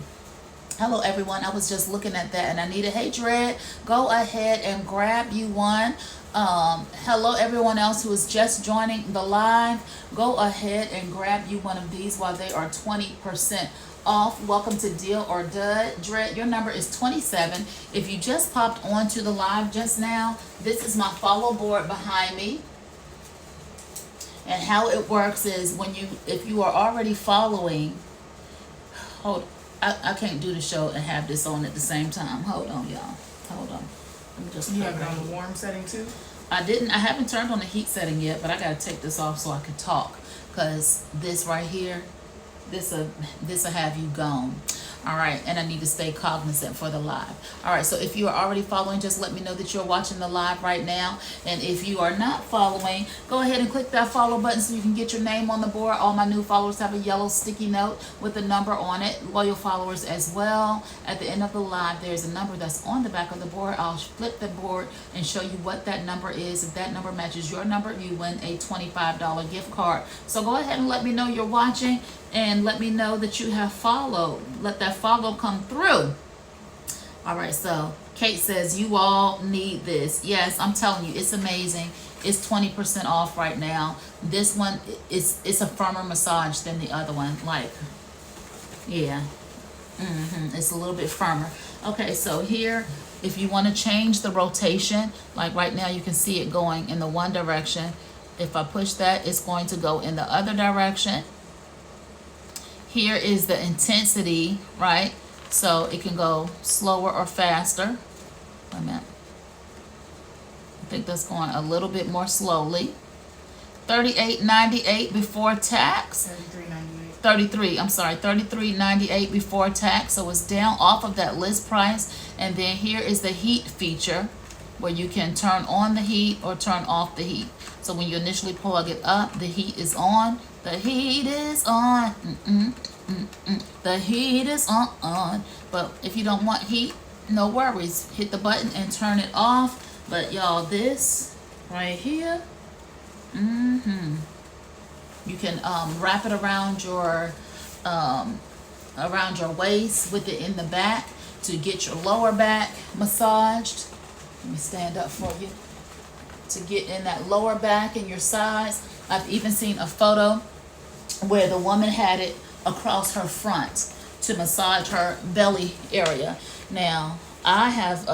Hello everyone, I was just looking at that and I needed, hey Dread, go ahead and grab you one. Hello everyone else who is just joining the live, go ahead and grab you one of these while they are 20% off. Welcome to Deal or Dud. Dread, your number is 27. If you just popped onto the live just now, this is my follow board behind me. And how it works is if you are already following, I can't do the show and have this on at the same time. Hold on, y'all. Hold on. Let me just. You have it on the warm setting too? I haven't turned on the heat setting yet, but I gotta take this off so I can talk. Cause this right here, this'll have you gone. All right, and I need to stay cognizant for the live. All right, so if you are already following, just let me know that you're watching the live right now. And if you are not following, go ahead and click that follow button so you can get your name on the board. All my new followers have a yellow sticky note with a number on it. Loyal followers as well. At the end of the live, there's a number that's on the back of the board. I'll flip the board and show you what that number is. If that number matches your number, you win a $25 gift card. So go ahead and let me know you're watching, and let me know that you have followed. Let that follow come through. All right, so Kate says you all need this. Yes, I'm telling you, it's amazing. It's 20% off right now. This one it's a firmer massage than the other one. Like, yeah, it's a little bit firmer. Okay, so here, if you want to change the rotation, like right now you can see it going in the one direction. If I push that, it's going to go in the other direction. Here is the intensity, right? So it can go slower or faster. Wait a minute. I think that's going a little bit more slowly. $38.98 before tax. $33.98 before tax. So it's down off of that list price. And then here is the heat feature, where you can turn on the heat or turn off the heat. So when you initially plug it up, the heat is on. The heat is on. The heat is on. But if you don't want heat, no worries. Hit the button and turn it off. But y'all, this right here, you can wrap it around your waist with it in the back to get your lower back massaged. Let me stand up for you. To get in that lower back and your sides. I've even seen a photo where the woman had it across her front to massage her belly area. Now, I have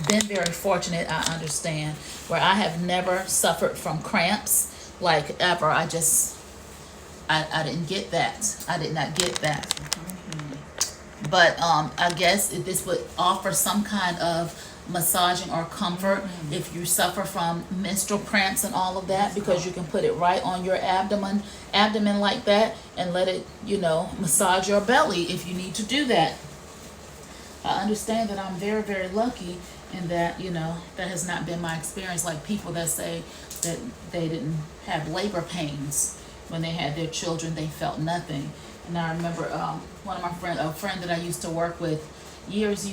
been very fortunate, I understand, where I have never suffered from cramps, like ever. I didn't get that. I did not get that. But I guess if this would offer some kind of massaging or comfort if you suffer from menstrual cramps and all of that, because you can put it right on your abdomen like that and let it, massage your belly if you need to do that. I understand that I'm very, very lucky in that, that has not been my experience, like people that say that they didn't have labor pains when they had their children, they felt nothing. And I remember one of my a friend that I used to work with years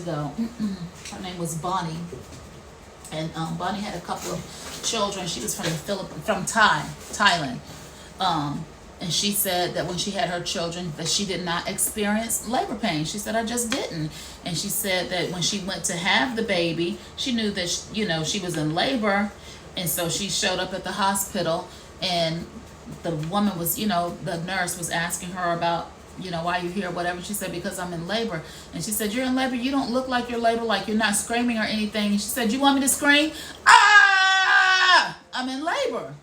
ago, her name was Bonnie. And Bonnie had a couple of children. She was from Thailand. And she said that when she had her children that she did not experience labor pain. She said, I just didn't. And she said that when she went to have the baby, she knew that, she was in labor. And so she showed up at the hospital, and the woman was, the nurse was asking her about, why you here, whatever. She said, because I'm in labor. And she said, you're in labor? You don't look like you're labor, like you're not screaming or anything. And she said, you want me to scream? Ah! I'm in labor.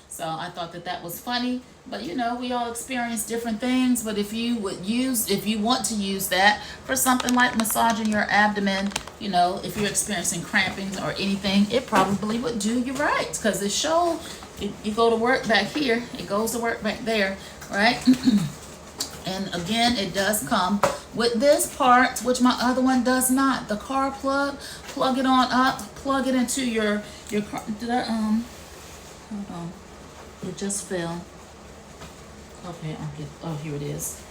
So I thought that was funny. But we all experience different things. But if you want to use that for something like massaging your abdomen, if you're experiencing cramping or anything, it probably would do you right. Because it shows, you go to work back here, it goes to work back there, right? And again, it does come with this part, which my other one does not. The car plug it on up, plug it into your car. Did I, hold on. It just fell. Okay, here it is.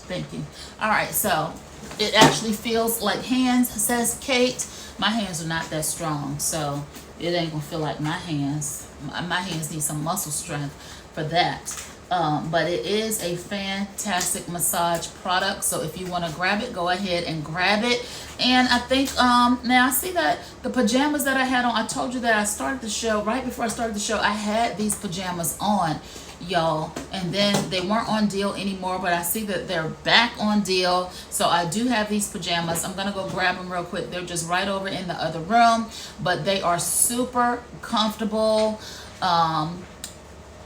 Thank you. All right, so it actually feels like hands, says Kate. My hands are not that strong, so it ain't gonna feel like my hands. My hands need some muscle strength for that. But it is a fantastic massage product. So if you want to grab it, go ahead and grab it. And I think now I see that the pajamas that I had on, I told you that I started the show, right before I started the show, I had these pajamas on, y'all, and then they weren't on deal anymore, but I see that they're back on deal. So I do have these pajamas. I'm gonna go grab them real quick. They're just right over in the other room, but they are super comfortable.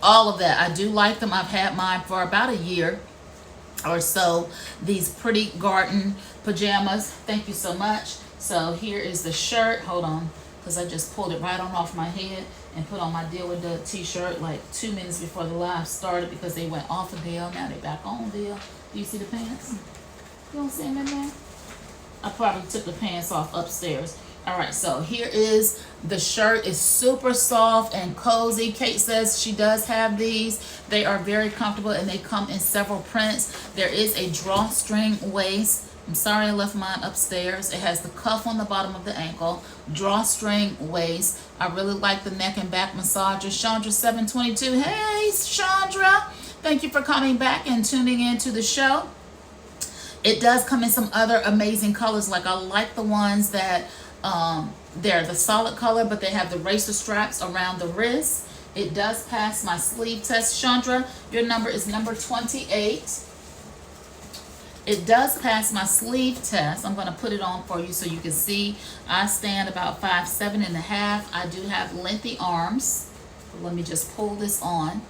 All of that, I do like them. I've had mine for about a year or so. These pretty garden pajamas. Thank you so much. So here is the shirt. Hold on, because I just pulled it right on off my head and put on my Deal or Dud t-shirt like 2 minutes before the live started, because they went off of deal. Now they're back on deal. Do you see the pants? You don't see them in there? I probably took the pants off upstairs. All right, so here is the shirt. Is super soft and cozy. Kate says she does have these. They are very comfortable, and they come in several prints. There is a drawstring waist. I'm sorry I left mine upstairs. It has the cuff on the bottom of the ankle, drawstring waist. I really like the neck and back massager. Chandra 722. Hey, Chandra. Thank you for coming back and tuning in to the show. It does come in some other amazing colors. Like I like the ones that they're the solid color, but they have the racer straps around the wrist. It does pass my sleeve test. Chandra, your number is number 28. It does pass my sleeve test. I'm going to put it on for you so you can see. I stand about 5'7.5". I do have lengthy arms. Let me just pull this on.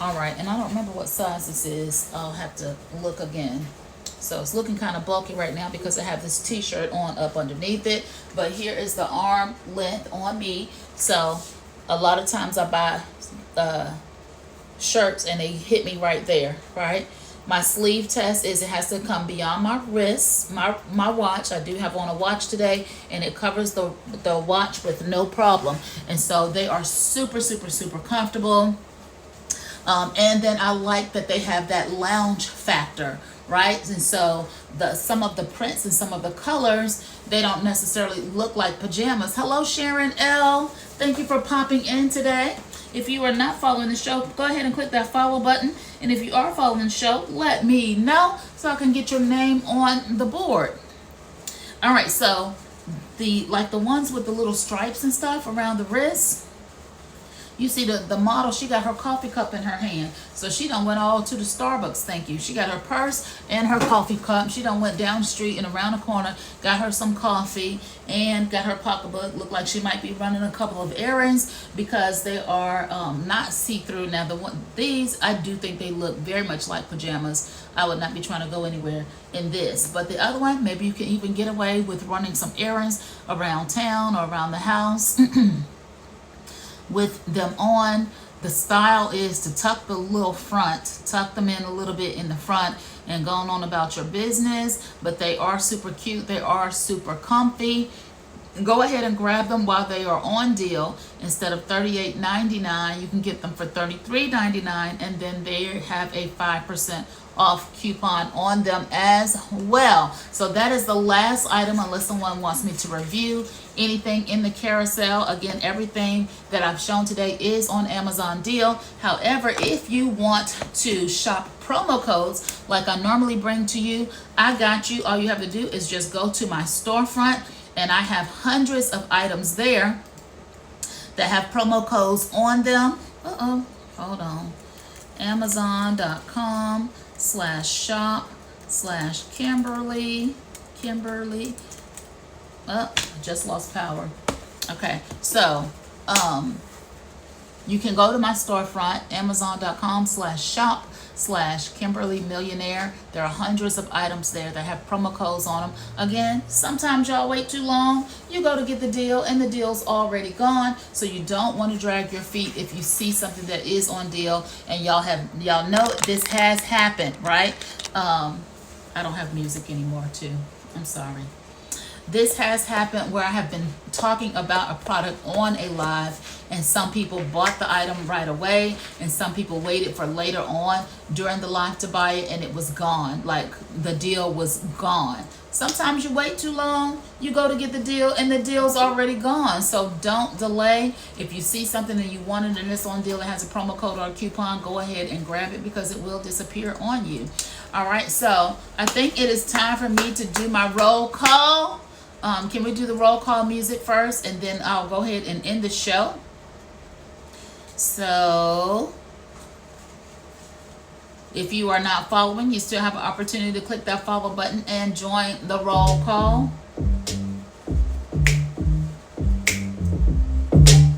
All right, and I don't remember what size this is. I'll have to look again. So it's looking kind of bulky right now because I have this t-shirt on up underneath it. But here is the arm length on me. So a lot of times I buy shirts and they hit me right there, right? My sleeve test is it has to come beyond my wrist, my watch. I do have on a watch today, and it covers the watch with no problem. And so they are super, super, super comfortable. And then I like that they have that lounge factor, right? And so some of the prints and some of the colors, they don't necessarily look like pajamas. Hello, Sharon L. Thank you for popping in today. If you are not following the show, go ahead and click that follow button. And if you are following the show, let me know so I can get your name on the board. All right, so the ones with the little stripes and stuff around the wrist, You see the model, she got her coffee cup in her hand. So she done went all to the Starbucks, thank you. She got her purse and her coffee cup. She done went down the street and around the corner, got her some coffee and got her pocketbook. Looked like she might be running a couple of errands because they are not see-through. Now these, I do think they look very much like pajamas. I would not be trying to go anywhere in this. But the other one, maybe you can even get away with running some errands around town or around the house with them on. The style is to tuck the little front, tuck them in a little bit in the front and going on about your business. But they are super cute. They are super comfy. Go ahead and grab them while they are on deal. Instead of $38.99, you can get them for $33.99, and then they have a 5% off coupon on them as well. So that is the last item, unless someone wants me to review anything in the carousel. Again, everything that I've shown today is on Amazon deal. However, if you want to shop promo codes like I normally bring to you, I got you. All you have to do is just go to my storefront, and I have hundreds of items there that have promo codes on them. Hold on. Amazon.com/shop/Kimberly. Oh, just lost power. Okay, so you can go to my storefront, Amazon.com/shop/Kimberly Millionaire. There are hundreds of items there that have promo codes on them. Again, sometimes y'all wait too long. You go to get the deal and the deal's already gone. So you don't want to drag your feet if you see something that is on deal. And y'all know this has happened, right? I don't have music anymore too. I'm sorry. This has happened where I have been talking about a product on a live, and some people bought the item right away, and some people waited for later on during the live to buy it, and it was gone. Like the deal was gone. Sometimes you wait too long, you go to get the deal, and the deal's already gone. So don't delay. If you see something that you wanted and it's on deal that has a promo code or a coupon, go ahead and grab it because it will disappear on you. All right, so I think it is time for me to do my roll call. Can we do the roll call music first, and then I'll go ahead and end the show. So if you are not following, you still have an opportunity to click that follow button and join the roll call.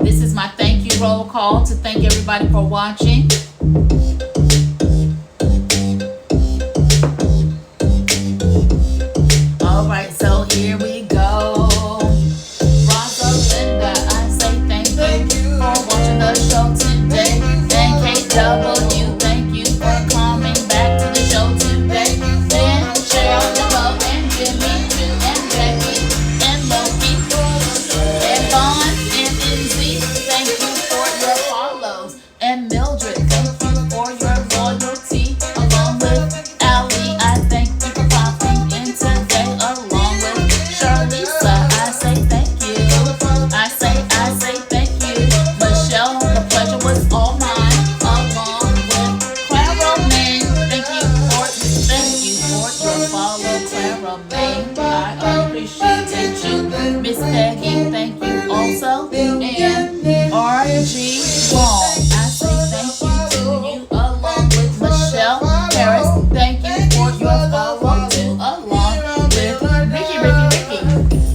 This is my thank you roll call to thank everybody for watching. All right, so here we go. Rosalinda, I say thank you for watching the show today. And KW, thank you for coming back to the show today. And Cheryl, Hello, and Jimmy, too, and Becky, and Loki, and Vaughn, and Izzy, thank you for your follows. And Mildred, thank you for your loyalty. Along with Allie, I thank you for popping in today. Along with Charlisa, I say thank you. I say thank you. Michelle, the pleasure was all mine. Along with Clara May, thank you for your follow, Clara May. I appreciate you. Miss Peggy, thank you also. And RG Wong, I say thank you to you. Along with Michelle Harris, thank you for your follow too. Along with Ricky.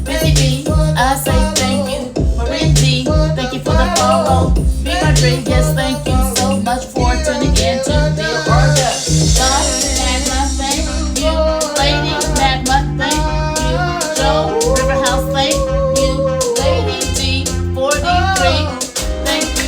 Busy B, I say thank you. Marie G, thank you for the follow. B Rodriguez, thank you so much for tuning in to Deal or Done. John Magma, thank you. Lady Magma, thank you. Joe Riverhouse, thank you. Lady D 43, thank you.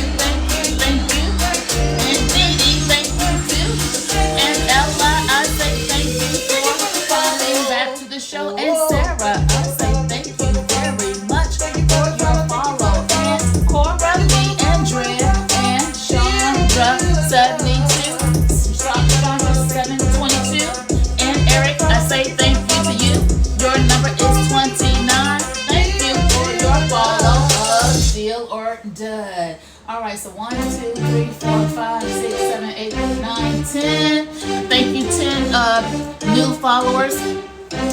And Dee, thank you too. And Ella, I say thank you for calling back to the show. And Sarah, I say thank you very much for your follow. And Cora Lee, and Drea, and Chandra 72, Chandra 722, and Eric, I say thank you to you. Your number is 29. Thank you for your follow of Deal or Dud. All right, so 1, 2, 3, 4, 5, 6, 7, 8, 9, 10. Thank you, 10 new followers.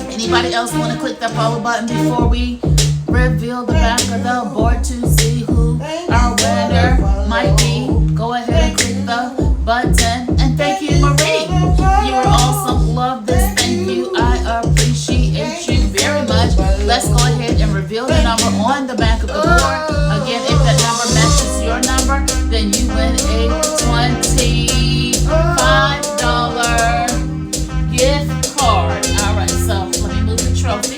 Anybody else want to click that follow button before we reveal the back of the board to see who our winner might might be, go ahead and click the button. And thank you, Marie. You are awesome. Love this. Thank you. I appreciate you very much. Let's go ahead and reveal the number on the back of the board. Again, if that number matches your number, then you win a $25 gift card. All right, so let me move the trophy.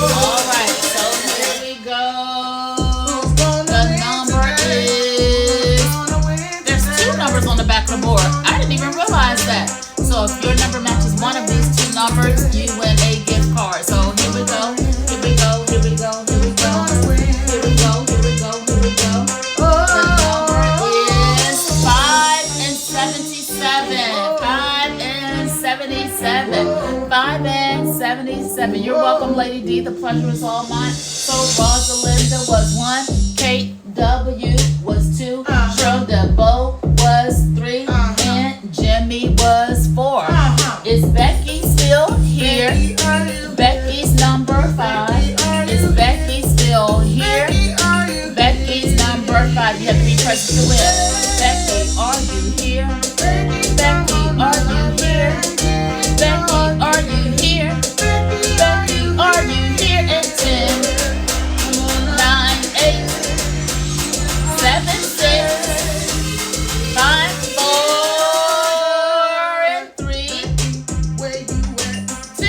All right, so here we go. The number is, there's two numbers on the back of the board. I didn't even realize that. So if your number matches one of these two numbers, you win a gift card. So here we go. Here we go. Here we go. Here we go. Here we go. Here we go. Here we go. The number is 5 and 77. 5 and 77. 5 and 77. You're welcome, Lady D. The pleasure is all mine. So Rosalinda was 1. Kate W was 2. Cheryl DeBoe was 3. And Jimmy was 4. Is Becky still here? Becky's number 5. Is Becky still here? Becky's number 5. You have 3 presses to win. Becky, are you here? Becky, are you here? Becky, are you here? Becky, are you here? And 10, 9, 8, 7, 6, 5, 4, and 3, 2,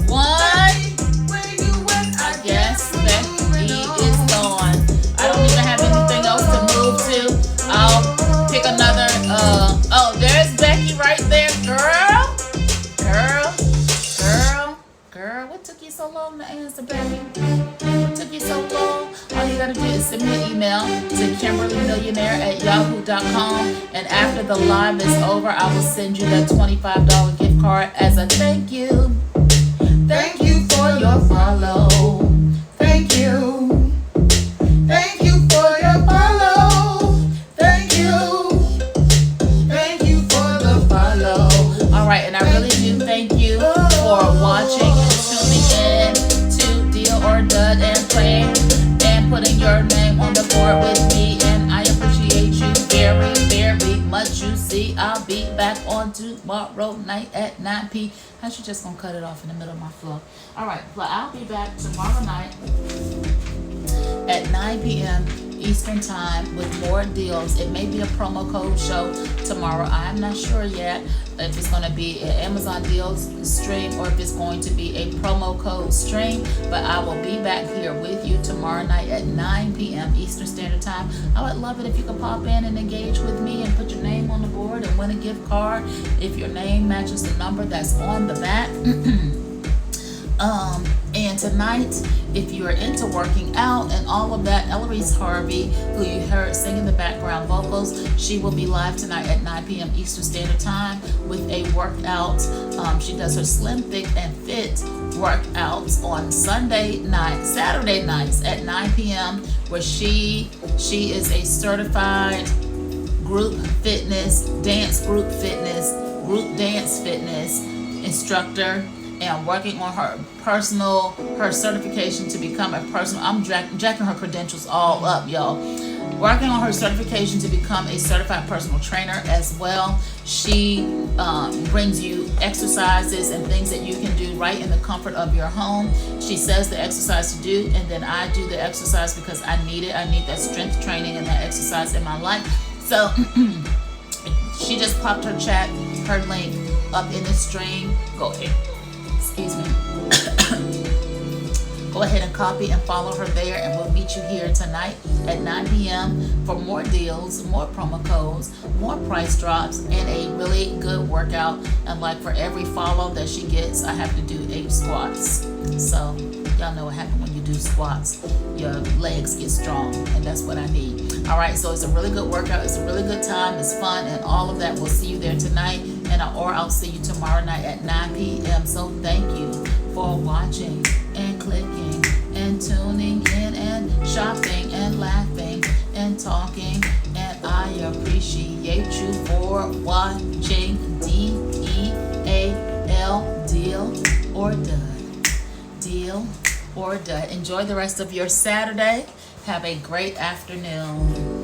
1. I guess Becky is gone. I don't even have anything else to move to. I'll pick another. Oh, there's Becky right there, girl. What took you so long to answer, baby? What took you so long? All you gotta do is send me an email to KimberlyMillionaire@yahoo.com, and after the live is over, I will send you that $25 gift card as a thank you. Thank you for your follow. Thank you. Thank you for your follow. Thank you. Thank you for the follow. All right, and I really do thank you for watching and tuning in to Deal or Dud and playing and putting your name on the board with me. And I appreciate you very, very much. You see, I'll be back on tomorrow night at 9 p.m. How's she just gonna cut it off in the middle of my flow? All right, but I'll be back tomorrow night at 9 p.m. Eastern Time with more deals. It may be a promo code show tomorrow. I'm not sure yet if it's going to be an Amazon deals stream or if it's going to be a promo code stream, but I will be back here with you tomorrow night at 9 p.m. Eastern Standard Time. I would love it if you could pop in and engage with me and put your name on the board and win a gift card if your name matches the number that's on the back. And tonight, if you are into working out and all of that, Eloise Harvey, who you heard singing the background vocals, she will be live tonight at 9 p.m. Eastern Standard Time with a workout. She does her Slim, Thick, and Fit workouts on Saturday nights at 9 p.m. where she is a certified group dance fitness instructor, and working on her certification to become a personal, I'm jacking her credentials all up, y'all. Working on her certification to become a certified personal trainer as well. She brings you exercises and things that you can do right in the comfort of your home. She says the exercise to do, and then I do the exercise because I need it. I need that strength training and that exercise in my life. So she just popped her link up in the stream. Go ahead. Excuse me. Go ahead and copy and follow her there, and we'll meet you here tonight at 9 p.m. for more deals, more promo codes, more price drops, and a really good workout. And like for every follow that she gets, I have to do 8 squats. So y'all know what happens when you do squats. Your legs get strong, and that's what I need. All right, so it's a really good workout. It's a really good time. It's fun and all of that. We'll see you there tonight, or I'll see you tomorrow night at 9 p.m. So thank you for watching and clicking and tuning in and shopping and laughing and talking. And I appreciate you for watching DEAL, Deal or Dud. or dud. Enjoy the rest of your Saturday. Have a great afternoon.